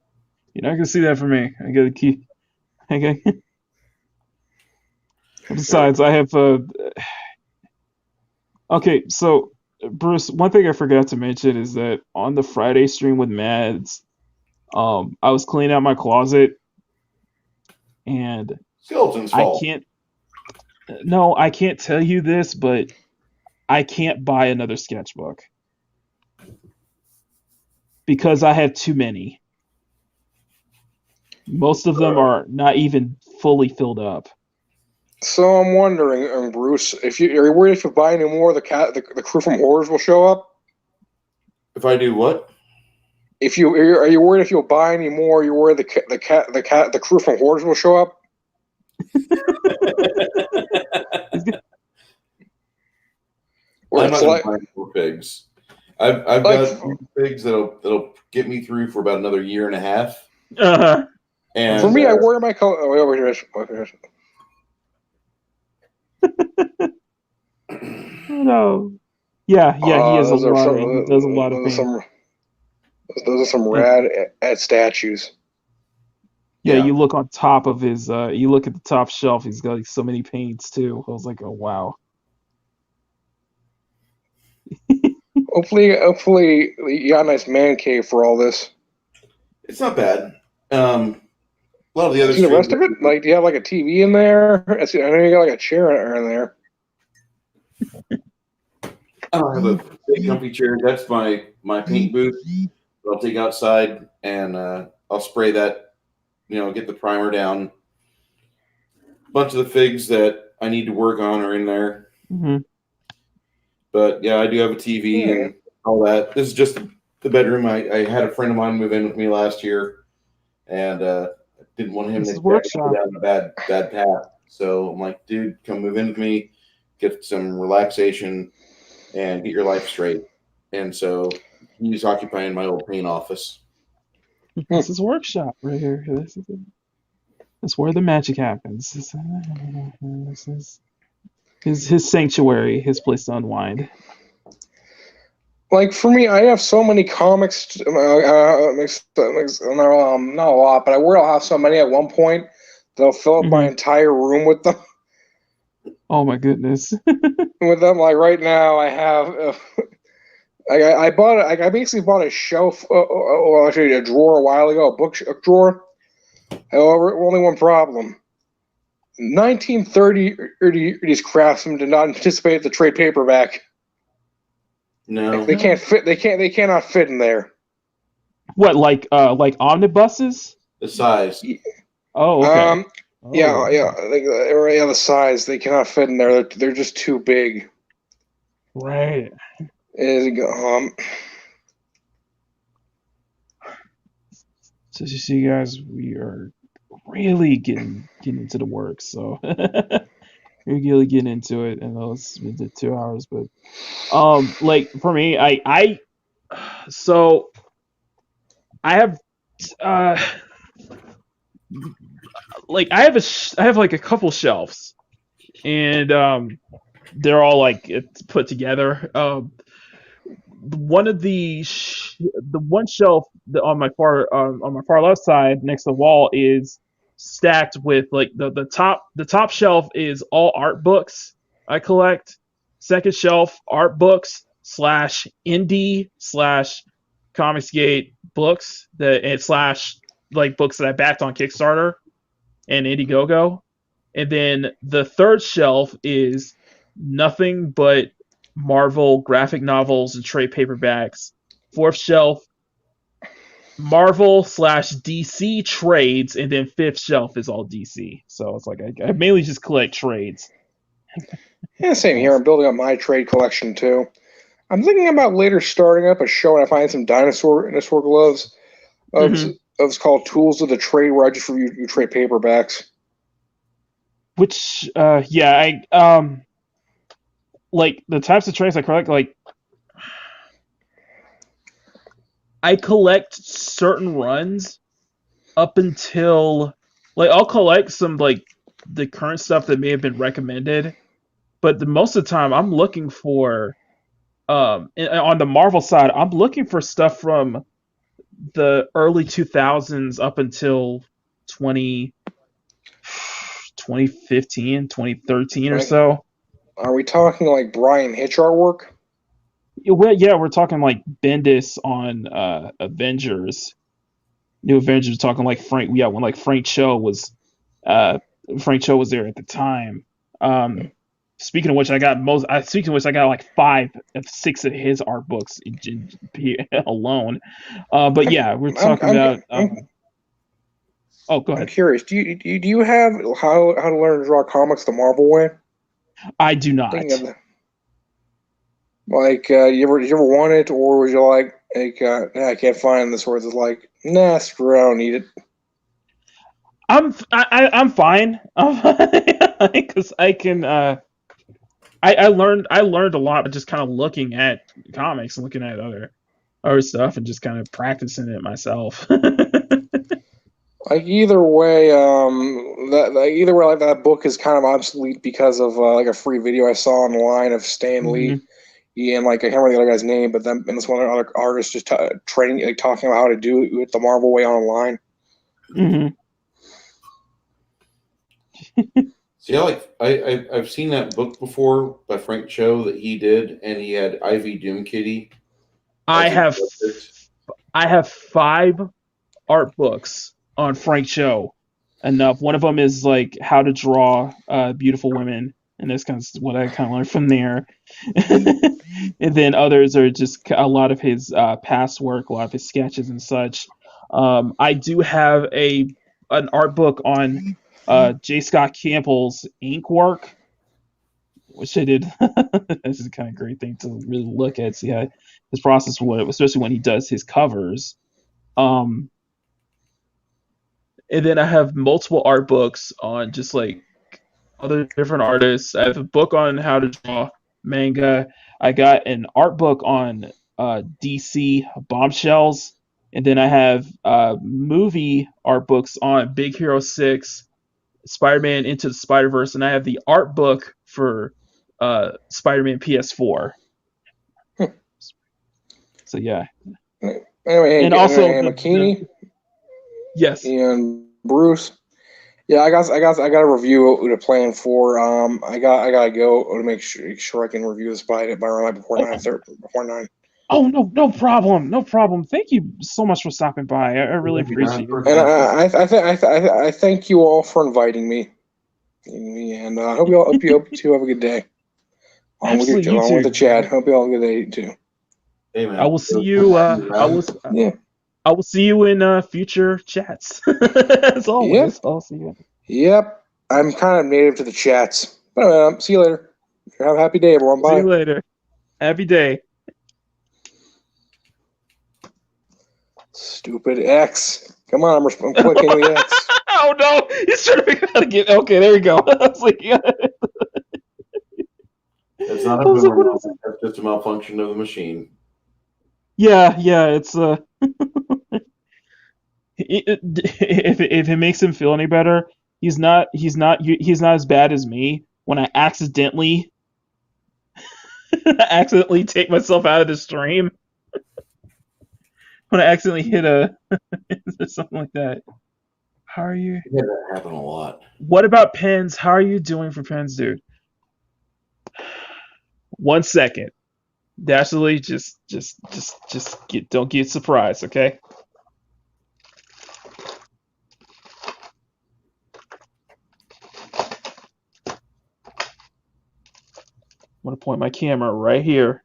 You're not gonna see that for me. I got a key. Okay. Besides, I have Okay, so Bruce, one thing I forgot to mention is that on the Friday stream with Mads, I was cleaning out my closet, and Skeleton's fault. I can't tell you this, but I can't buy another sketchbook because I have too many. Most of them are not even fully filled up. So I'm wondering, Bruce, are you worried if you buy any more, the crew from Horrors will show up? If I do what? Are you worried if you'll buy any more? You're worried the crew from Horrors will show up? I'm not going to buy more figs. I've got figs that'll get me through for about another year and a half. And for me, I worry my color. Oh, over here. No. Yeah, he has a lot. He does a lot of things. Those are some rad statues. Yeah, you look on top of his. You look at the top shelf. He's got like, so many paints too. I was like, oh wow. Hopefully, you got a nice man cave for all this. It's not bad. A lot of the other. The rest of it, like, do you have like a TV in there? I know you got like a chair in there. I don't have a big comfy chair. That's my paint booth. I'll take outside and I'll spray that, get the primer down. A bunch of the figs that I need to work on are in there. Mm-hmm. But yeah, I do have a TV and all that. This is just the bedroom. I had a friend of mine move in with me last year, and didn't want him to go down a bad path. So I'm like, dude, come move in with me, get some relaxation, and get your life straight. And so he's occupying my old paint office. This is workshop right here. This is where the magic happens. This is his sanctuary, his place to unwind. Like for me, I have so many comics. Not a lot, but I will have so many at one point that I'll fill up my entire room with them. Oh my goodness! With them, like right now, I have. I basically bought a shelf, actually a drawer a while ago, a drawer. However, only one problem. 1930s craftsmen did not anticipate the trade paperback. No, they can't fit. They cannot fit in there. What, like omnibuses? The size. Oh, okay. The size. They cannot fit in there. They're just too big. Right. So you see, guys, we are really getting into the work. So we're really getting into it, and those we did 2 hours. But like for me, I have like I have like a couple shelves, and they're all like it's put together. One of the one shelf on my far left side next to the wall is stacked with like the top shelf is all art books I collect. Second shelf, art books / indie / Comicsgate books / like books that I backed on Kickstarter and Indiegogo. And then the third shelf is nothing but Marvel graphic novels and trade paperbacks. Fourth shelf, Marvel / DC trades, and then fifth shelf is all DC. So it's like I mainly just collect trades. Yeah, same here. I'm building up my trade collection too. I'm thinking about later starting up a show and I find some dinosaur gloves. It's called Tools of the Trade, where I just review trade paperbacks. Which, like the types of trades I collect, like I collect certain runs up until like I'll collect some like the current stuff that may have been recommended, but most of the time I'm looking for on the Marvel side, I'm looking for stuff from the early 2000s up until 2015, 2013 or so. Are we talking like Brian Hitch artwork? Well, yeah, we're talking like Bendis on Avengers, New Avengers. Talking like Frank, when like Frank Cho was there at the time. Speaking of which, I got like 5 of 6 of his art books alone. But yeah, we're talking about. Oh, go ahead. I'm curious. Do you have how to learn to draw comics the Marvel way? I do not. Like, you ever want it, or was you like I can't find this, or is it like, nah, screw it, I don't need it? I'm fine, because I can. I learned a lot by just kind of looking at comics and looking at other stuff and just kind of practicing it myself. Like either way, like that book is kind of obsolete because of like a free video I saw online of Stan Lee. And like I can't remember the other guy's name, but then and this one other artist just training, like talking about how to do it the Marvel way online. See, I've seen that book before by Frank Cho that he did, and he had Ivy Doom Kitty. I have 5 art books on Frank Cho. Enough. One of them is like how to draw beautiful women, and that's kind of what I kind of learned from there. And then others are just a lot of his past work, a lot of his sketches and such. I do have an art book on J. Scott Campbell's ink work, which I did. This is a kind of great thing to really look at, see how his process was, especially when he does his covers. Um, and then I have multiple art books on just like other different artists. I have a book on how to draw manga. I got an art book on DC bombshells, and then I have movie art books on Big Hero 6, Spider-Man Into the Spider-Verse, and I have the art book for Spider-Man PS4. So yeah. Anyway, And also Makini yes. and Bruce. Yeah, I got a review to plan for. I gotta go to make sure I can review this by before 9. Oh no problem. Thank you so much for stopping by. I really appreciate it. And I thank you all for inviting me. And I hope you two have a good day. Absolutely, along with the chat. Hope you all have a good day too. Hey, man. I will see you. I will see you in future chats. As always, Yep. I'll see you. Yep, I'm kind of native to the chats. But see you later. Have a happy day, everyone. Bye. See you later. Happy day. Stupid X. Come on, I'm clicking the X. Oh no! He's trying to figure out how to get. Okay, there you go. I was like, yeah. It's not a boomerang. That's just a malfunction of the machine. Yeah. It's if it makes him feel any better, he's not as bad as me when I accidentally take myself out of the stream. When I accidentally hit something like that. How are you? Yeah, that happened a lot. What about pens? How are you doing for pens, dude? 1 second. Dashley, don't get surprised, okay? I'm gonna point my camera right here.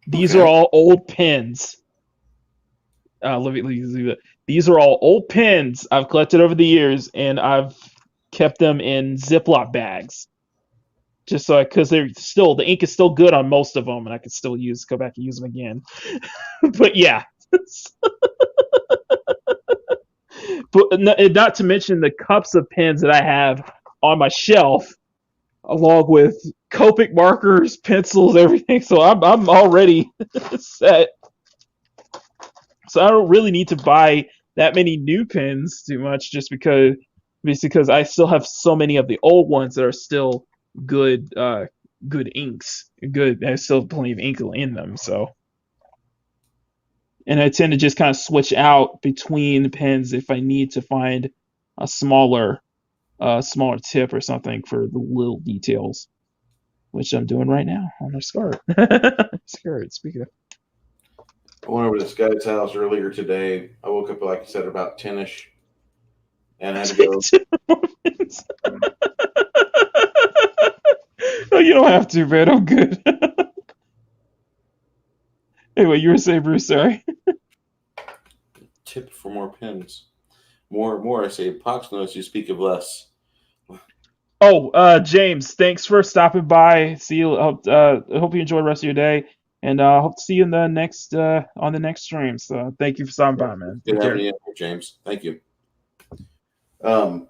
These are all old pens. Let me leave it. These are all old pens I've collected over the years, and I've kept them in Ziploc bags, just so because the ink is still good on most of them, and I could still go back and use them again. But yeah, but not to mention the cups of pens that I have on my shelf, along with Copic markers, pencils, everything. So I'm already set. So I don't really need to buy that many new pens too much, just because I still have so many of the old ones that are still good inks. There's still plenty of ink in them. So, and I tend to just kind of switch out between pens if I need to find a smaller tip or something for the little details, which I'm doing right now on my skirt. Speaking of. I went over to this guy's house earlier today. I woke up, like I said, about 10-ish. And I had to go. No, you don't have to, man. I'm good. Anyway, you were saying, Bruce, sorry. Tip for more pens. More, I say, Pox knows you speak of less. Oh, James, thanks for stopping by. See you. I hope you enjoy the rest of your day. And I hope to see you in the next on the next stream. So thank you for stopping by, man. Good having you, James. Thank you. No,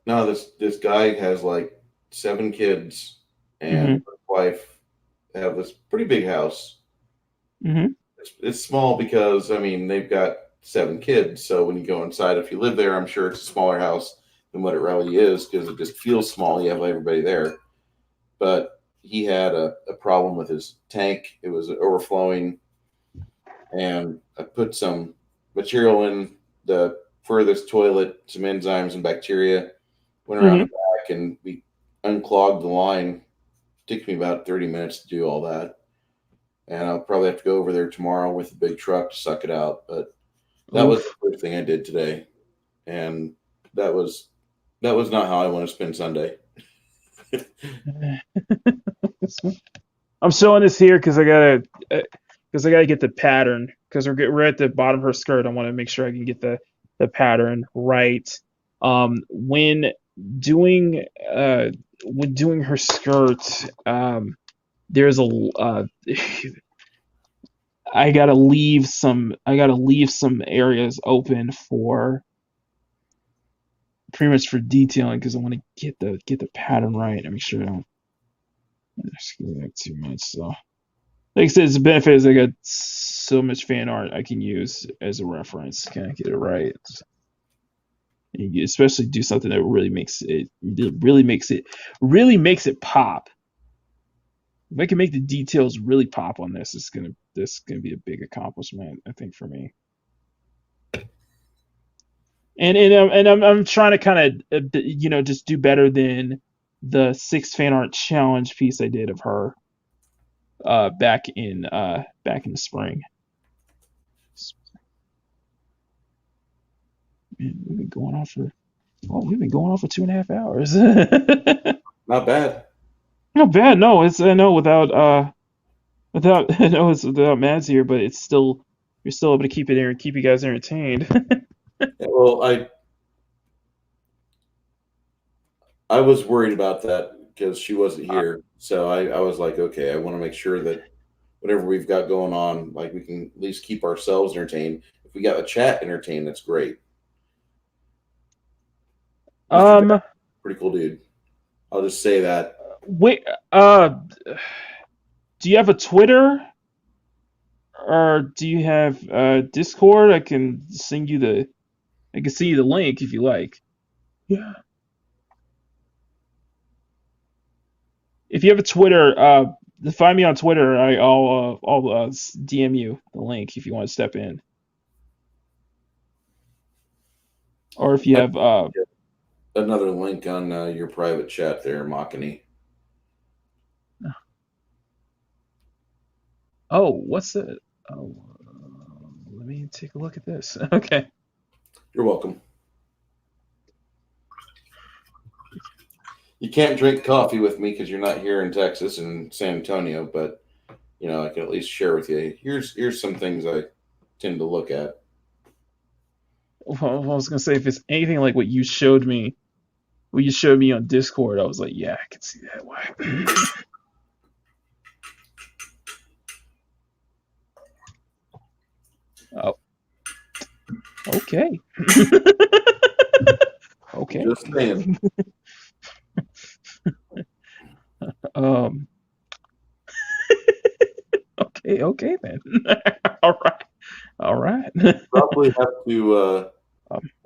this guy has like 7 kids and his wife have this pretty big house. Mm-hmm. It's small because they've got 7 kids. So when you go inside, if you live there, I'm sure it's a smaller house than what it really is because it just feels small. You have everybody there, but he had a problem with his tank. It was overflowing, and I put some material in the furthest toilet, some enzymes and bacteria, went around the back, and we unclogged the line. It took me about 30 minutes to do all that, and I'll probably have to go over there tomorrow with a big truck to suck it out, but that was the first thing I did today, and that was That was not how I want to spend Sunday. I'm showing this here because I gotta get the pattern because we're at the bottom of her skirt. I want to make sure I can get the pattern right. When doing her skirt, there's a I gotta leave some areas open for pretty much for detailing because I want to get the pattern right and make sure I don't screw that too much. So, like I said, the benefit is I got so much fan art I can use as a reference. Can I get it right? And you especially do something that really makes it pop. If I can make the details really pop on this, this is gonna be a big accomplishment, I think, for me. And I'm trying to kind of just do better than the 6 fan art challenge piece I did of her back in the spring. Man, we've been going on for 2.5 hours. Not bad. Not bad. No, it's I know without I know it's without Mads here, but it's still you're still able to keep you guys entertained. Yeah, well, I was worried about that because she wasn't here, so I was like, okay, I want to make sure that whatever we've got going on, like we can at least keep ourselves entertained. If we got the chat entertained, that's great. Pretty cool dude. I'll just say that. Wait, do you have a Twitter or do you have Discord? I can send you the link if you like. Yeah. If you have a Twitter, find me on Twitter. I'll DM you the link if you want to step in. Or if you have another link on your private chat there, Makini. Oh, what's the? Oh, let me take a look at this. Okay. You're welcome. You can't drink coffee with me because you're not here in Texas and San Antonio, but I can at least share with you. Here's some things I tend to look at. Well, I was gonna say if it's anything like what you showed me on Discord, I was like, yeah, I can see that. Why? Oh. Okay. Okay. Just saying. Okay then. All right. Probably have to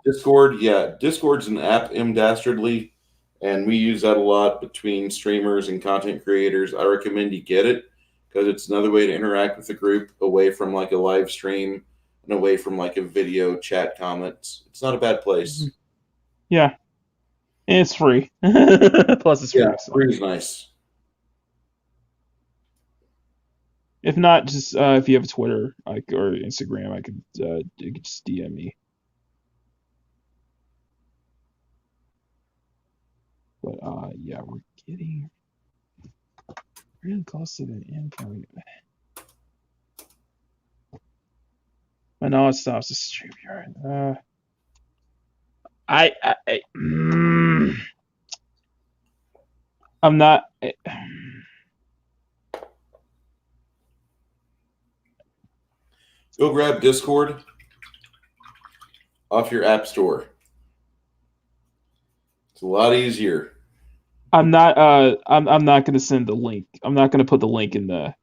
Discord. Yeah, Discord's an app, dastardly, and we use that a lot between streamers and content creators. I recommend you get it because it's another way to interact with the group away from like a live stream and away from like a video chat comments. It's not a bad place. Yeah. And it's free. Plus it's free. Yeah, So. free is nice. If not, just if you have a Twitter or Instagram, you could just DM me. But yeah, we're getting really close to the end point. I know it stops the StreamYard. I'm not. Go grab Discord off your app store. It's a lot easier. I'm not. I'm not going to send the link. I'm not going to put the link in the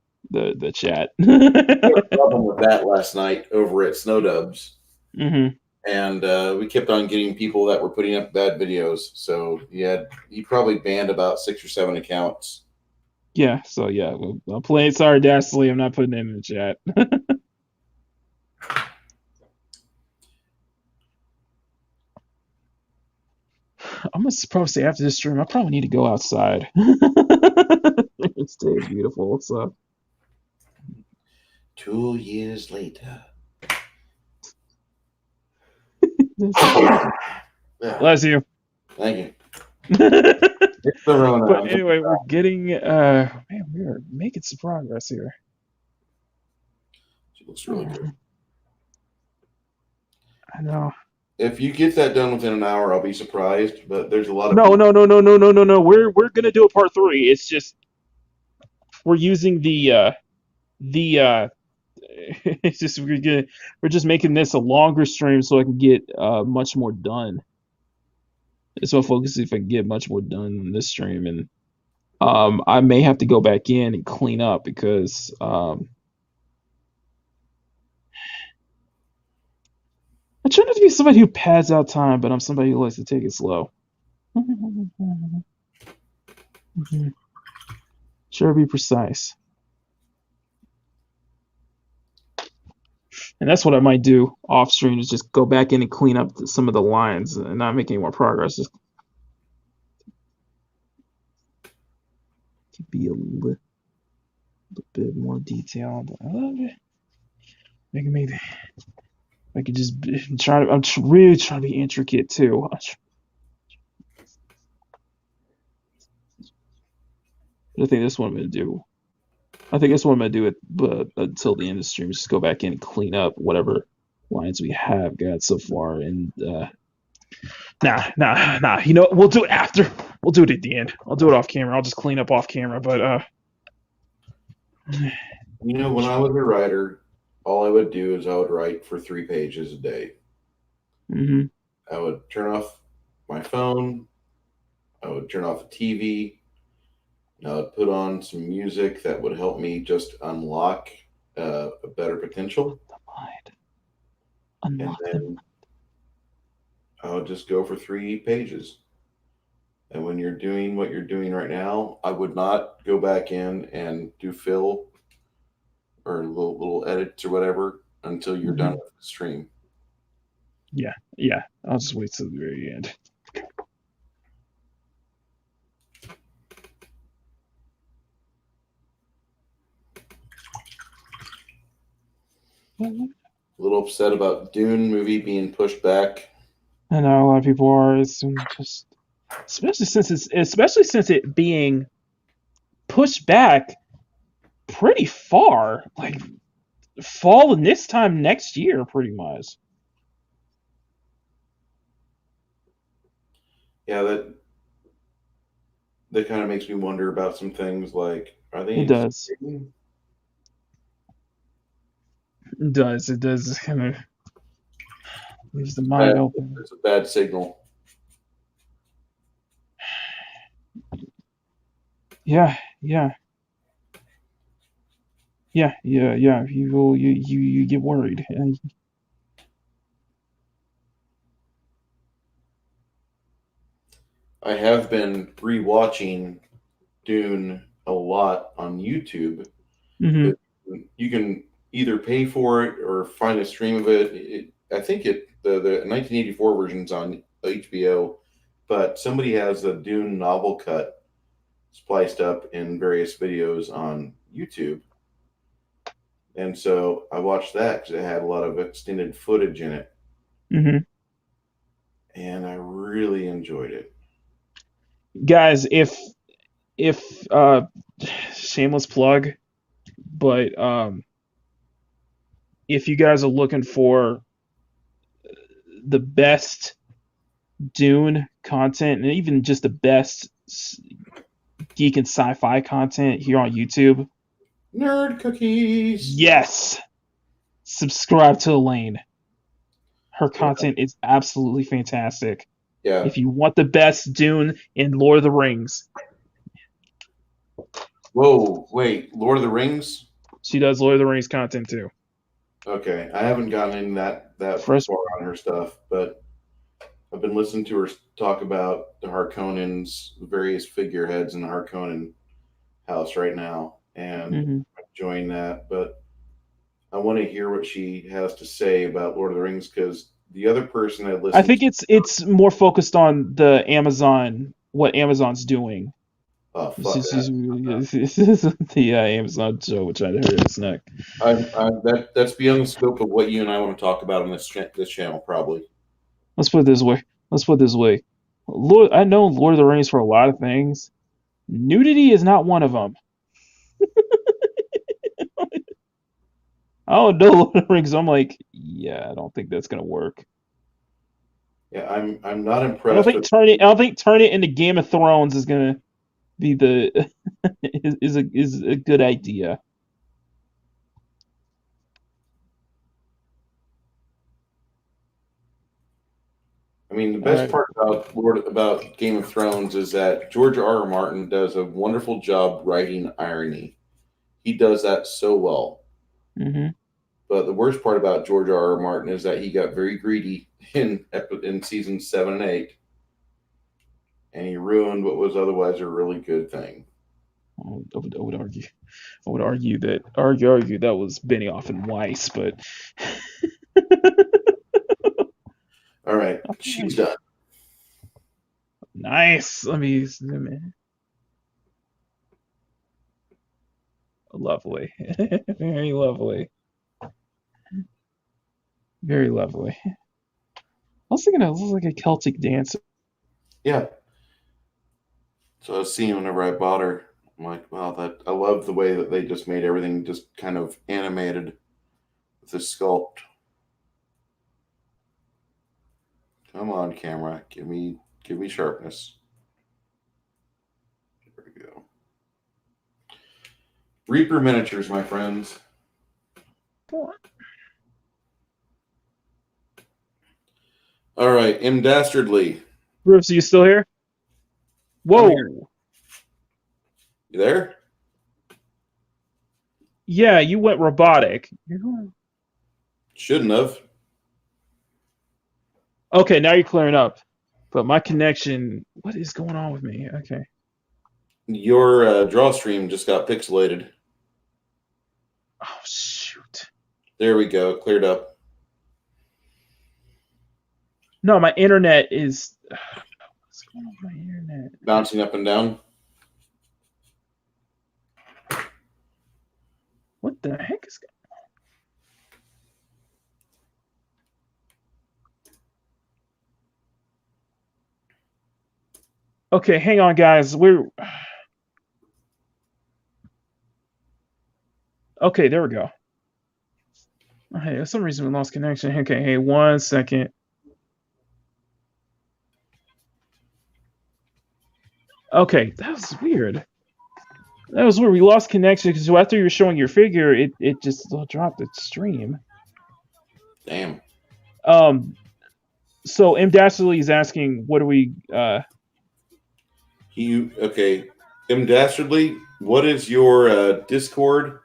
chat. I had a problem with that last night over at Snowdubs. Mm-hmm. And we kept on getting people that were putting up bad videos. So he probably banned about 6 or 7 accounts. Yeah. So yeah, I'm playing. Sorry, Dastardly. I'm not putting it in the chat. I'm gonna probably say after this stream, I probably need to go outside. It's day beautiful. So 2 years later. Bless you. Thank you. It's the Rona. But anyway, we're getting man, we are making some progress here. She looks really good. I know. If you get that done within an hour, I'll be surprised. But there's a lot of No. We're gonna do a part 3. It's just we're using the it's just we're just making this a longer stream so I can get much more done. So I'll focus if I can get much more done in this stream, and I may have to go back in and clean up because I try not to be somebody who pads out time, but I'm somebody who likes to take it slow. Sure, be precise. And that's what I might do off stream, is just go back in and clean up some of the lines and not make any more progress. Just to be a little bit more detailed. I love it. I could just try to. I'm really trying to be intricate too. I think that's what I'm gonna do. I think that's what I'm gonna do until the end of the stream. Just go back in and clean up whatever lines we have got so far. And nah. You know what? We'll do it after. We'll do it at the end. I'll do it off camera. I'll just clean up off camera. But You know, when I was a writer, all I would do is I would write for 3 pages a day. mhm. I would turn off my phone. I would turn off the TV. I would put on some music that would help me just unlock a better potential. And then I would just go for 3 pages. And when you're doing what you're doing right now, I would not go back in and do fill or little edits or whatever until you're done with the stream. Yeah. I'll just wait till the very end. A little upset about Dune movie being pushed back. I know a lot of people are. It's just, especially since it being pushed back pretty far, like fall this time next year, pretty much. Yeah, that kind of makes me wonder about some things. Like, are they? It does. It does kind of leaves the mind open. It's a bad signal. Yeah. You get worried. I have been rewatching Dune a lot on YouTube. Mm-hmm. You can either pay for it or find a stream of it. I think the 1984 version's on HBO, but somebody has the Dune novel cut spliced up in various videos on YouTube. And so I watched that because it had a lot of extended footage in it. Mm-hmm. And I really enjoyed it. Guys, if shameless plug, but if you guys are looking for the best Dune content and even just the best geek and sci-fi content here on YouTube, Nerd cookies. yes, subscribe to Elaine. Her content is absolutely fantastic. Yeah. If you want the best Dune in Lord of the Rings. Whoa, wait, Lord of the Rings? She does Lord of the Rings content too. Okay, I haven't gotten in that First, far on her stuff, but I've been listening to her talk about the Harkonnens, various figureheads in the Harkonnen house right now, and I'm enjoying that. But I want to hear what she has to say about Lord of the Rings, because the other person I listened I think it's more focused on the Amazon, what Amazon's doing. Oh, fuck this is the Amazon show, which I heard is next. That's beyond the scope of what you and I want to talk about on this channel, probably. Let's put it this way. Lord, I know Lord of the Rings for a lot of things. Nudity is not one of them. I don't know Lord of the Rings. I'm like, yeah, I don't think that's gonna work. Yeah, I'm not I don't impressed think with. turning it into Game of Thrones is gonna be the is a good idea. I mean, the All best right. part about Game of Thrones is that George R. R. Martin does a wonderful job writing irony. He does that so well. Mm-hmm. But the worst part about George R. R. Martin is that he got very greedy in seasons 7 and 8, and he ruined what was otherwise a really good thing. I would argue. I would argue that was Benioff and Weiss, but All right, she's done. nice. Let me lovely, very lovely, very lovely. I was thinking it looks like a Celtic dancer. Yeah. So I was seeing whenever I bought her, I'm like, wow, that I love the way that they just made everything just kind of animated with this sculpt. Come on, camera, give me sharpness. There we go. Reaper miniatures, my friends. All right, M. Dastardly. Bruce, are you still here? I'm here. Whoa. You there? Yeah, you went robotic. Shouldn't have. Okay, now you're clearing up. But my connection, what is going on with me? Okay. Your Drawstream just got pixelated. Oh shoot. There we go. Cleared up. No, my internet is. What's going on with my internet? Bouncing up and down. What the heck is going on? Okay, hang on, guys. We're. Okay, there we go. Hey, for some reason we lost connection. Okay, hey, 1 second. Okay, that was weird. That was weird. We lost connection because after you were showing your figure, it just dropped its stream. Damn. So M Dashley is asking, what do we? Okay, M. Dastardly, what is your Discord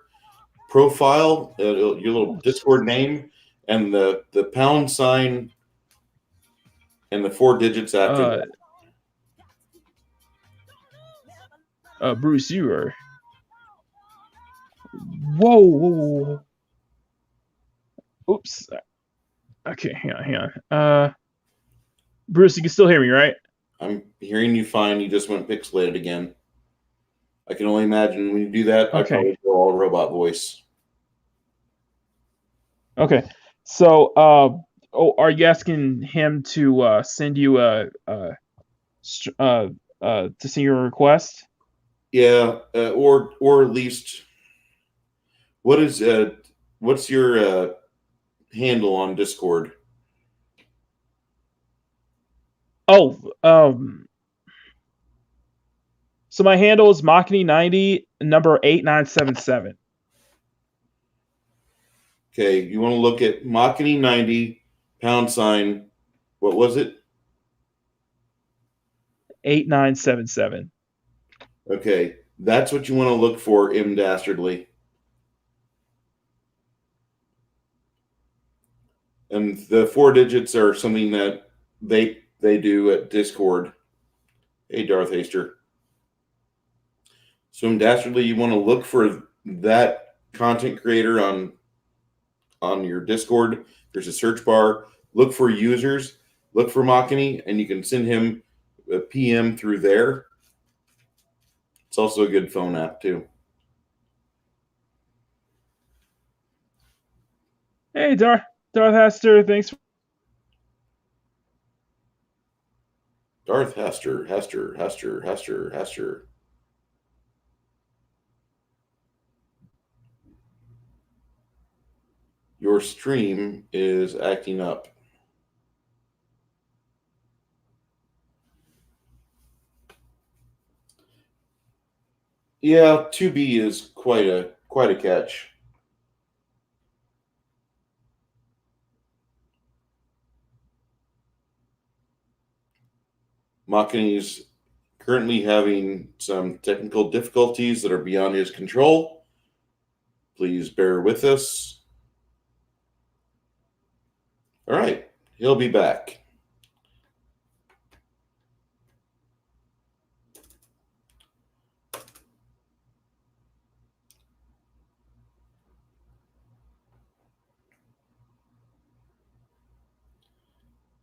profile? Your little Discord name, and the pound sign, and the 4 digits after that. Bruce, you are. Whoa. Oops. Okay, hang on. Bruce, you can still hear me, right? I'm hearing you fine. You just went pixelated again. I can only imagine when you do that, I probably go all robot voice. Okay. So, are you asking him to send you to see your request? Yeah, or at least, what's your handle on Discord? Oh, so my handle is Makini90 number 8977. Okay, you want to look at Makini90 #, what was it? 8977. Okay, that's what you want to look for, M. Dastardly. And the 4 digits are something that they do at Discord. Hey, Darth Haster. So, M. Dastardly, you want to look for that content creator on your Discord. There's a search bar. Look for users. Look for Makini, and you can send him a PM through there. It's also a good phone app, too. Hey, Darth Hester, thanks. Darth Hester. Your stream is acting up. Yeah, 2B is quite a catch. Makini's currently having some technical difficulties that are beyond his control. Please bear with us. All right, he'll be back.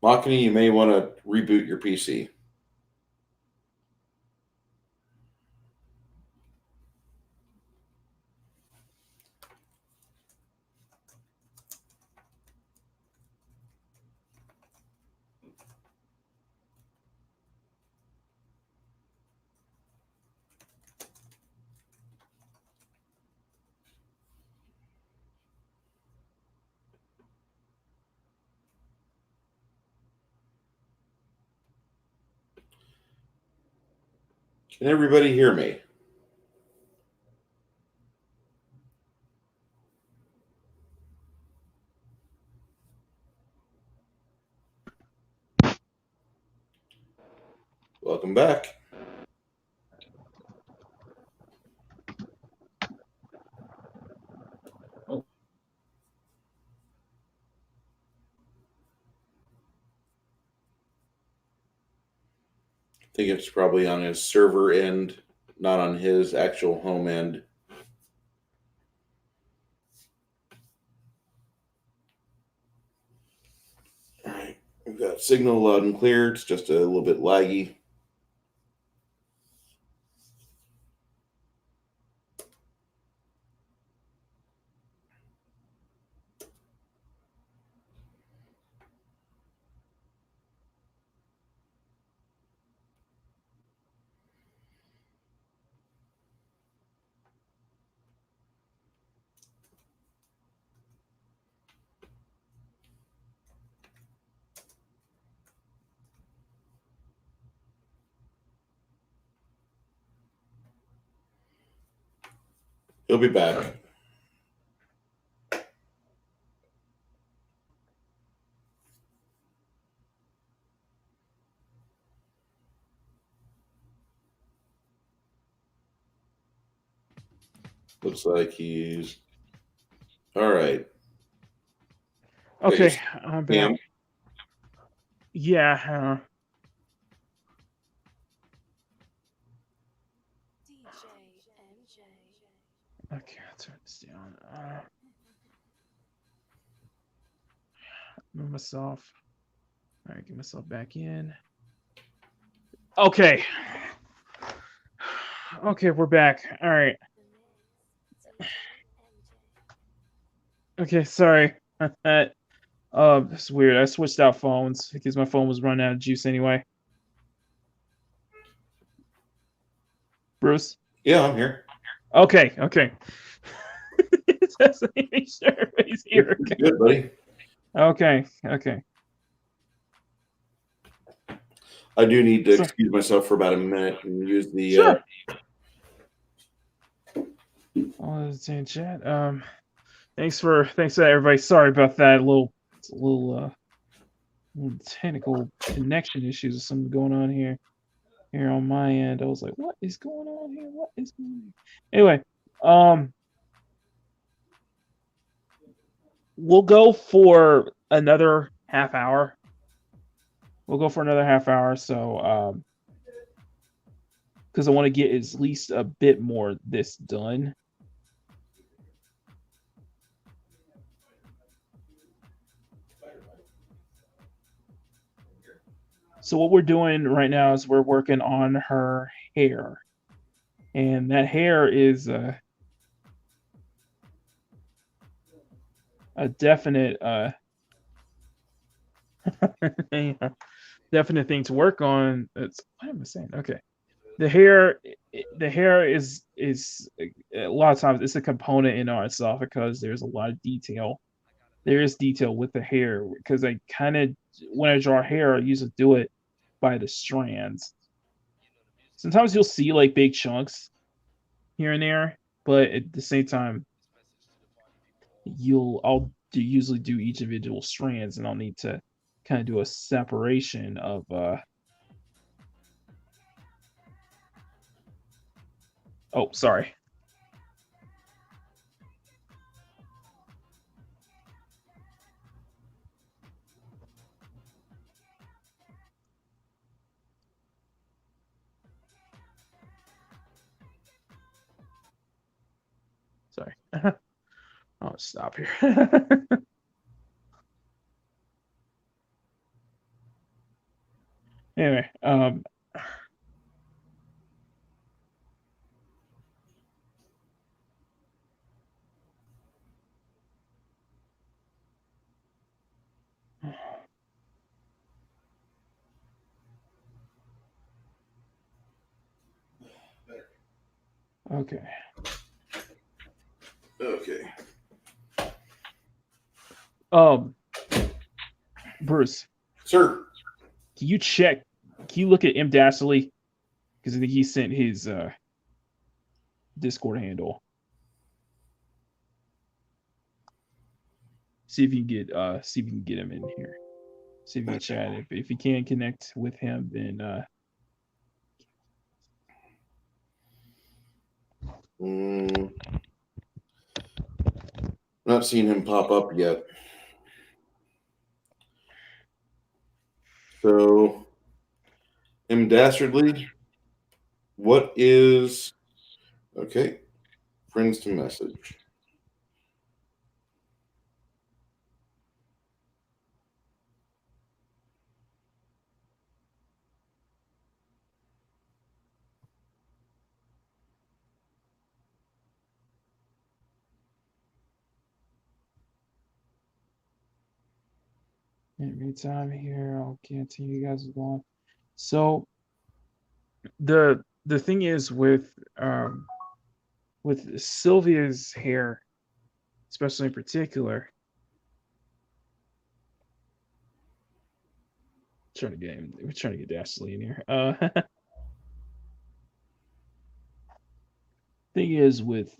Makini, you may want to reboot your PC. Can everybody hear me? Welcome back. I think it's probably on his server end, not on his actual home end. All right, we've got signal loud and clear. It's just a little bit laggy. He'll be back. Looks like he's all right. Okay, I'm back. Cam? Yeah. Okay, I'll turn this down. Move myself. All right, get myself back in. Okay. Okay, we're back. All right. Okay, sorry. It's weird. I switched out phones because my phone was running out of juice anyway. Bruce? Yeah, I'm here. Okay. Just making sure everybody's here. Okay. Good, buddy. Okay. I do need to excuse myself for about a minute and use the. Sure. Chat. Thanks to everybody. Sorry about that. Little technical connection issues or something going on here on my end. I was like, what is going on here? What is going on here? Anyway, we'll go for another half hour. So because I want to get at least a bit more of this done. So what we're doing right now is we're working on her hair. And that hair is a definite definite thing to work on. It's what am I saying? Okay, the hair is a lot of times it's a component in art itself because there's a lot of detail. There is detail with the hair because I kind of when I draw hair, I usually do it by the strands. Sometimes you'll see like big chunks here and there, but at the same time, usually do each individual strands, and I'll need to kind of do a separation of oh, sorry. Sorry. I'll stop here. Anyway, okay. Okay. Bruce, Sir. can you check? Can you look at M. Dashley? Because I think he sent his Discord handle. See if you can get him in here. See if you can chat. If you can't connect with him, then Not seeing him pop up yet. So, M. Dastardly, what is okay? Friends to message. every time here, I'll continue. You guys going. So the thing is with Silvia's hair, especially in particular. We're trying to get Dashley in here. Thing is with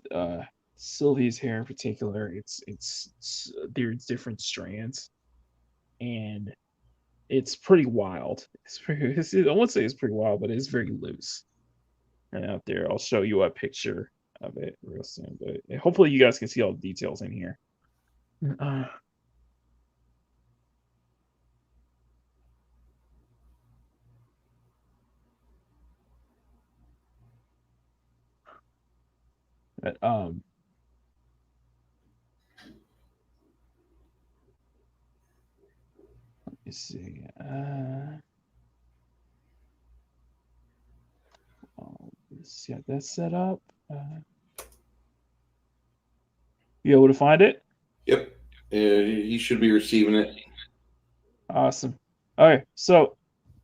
Sylvia's hair in particular, it's there's different strands, and it's pretty wild. I won't say it's pretty wild, but it's very loose. And out there, I'll show you a picture of it real soon. But hopefully, you guys can see all the details in here. But let me see. Let's get that set up. You able to find it? Yep. He should be receiving it. Awesome. All right. So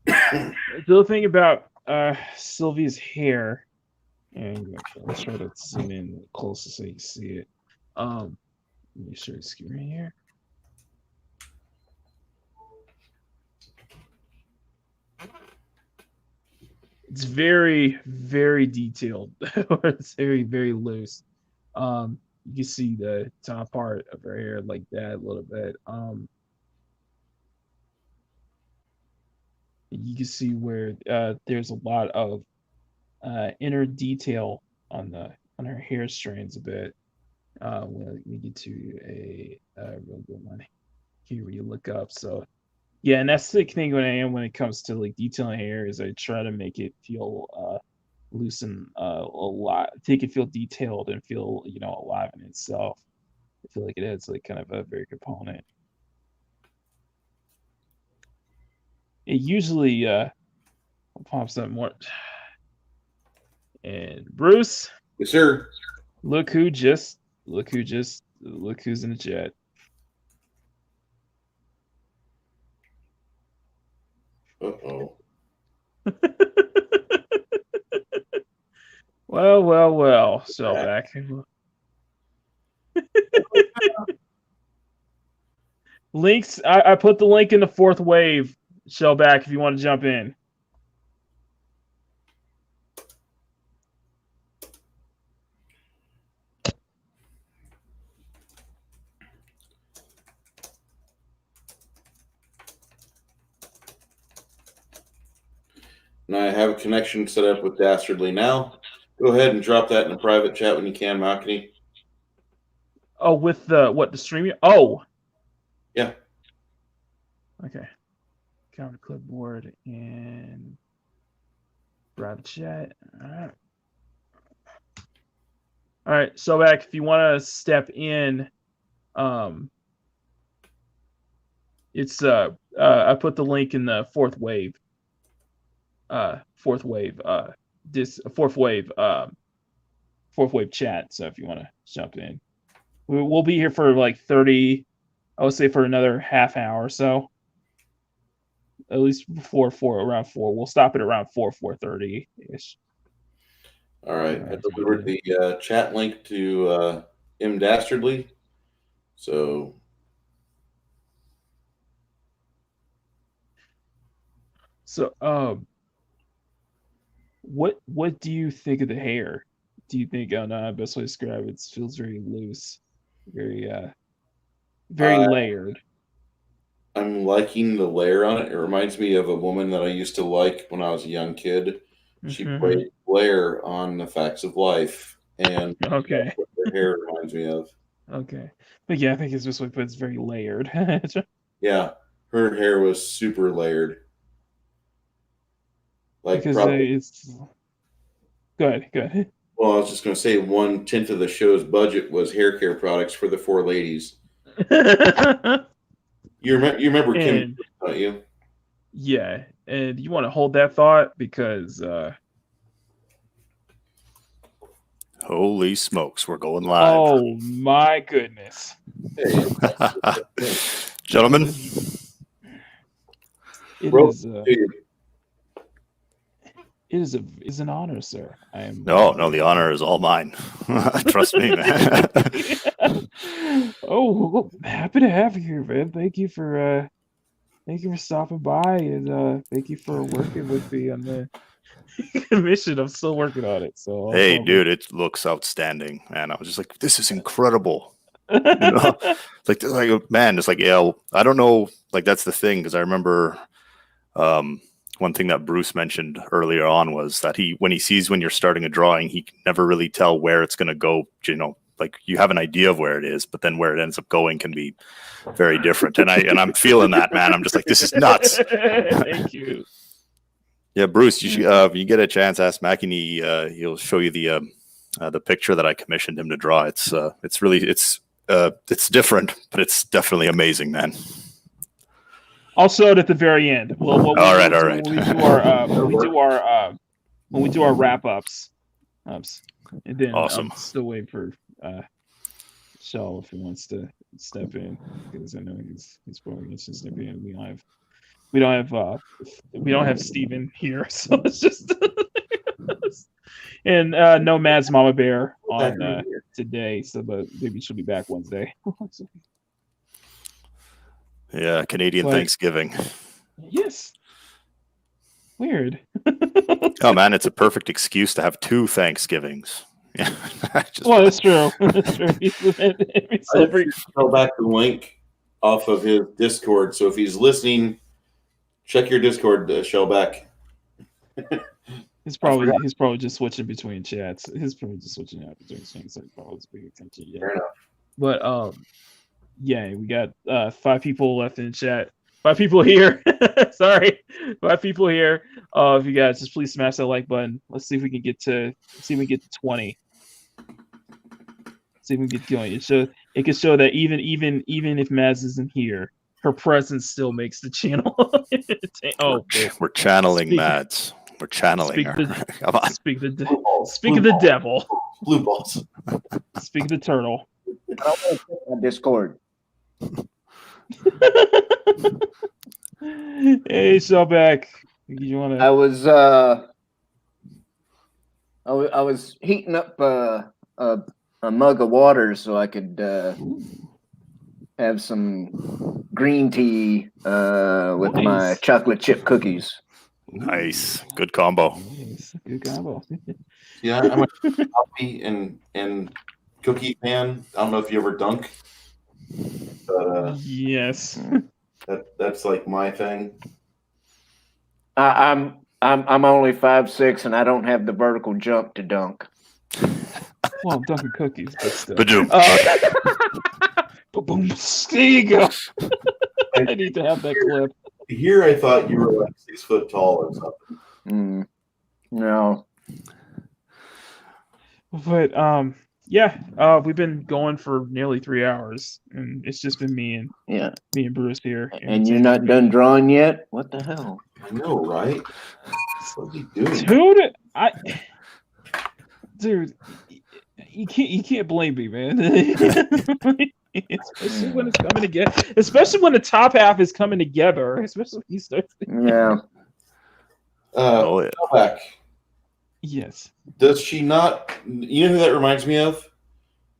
the other thing about Sylvia's hair, and let's try to zoom in closer so you can see it. Let me show you the screen here. It's very, very detailed. It's very, very loose. You can see the top part of her hair like that a little bit. You can see where there's a lot of inner detail on her hair strands a bit. When we get to a real good one here, where you look up. So yeah, and that's the thing when it comes to like detailing hair is I try to make it feel loose and a lot, make it feel detailed and feel alive in itself. I feel like it adds like kind of a very component. It usually pops up more. And Bruce, Yes, sir. look who's in the chat. Uh-oh. Well. Shellback. Links. I put the link in the fourth wave. Shellback, if you want to jump in. And I have a connection set up with Dastardly now. Go ahead and drop that in a private chat when you can, Makini. Oh, with the streaming? Oh. Yeah. Okay. Count clipboard and private chat. All right. So back, if you want to step in, it's I put the link in the fourth wave chat. So if you want to jump in, we'll be here for like 30. I would say for another half hour or so. At least before around 4. We'll stop at around 4:30 ish. All right. I delivered the chat link to M Dastardly. So what do you think of the hair? Do you think best way to describe it feels very loose, very layered. I'm liking the layer on it. It reminds me of a woman that I used to like when I was a young kid. She played Blair on The Facts of Life, and okay, that's what her hair reminds me of. Okay, but yeah, I think it's just like, but it's very layered. Yeah, her hair was super layered. Like because probably. it's go ahead. Well, I was just going to say 1/10 of the show's budget was hair care products for the 4 ladies. You remember Kim, don't you? Yeah, and you want to hold that thought because holy smokes, we're going live. Oh my goodness. Gentlemen. It is an honor, sir. No, the honor is all mine. Trust me, man. Oh, happy to have you here, man. Thank you for stopping by, and thank you for working with me on the commission. I'm still working on it. So hey, dude, it looks outstanding, man. I was just like, this is incredible. You know? like man, it's like, yeah, I don't know. Like, that's the thing, because I remember one thing that Bruce mentioned earlier on was that when you're starting a drawing, he can never really tell where it's going to go. You know, like, you have an idea of where it is, but then where it ends up going can be very different. And I'm feeling that, man. I'm just like, this is nuts. Thank you. Yeah, Bruce, you should, if you get a chance, ask Makini. He'll show you the picture that I commissioned him to draw. It's different, but it's definitely amazing, man. I'll show it at the very end. All right. When we do our wrap ups, and then awesome. I'm still waiting for Shell if he wants to step in, because I know he's probably going to step in. We don't have Steven here, so it's just and no Mads Mama Bear on today, so but maybe she'll be back Wednesday. Yeah, Canadian Thanksgiving. Yes. Weird. Oh man, it's a perfect excuse to have 2 Thanksgivings. Yeah. Well, that's true. That's true. I'll back the link off of his Discord. So if he's listening, check your Discord, Shellback. He's probably just switching between chats. He's probably just switching out between things. So he probably was paying attention. Yeah. Fair enough. But yeah, we got 5 people left in the chat. 5 people here. Sorry, 5 people here. If you guys just please smash that like button. Let's see if we can get to 20. See if we can get going. It can show that even if Maz isn't here, her presence still makes the channel. We're channeling Mads. We're channeling her. Come on. Speak of the devil. Blue balls. Speak of the turtle. On Discord. Hey, Shellback. You want I to? was I was heating up a mug of water so I could have some green tea with my Nice. chocolate chip cookies. Nice. Good combo. Nice. Good combo. Yeah, I'm a coffee and cookie fan. I don't know if you ever dunk, but Yes. that's like my thing. I'm only 5'6" and I don't have the vertical jump to dunk. Well, Dunkin' Cookies, but still. Badoom. Boom. There you go. I need to have that clip. Here, I thought you were like 6 foot tall or something. No. But we've been going for nearly 3 hours, and it's just been me and Bruce here. And you're not done drawing yet? What the hell? I know, right? What's he doing? Dude, you can't blame me, man. Especially when it's coming together. Especially when the top half is coming together. Especially when you start. Yeah. Back. Yes. Does she not? You know who that reminds me of?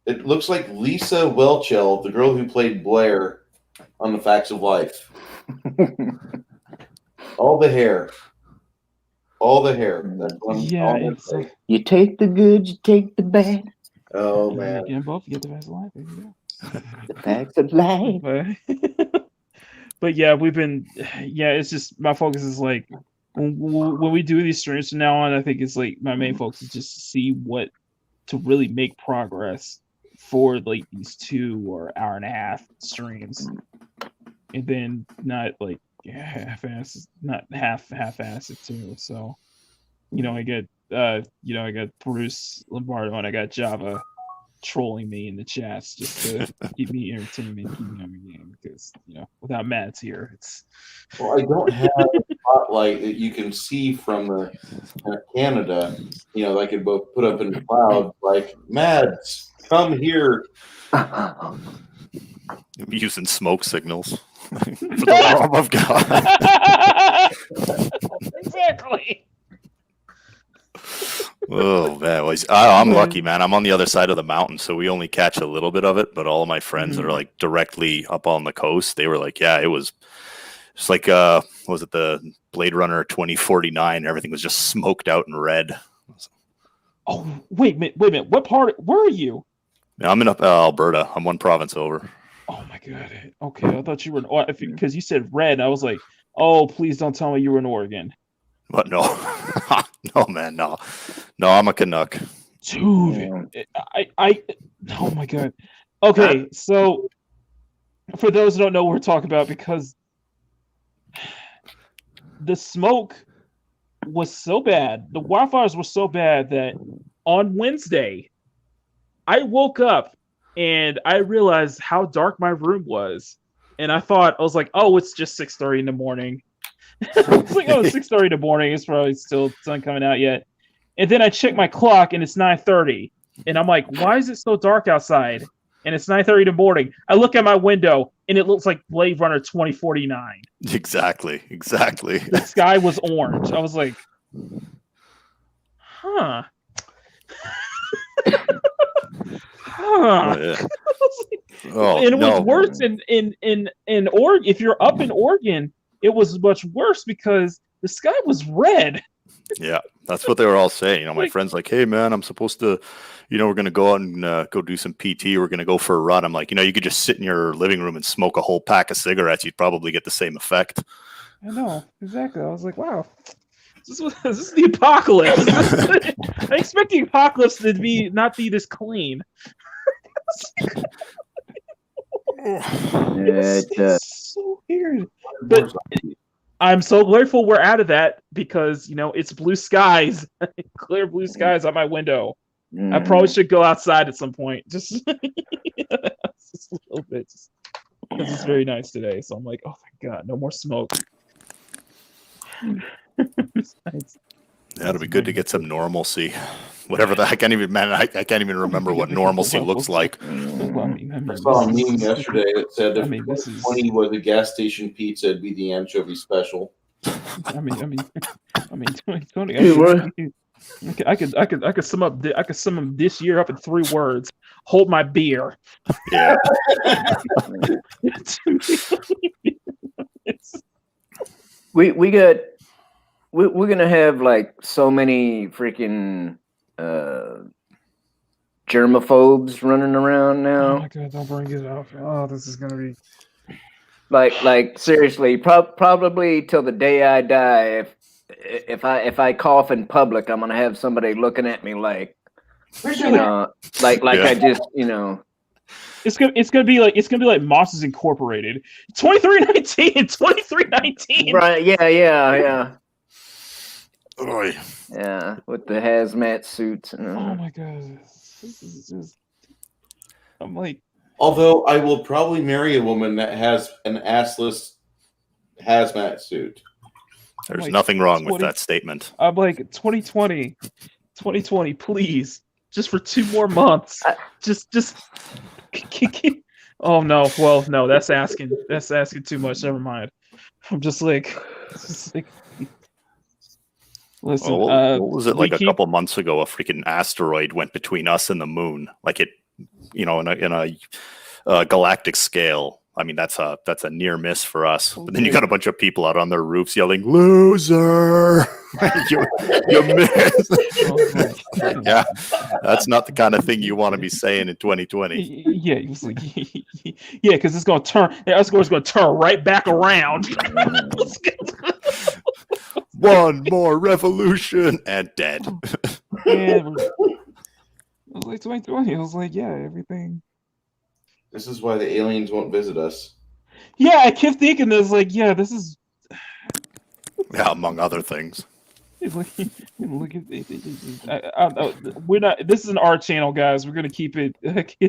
It looks like Lisa Welchel, the girl who played Blair on The Facts of Life. All the hair. That's one. Yeah. You take the good, you take the bad. Oh man. You both get the best of life. There you go. The facts of life. But yeah, it's just my focus is like when we do these streams from now on, I think it's like my main focus is just to see what to really make progress for like these 2 or hour and a half streams, and then not like half-ass, not half-ass it too. So, I got Bruce Lombardo and I got Java trolling me in the chats just to keep me entertained and keep me on the game because without Matt's here, it's. Well, I don't have a spotlight that you can see from the Canada. I could both put up in the cloud like Mads, come here. Using smoke signals. For the love of God. Exactly. Oh man, I'm lucky, man. I'm on the other side of the mountain, so we only catch a little bit of it. But all of my friends that are like directly up on the coast, they were like, "Yeah, it was just like was it the Blade Runner 2049? Everything was just smoked out and red." Oh wait a minute. What part? Where are you? Yeah, I'm in Alberta. I'm one province over. Oh my god. Okay, I thought you were because you said red. I was like, oh, please don't tell me you were in Oregon. But no, no, man, no. I'm a Canuck. Dude, oh my god. Okay, so for those who don't know what we're talking about, because the smoke was so bad, the wildfires were so bad that on Wednesday, I woke up and I realized how dark my room was. And I was like, oh, it's just 6:30 in the morning. I was like, oh, it's 6:30 in the morning. It's probably still sun coming out yet. And then I check my clock and it's 9:30. And I'm like, why is it so dark outside? And it's 9:30 in the morning. I look at my window and it looks like Blade Runner 2049. Exactly. The sky was orange. I was like, huh. Oh, yeah. And it was worse in Oregon. If you're up in Oregon, it was much worse because the sky was red. Yeah, that's what they were all saying. My friend's like, hey, man, I'm supposed to, we're going to go out and go do some PT. We're going to go for a run. I'm like, you could just sit in your living room and smoke a whole pack of cigarettes. You'd probably get the same effect. I know, exactly. I was like, wow, this is the apocalypse. I expect the apocalypse to not be this clean. It's so weird. But I'm so grateful we're out of that because, it's blue skies, clear blue skies on my window. I probably should go outside at some point, just a little bit, because it's very nice today. So I'm like, oh my god, no more smoke. Nice. Yeah, it'll be good to get some normalcy. Whatever that, I can't even remember what normalcy looks like. I mean, I saw a this meme is- yesterday that said if I mean, this is- 2020 was a gas station pizza, it'd be the anchovy special. I mean, 2020. Dude, what? I could sum up this year up in 3 words. Hold my beer. Yeah. We're gonna have like so many freaking germaphobes running around Oh now. my god! Don't bring it up. Oh, this is gonna be. Like seriously, probably till the day I die. If I cough in public, I'm gonna have somebody looking at me like, like Yeah. I just It's gonna be like Monsters Incorporated. 2319. 2319. right, yeah, Oy. with the hazmat suits and Oh my god! This is just. I'm like. Although I will probably marry a woman that has an assless hazmat suit. There's like nothing wrong with 20 that statement. I'm like 2020, please, just for 2 more months. Just. Oh no! Well, no, that's asking too much. Never mind. I'm just like. Listen, What was it we like a keep- couple months ago? A freaking asteroid went between us and the moon. Like it, in a galactic scale. I mean, that's a near miss for us. But then you got a bunch of people out on their roofs yelling, "Loser! you missed." Yeah, that's not the kind of thing you want to be saying in 2020. Yeah, he was like, yeah, because it's gonna turn. It's going to turn right back around. One more revolution and dead. And I was like 2020. I was like, yeah, everything. This is why the aliens won't visit us. Yeah, I kept thinking this. Like, yeah, this is. Yeah, among other things. Look at we're not. This is an art channel, guys. We're gonna keep it.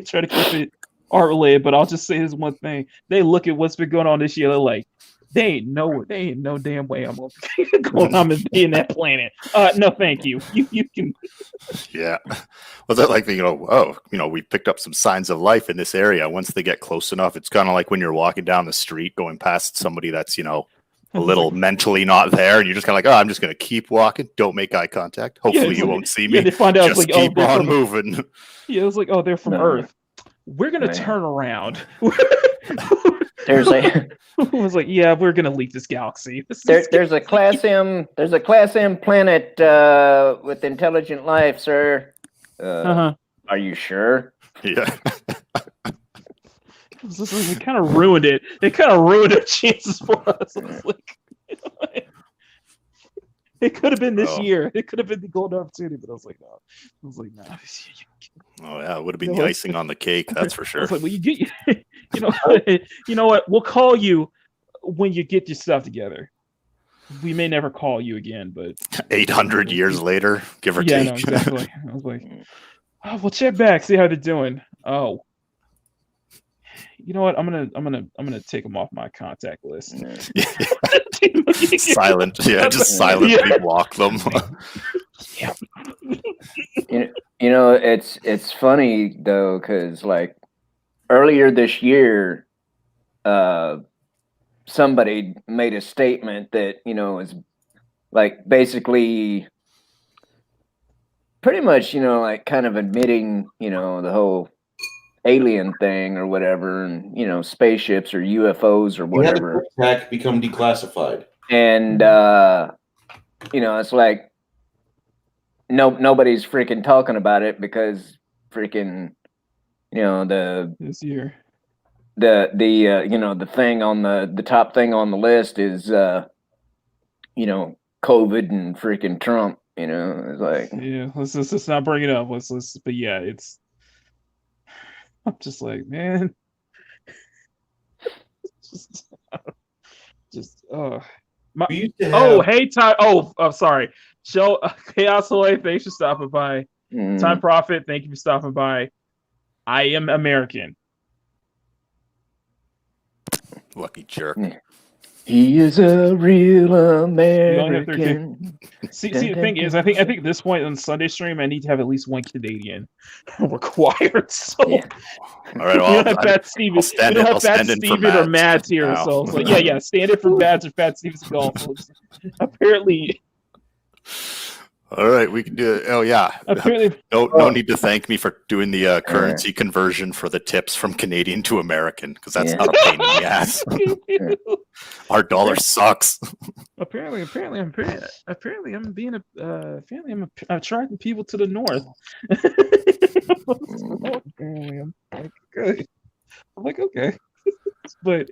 Try to keep it art related. But I'll just say this one thing: they look at what's been going on this year. They're like, they ain't no damn way I'm going in that planet. No, thank you. You can. Yeah. Was that like, we picked up some signs of life in this area. Once they get close enough, it's kind of like when you're walking down the street going past somebody that's, a little mentally not there, and you're just kind of like, I'm just going to keep walking. Don't make eye contact. Hopefully you won't see me. Yeah, they find out just keep on moving. Yeah, it was like, they're from Earth. We're going to turn around. There's a It was like, yeah, we're gonna leave this galaxy. there's a class M planet with intelligent life, sir. Are you sure? Yeah. They kind of ruined it. They kind of ruined their chances for us. It was like, it could have been this year. It could have been the golden opportunity, but I was like, no. I was like, no. Oh yeah, it would have been the icing on the cake. That's for sure. I was like, well, you know what? We'll call you when you get your stuff together. We may never call you again, but 800 years later, give or take. No, exactly. I was like, oh, well, check back, see how they're doing. Oh, you know what? I'm gonna take them off my contact list. Silent, yeah, just silently block them. Yeah. It's funny though, because like earlier this year, somebody made a statement that is like basically pretty much like kind of admitting the whole alien thing or whatever, and spaceships or UFOs or whatever. Tech become declassified, and it's like nobody's freaking talking about it because freaking this year the thing on the top thing on the list is COVID and freaking Trump. It's like, yeah, let's not bring it up. Let's but yeah, it's. I'm just like, man, hey, Ty. Oh, I'm sorry. Chaos Away, thanks for stopping by. Time Prophet, thank you for stopping by. I am American. Lucky jerk. He is a real You only have 13. American. See, the thing is, I think at this point on Sunday stream, I need to have at least one Canadian required. So Yeah. All right, we well, don't have Fat Steven. We don't have Fat Steven or Mads here. now. So it's like, yeah, stand in for Mads or Fat Steven's golf. Apparently. All right, we can do it. Oh yeah. Apparently, No need to thank me for doing the currency conversion for the tips from Canadian to American because that's not a pain in the ass. Our dollar sucks. Apparently, I'm being attracting people to the north. Apparently, I'm like, okay, but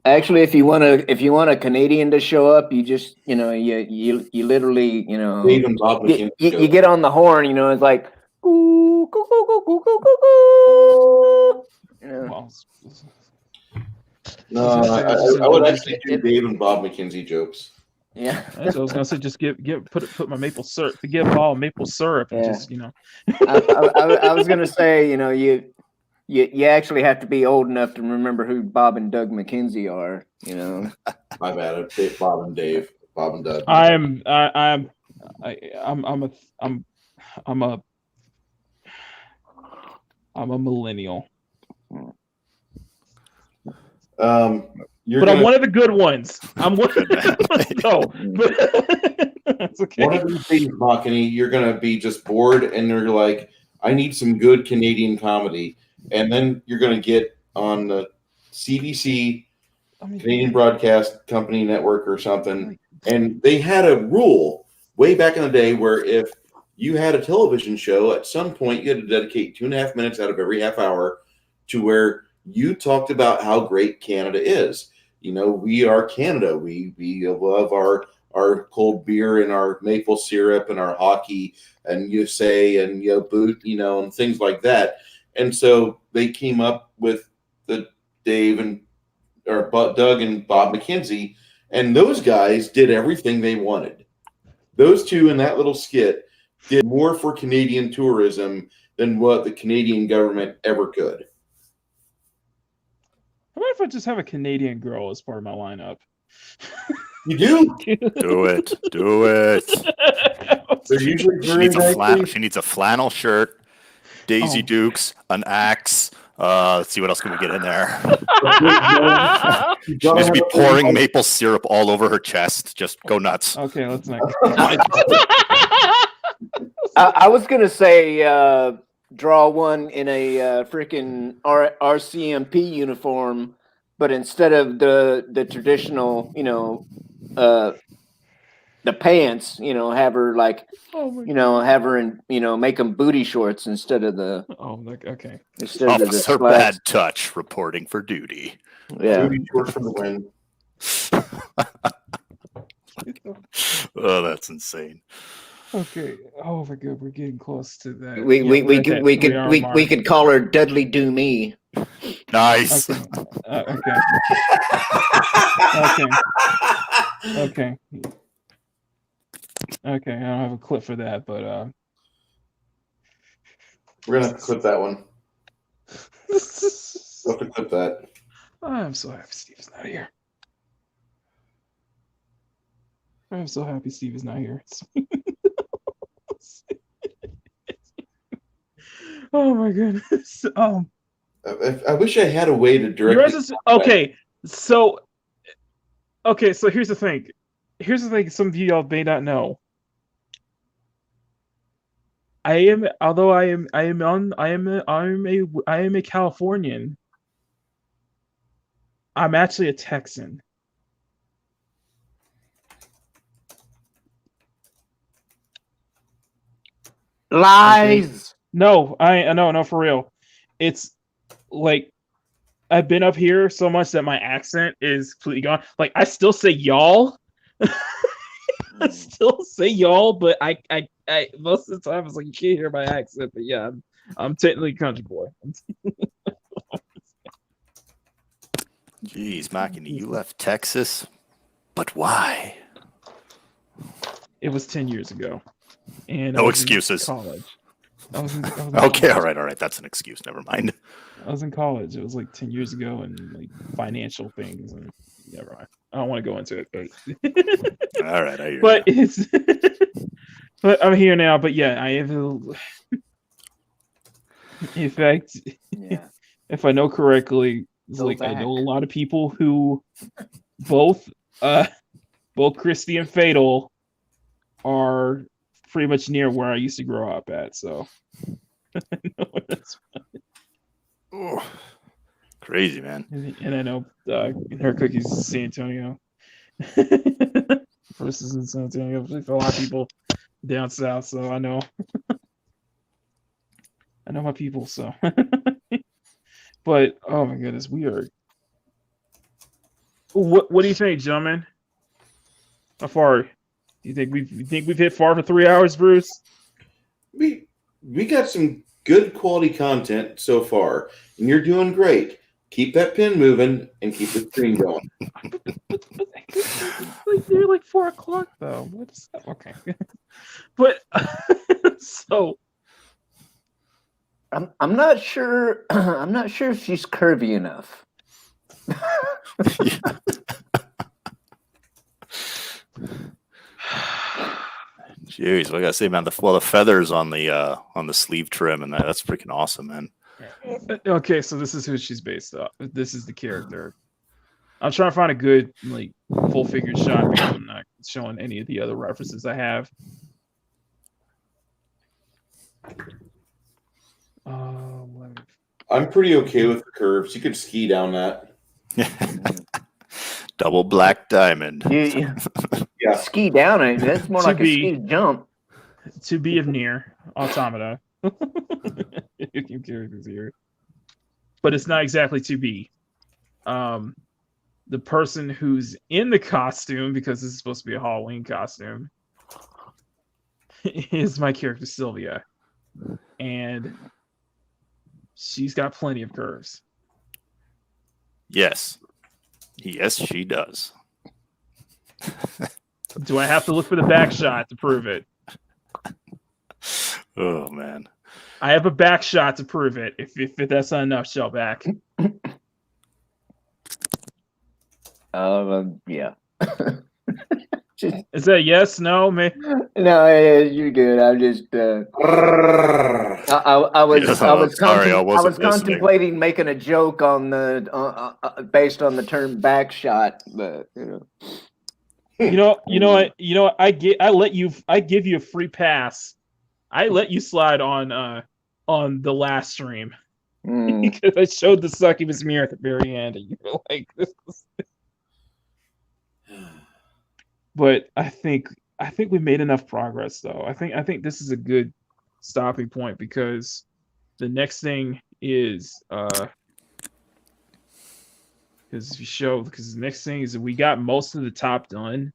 actually, if you want a Canadian to show up, you just you literally Even Bob McKinney you get on the horn. It's like goo, goo, goo, goo, goo, goo, goo, goo. Well, No, I would actually do Dave and Bob McKenzie jokes. Yeah, that's what I was gonna say. Just put my maple syrup. Give all maple syrup. And Yeah. just I was gonna say, you actually have to be old enough to remember who Bob and Doug McKenzie are. My bad. It's Bob and Dave. Bob and Doug. I'm a millennial. I'm one of the good ones. I'm one of the but that's okay. One of these things, Makini, you're gonna be just bored, and you're like, I need some good Canadian comedy, and then you're gonna get on the CBC, Canadian Broadcast Company Network or something, and they had a rule way back in the day where if you had a television show, at some point you had to dedicate 2.5 minutes out of every half hour to where you talked about how great Canada is. We are Canada. We love our cold beer and our maple syrup and our hockey and USA and boot, and things like that. And so they came up with the Doug and Bob McKenzie, and those guys did everything they wanted. Those two in that little skit did more for Canadian tourism than what the Canadian government ever could. How about if I just have a Canadian girl as part of my lineup? You do? Do it. Do it. They're usually She needs a flannel shirt, Daisy Dukes, an axe. Let's see what else can we get in there. She needs to be pouring maple syrup all over her chest. Just go nuts. Okay, let's not. I was gonna say draw one in a freaking RCMP uniform, but instead of the traditional, the pants, have her have her in, make them booty shorts instead of the. Oh, okay. Instead of the Officer slacks. Bad Touch reporting for duty. Yeah. Booty shorts for the win. Oh, that's insane. Okay. Oh my God, we're getting close to that. We could call her Dudley Do Me. Nice. Okay. Okay. Okay. I don't have a clip for that, but we're gonna have to clip that one. We'll have to clip that. I'm so happy Steve is not here. I'm so happy Steve is not here. Oh my goodness. I wish I had a way to direct. Okay, so here's the thing. Some of y'all may not know. I am a Californian. I'm actually a Texan. Lies. No, no, for real. It's like I've been up here so much that my accent is completely gone. Like I still say y'all. I still say y'all, but I most of the time it's like you can't hear my accent. But yeah, I'm technically a country boy. Jeez, Makini, you left Texas, but why? It was 10 years ago, and No I was in excuses. college. I was in Okay, college. all right. That's an excuse. Never mind. I was in college. It was like 10 years ago, and like financial things, and never mind. I don't want to go into it, but All right, I hear but you. it's but I'm here now. But yeah, I have. In fact, Yeah. if I know correctly, it's Go like I back. know a lot of people who both both Christy and Fatal are pretty much near where I used to grow up at. So I know that's Ooh, crazy, man. and I know her cookies is San Antonio versus in San Antonio. There's a lot of people down south, so I know my people. So, but oh my goodness, we are. What do you think, gentlemen? How far? Do you think we've hit far for 3 hours, Bruce? We got some good quality content so far, and you're doing great. Keep that pen moving and keep the screen going. Like they're like 4 o'clock though. What is that? Okay, but so I'm not sure. I'm not sure if she's curvy enough. Jeez, what I gotta say, man. The feathers on the sleeve trim and that's freaking awesome, man. okay, so this is who she's based off. This is the character. I'm trying to find a good like full figured shot because I'm not showing any of the other references I have. Let me- I'm pretty okay with the curves. You could ski down that. Double black diamond. You Yeah. ski down it. That's more To like a be- ski jump. to be of near automata. New characters here, but it's not exactly to be. The person who's in the costume, because this is supposed to be a Halloween costume, is my character Silvia, and she's got plenty of curves. Yes, she does. Do I have to look for the back shot to prove it? Oh man. I have a back shot to prove it. If that's not enough, Shellback. Yeah. Is that a yes? No? No, you're good. I'm just. I was. I was. Sorry, I wasn't listening. contemplating making a joke on the based on the term back shot, but you know. I give you a free pass. I let you slide on the last stream because I showed the succubus mirror at the very end, and you were like, "This." But I think we made enough progress, though. I think this is a good stopping point because the next thing is because the next thing is that we got most of the top done,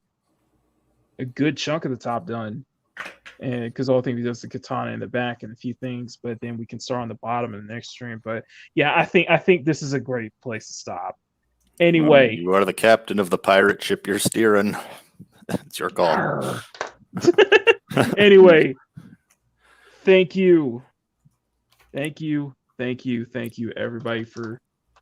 a good chunk of the top done. And because all the things does the katana in the back and a few things, but then we can start on the bottom in the next stream. But yeah, I think this is a great place to stop. Anyway, You are the captain of the pirate ship you're steering. It's your call. Anyway, thank you everybody for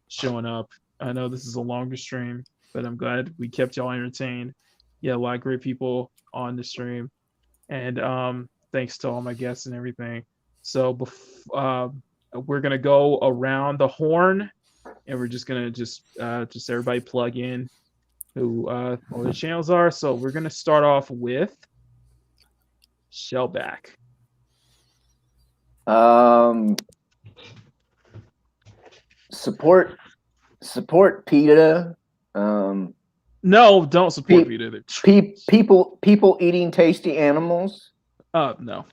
showing up. I know this is a longer stream, but I'm glad we kept y'all entertained. Yeah, a lot of great people on the stream. And thanks to all my guests and everything. So we're gonna go around the horn, and we're just gonna just everybody plug in who all the channels are. So we're gonna start off with Shellback. Support PETA. No, don't support PETA. People eating tasty animals. No.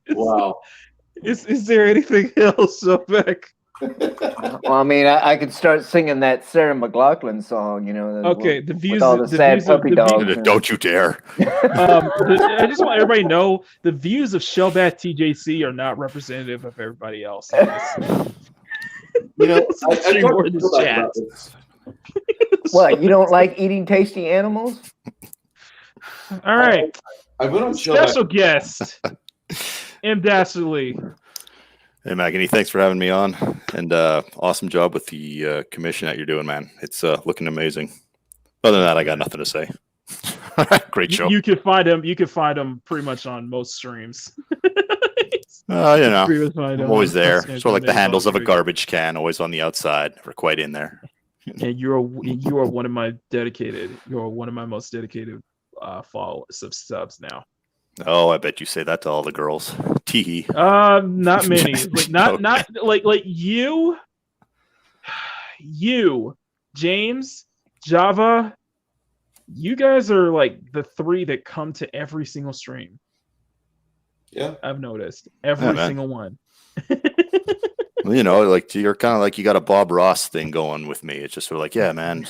Wow. Is there anything else, Shellback? Well, I mean, I could start singing that Sarah McLachlan song, you know. Okay, with the views. all the sad views of, puppy dogs. Don't you dare. I just want everybody to know the views of ShellbackTJC are not representative of everybody else. You know, I Stream talked or to this Phil chat. about this. What, you don't like eating tasty animals? All right. I went on Special Shellback. guest, M. Dashley. Hey, Makini, thanks for having me on, and awesome job with the commission that you're doing, man. It's looking amazing. Other than that, I got nothing to say. Great show. You can find him. You can find him pretty much on most streams. You know, Pretty much find I'm him always on there. most streams Sort of like the on handles of a streams. garbage can, always on the outside, never quite in there. And you are one of my dedicated. You're one of my most dedicated followers of subs now. Oh, I bet you say that to all the girls. Tee. Not many. Like not like you, James, Java. You guys are like the three that come to every single stream. Yeah. I've noticed every single one. Well, you know, like you're kind of like you got a Bob Ross thing going with me. It's just sort of like, yeah, man.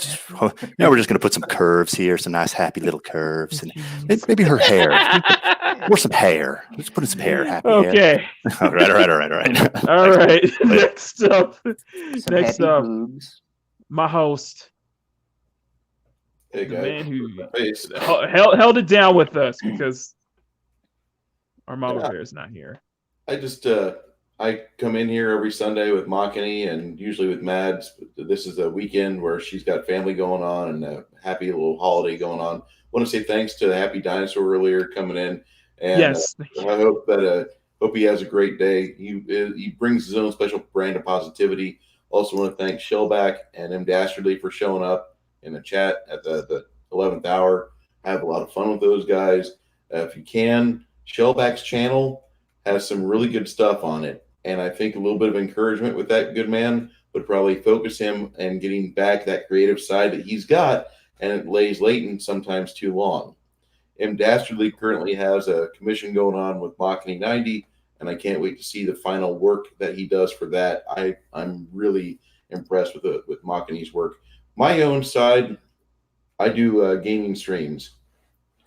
We're just gonna put some curves here, some nice, happy little curves, and maybe her hair, or some hair. Let's put in some hair. Happy Okay. hair. All right. All right. Next up. Some happy boobs. My host, Hey, the guys. man who Face. held it down with us because our mama bear is not here. I just I come in here every Sunday with Makini and usually with Mads. But this is a weekend where she's got family going on and a happy little holiday going on. Want to say thanks to the Happy Dinosaur earlier coming in, and Yes. I hope that hope he has a great day. He brings his own special brand of positivity. Also want to thank Shellback and M. Dastardly for showing up in the chat at the 11th hour. Have a lot of fun with those guys. If you can, Shellback's channel has some really good stuff on it. And I think a little bit of encouragement with that good man would probably focus him and getting back that creative side that he's got, and it lays latent sometimes too long. M. Dastardly currently has a commission going on with Makini 90, and I can't wait to see the final work that he does for that. I'm really impressed with Makini's work. My own side, I do gaming streams,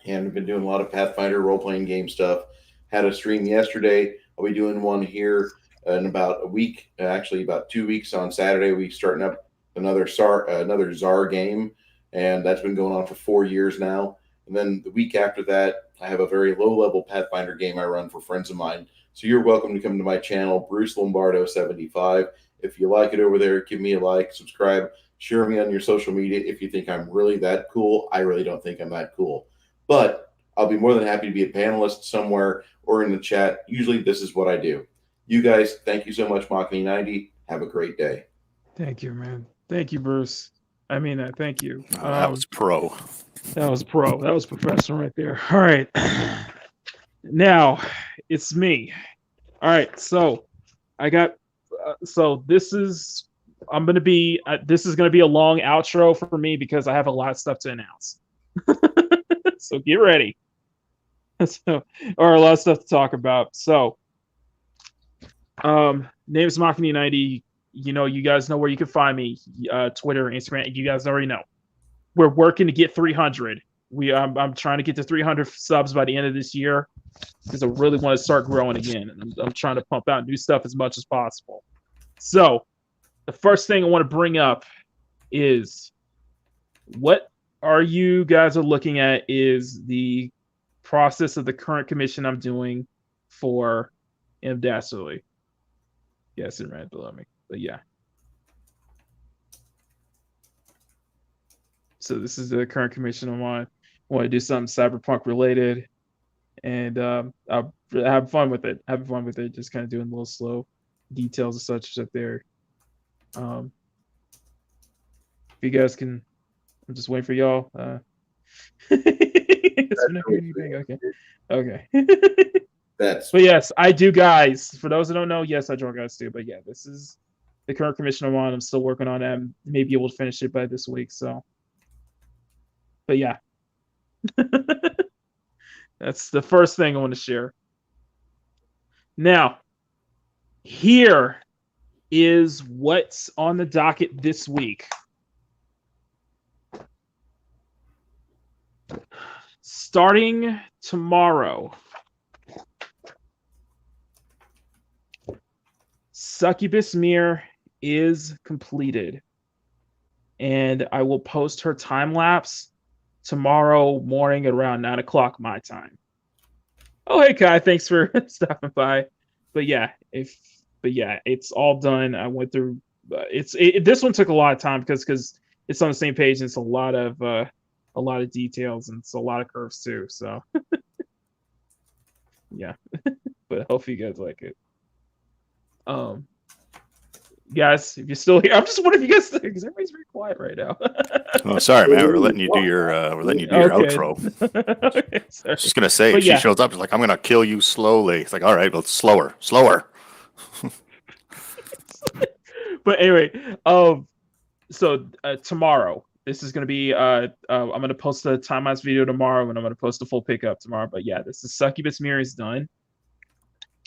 and I've been doing a lot of Pathfinder role-playing game stuff. Had a stream yesterday. I'll be doing one here in about a week, actually about 2 weeks on Saturday. We're starting up another Czar game, and that's been going on for 4 years now. And then the week after that, I have a very low-level Pathfinder game I run for friends of mine. So you're welcome to come to my channel, Bruce Lombardo 75. If you like it over there, give me a like, subscribe, share me on your social media if you think I'm really that cool. I really don't think I'm that cool. But I'll be more than happy to be a panelist somewhere or in the chat. Usually this is what I do. You guys, thank you so much, Makini 90. Have a great day. Thank you, man. Thank you, Bruce. I mean that. Thank you. That was pro. That was pro. That was professional right there. All right. Now it's me. All right. So I got. So this is. I'm gonna be. This is gonna be a long outro for me because I have a lot of stuff to announce. So get ready. Or a lot of stuff to talk about. So, name's Makini 90. You know, you guys know where you can find me. Twitter, Instagram. You guys already know. We're working to get 300. I'm trying to get to 300 subs by the end of this year because I really want to start growing again. And I'm trying to pump out new stuff as much as possible. So, the first thing I want to bring up is what are you guys are looking at is the process of the current commission I'm doing for M. Dastardly. Yes, it ran below me, but yeah. So this is the current commission I'm on. I want to do something cyberpunk related, and I'll have fun with it. Have fun with it. Just kind of doing little slow details and such up there. If you guys can, I'm just waiting for y'all. Okay. That's But yes, I do, guys. For those that don't know, yes, I draw guys too. But yeah, this is the current commission I'm on. I'm still working on it. I may be able to finish it by this week. So, but yeah, that's the first thing I want to share. Now, here is what's on the docket this week. Starting tomorrow, Succubus Mirror is completed. and I will post her time lapse tomorrow morning at around 9 o'clock my time. Oh, hey Kai, thanks for stopping by. But yeah, it's all done. I went through. This one took a lot of time because it's on the same page and it's a lot of details and it's a lot of curves too. So yeah, but hopefully you guys like it. Guys, if you're still here, I'm just wondering if you guys because everybody's very quiet right now. Oh, sorry, man. We're letting you do your outro. Okay, I was just gonna say, But if she yeah. shows up, she's like, "I'm gonna kill you slowly." It's like, all right, well, slower. But anyway, so tomorrow, this is gonna be I'm gonna post a time lapse video tomorrow, and I'm gonna post a full pickup tomorrow. But yeah, this is Succubus Mirror is done,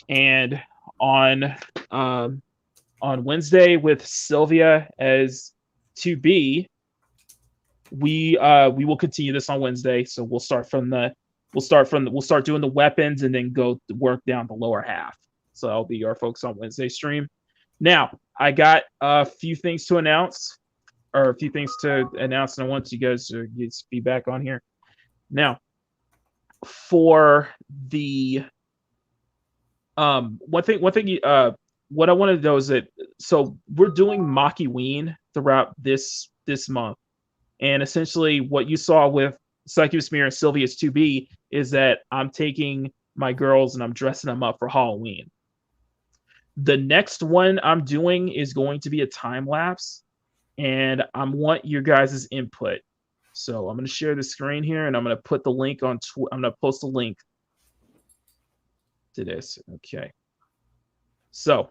and on Wednesday with Silvia as 2B, we will continue this on Wednesday. So we'll start doing the weapons and then go work down the lower half. So that'll be our focus on Wednesday stream. Now, I got a few things to announce, and I want you guys to get feedback on here. Now, for the one thing what I want to know is that so we're doing Makiween throughout this month, and essentially what you saw with Succubus Mirror and Silvia's 2B is that I'm taking my girls and I'm dressing them up for Halloween. The next one I'm doing is going to be a time lapse, and I want your guys' input. So I'm going to share the screen here, and I'm going to put the link on. I'm going to post a link to this. Okay. So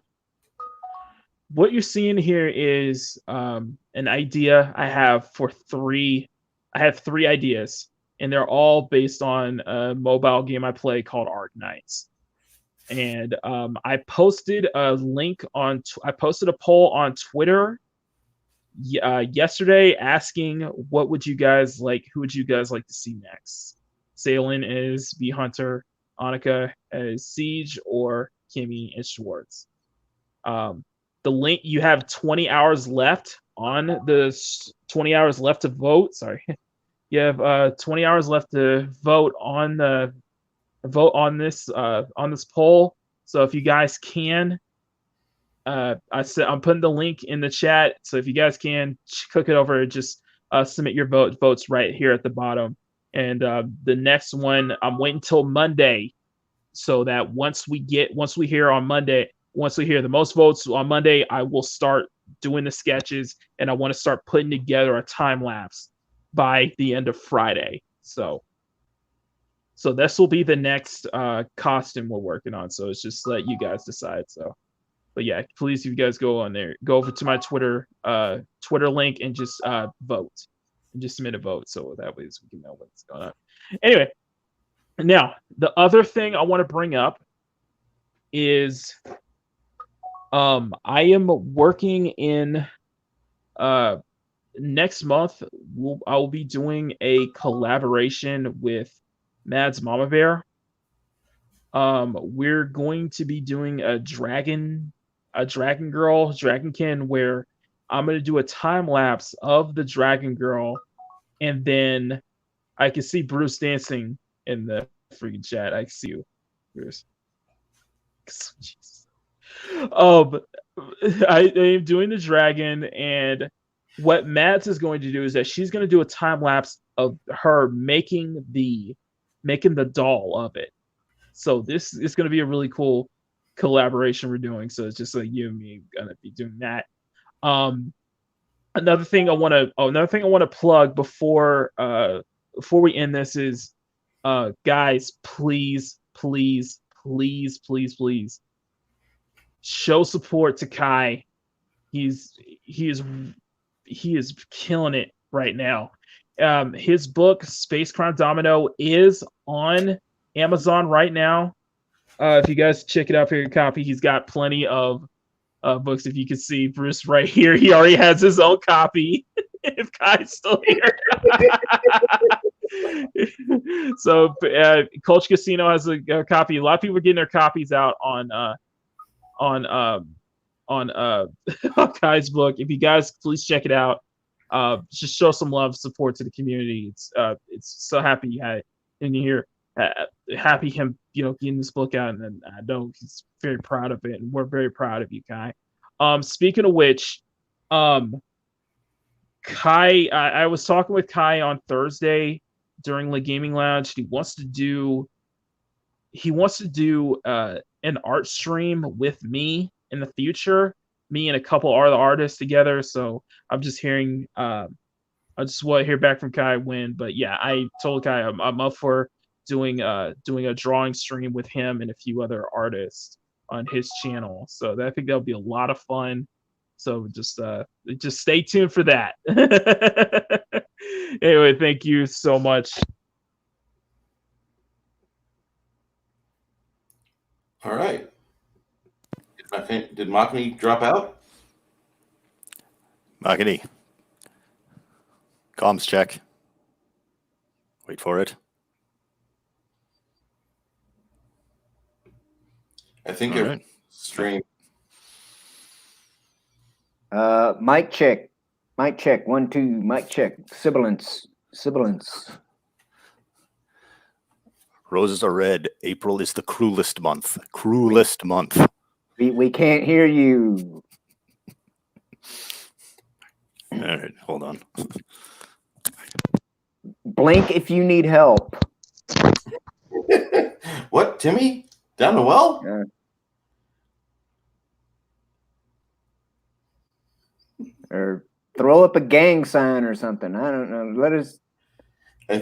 what you're seeing here is an idea I have for three. I have 3 ideas, and they're all based on a mobile game I play called Arknights. And I posted a link on. I posted a poll on Twitter yesterday asking what would you guys like? Who would you guys like to see next? Salen as B Hunter, Annika as Siege, or Kimmy and Schwartz. The link, you have 20 hours left on the 20 hours left to vote. Sorry, you have 20 hours left to vote on this poll. So if you guys can, I'm putting the link in the chat. So if you guys can click it over, just submit your votes right here at the bottom. And the next one, I'm waiting till Monday, so that once we hear the most votes on Monday, I will start doing the sketches, and I want to start putting together a time lapse by the end of Friday. So this will be the next costume we're working on. So it's just let you guys decide. So, but yeah, please, if you guys go on there, go over to my Twitter link and just vote, and just submit a vote. So that way we can know what's going on. Anyway, now the other thing I want to bring up is I am working in next month. I will be doing a collaboration with Mads Mama Bear. We're going to be doing a dragon girl, dragonkin, where I'm going to do a time lapse of the dragon girl, and then I can see Bruce dancing in the freaking chat. I see you, Bruce. I am doing the dragon, and what Mads is going to do is that she's going to do a time lapse of her making the doll of it. So this is going to be a really cool collaboration we're doing. So it's just like you and me gonna be doing that. Another thing I want to plug before we end this is, guys, please show support to Kai. He is killing it right now. His book Space Crime Domino is on Amazon right now. If you guys check it out for your copy, he's got plenty of books. If you can see Bruce right here, he already has his own copy. If Kai's still here. So Culture Casino has a copy. A lot of people are getting their copies out on Kai's book. If you guys please check it out. just show some love, support to the community. It's so happy you had in here. Happy him, getting this book out, and I know he's very proud of it, and we're very proud of you, Kai. Speaking of which, Kai, I was talking with Kai on Thursday during the gaming lounge. He wants to do an art stream with me in the future, me and a couple other artists together. So I'm just hearing, I just want to hear back from Kai when. But yeah, I told Kai I'm up for doing a drawing stream with him and a few other artists on his channel. So I think that'll be a lot of fun. So just stay tuned for that. Anyway, thank you so much. All right. Did Makini drop out? Makini. Comms check. Wait for it. I think All it right. stream. Mic check. Mic check. 1, 2. Mic check. Sibilance. Roses are red. April is the cruelest month. Cruelest month. We can't hear you. All right, hold on. Blink if you need help. What, Timmy? Down the well? Yeah. Or throw up a gang sign or something. I don't know. Let us. I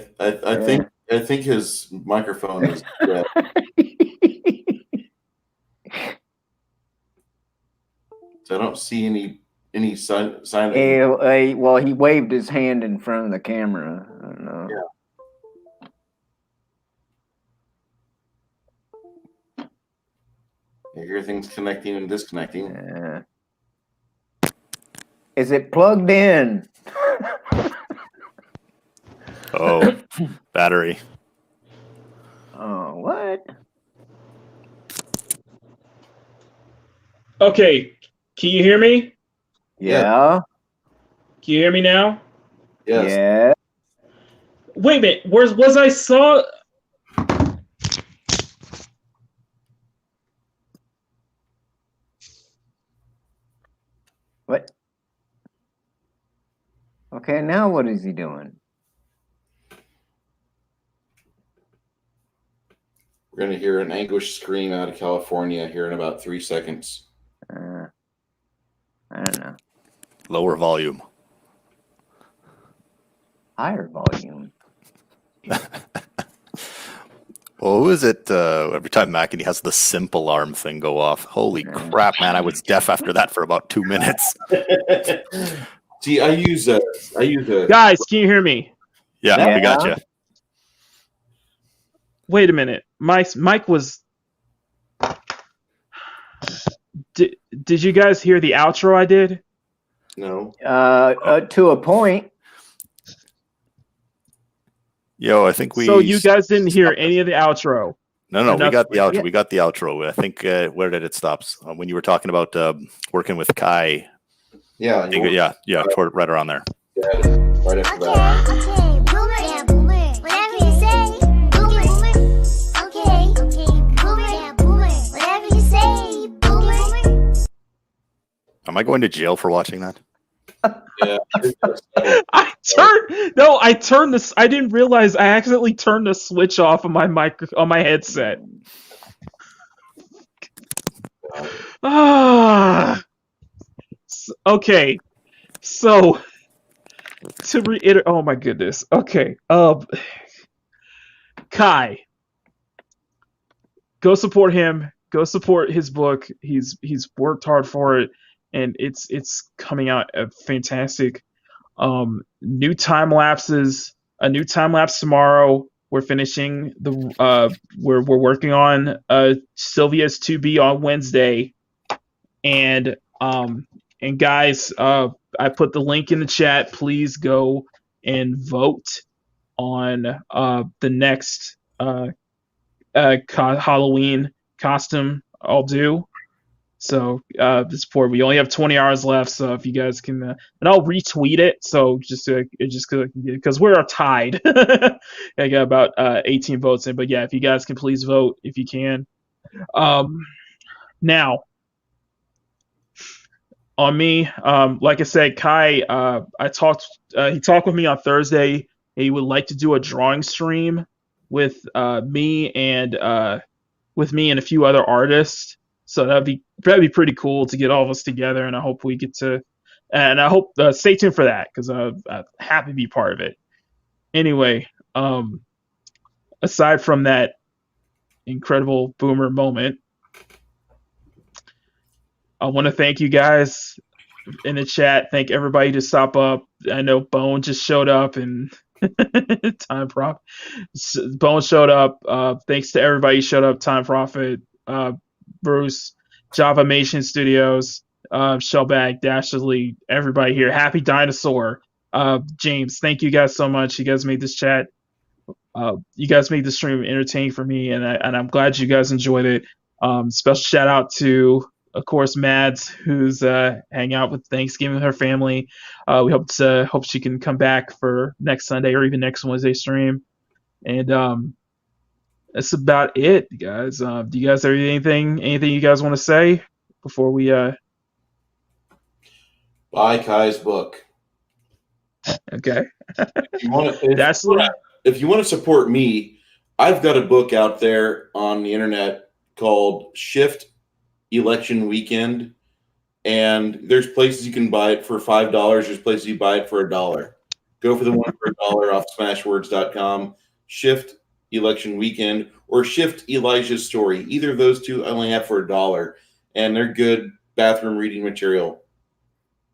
think his microphone is dead. So I don't see any sign. Well, he waved his hand in front of the camera. I don't know. Yeah. I hear things connecting and disconnecting. Is it plugged in? Oh, battery. Oh, what? Okay, can you hear me? Yeah. Can you hear me now? Yes. Yeah. Wait a minute. Was I saw? What? Okay, now what is he doing? We're going to hear an anguished scream out of California here in about 3 seconds. I don't know. Lower volume. Higher volume. Well, who is it? Every time Makini has the simp alarm thing go off. Holy crap, man! I was deaf after that for about 2 minutes. See, I use a. Guys, can you hear me? Yeah, we got you. Wait a minute. Mike was. Did you guys hear the outro I did? No. To a point. Yo, I think we. So you guys didn't hear any of the outro? No, we got the outro. Yeah. We got the outro. I think where did it stop? When you were talking about working with Kai. Yeah. Right around there. Right after that. Okay, boomer, yeah, boomer. Whatever you say, boomer. Okay, boomer, yeah, boomer. Whatever you say, boomer. Am I going to jail for watching that? Yeah. I turned this. I didn't realize I accidentally turned the switch off on my on my headset. Okay. So to reiterate, oh my goodness. Okay. Kai, go support him. Go support his book. He's worked hard for it, and it's coming out fantastic. New time lapses. A new time lapse tomorrow. We're finishing the. We're working on Silvia's 2B on Wednesday, and guys, I put the link in the chat. Please go and vote on the next Halloween costume I'll do. So the support. We only have 20 hours left, so if you guys can, and I'll retweet it. So just because we're tied, I got about 18 votes in. But yeah, if you guys can please vote if you can. Now, on me, like I said, Kai, I talked. He talked with me on Thursday. He would like to do a drawing stream with me and a few other artists. So that'd be pretty cool to get all of us together, and I hope we get to. And I hope stay tuned for that because I'm happy to be part of it. Anyway, aside from that incredible boomer moment, I want to thank you guys in the chat. Thank everybody to stop up. I know Bone just showed up and Time Profit. Bone showed up. Thanks to everybody who showed up. Time Profit, Bruce, Javamation Studios, Shellback, Dashley, everybody here. Happy Dinosaur. James, thank you guys so much. You guys made this chat. You guys made the stream entertaining for me, and I'm glad you guys enjoyed it. Special shout out to, of course, Mads, who's hanging out with Thanksgiving with her family. We hope she can come back for next Sunday or even next Wednesday stream. And that's about it, guys. Do you guys have anything you guys want to say before we Buy Kai's book. Okay. If you want to support me, I've got a book out there on the internet called Shift Election Weekend, and there's places you can buy it for $5. There's places you buy it for $1. Go for the one for $1 off smashwords.com. Shift Election Weekend or Shift Elijah's Story. Either of those two I only have for $1, and they're good bathroom reading material.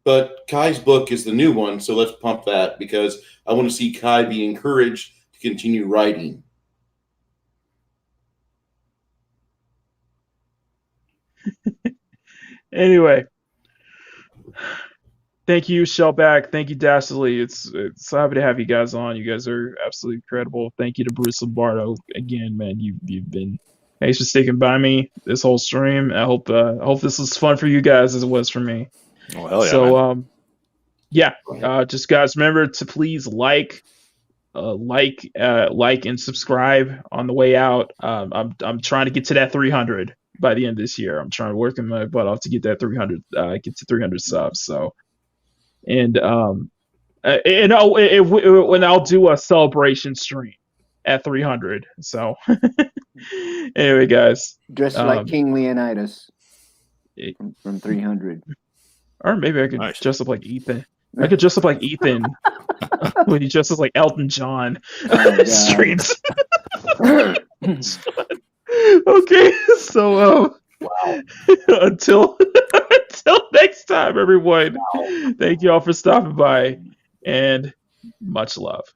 But Kai's book is the new one, so let's pump that because I want to see Kai be encouraged to continue writing. Anyway, thank you, Shellback. Thank you, Dashley. It's happy to have you guys on. You guys are absolutely incredible. Thank you to Bruce Lombardo again, man. You've been thanks for sticking by me this whole stream. I hope this was fun for you guys as it was for me. Oh hell yeah! So just guys, remember to please like and subscribe on the way out. I'm trying to get to that 300 by the end of this year. I'm trying to work my butt off to get that 300, get to 300 subs. So, and I'll do a celebration stream at 300. So, anyway, guys, Dressed like King Leonidas from 300. Or maybe I could dress up like Ethan. I could dress up like Ethan when he dresses like Elton John. Streams. Okay, so until next time, everyone. Thank you all for stopping by, and much love.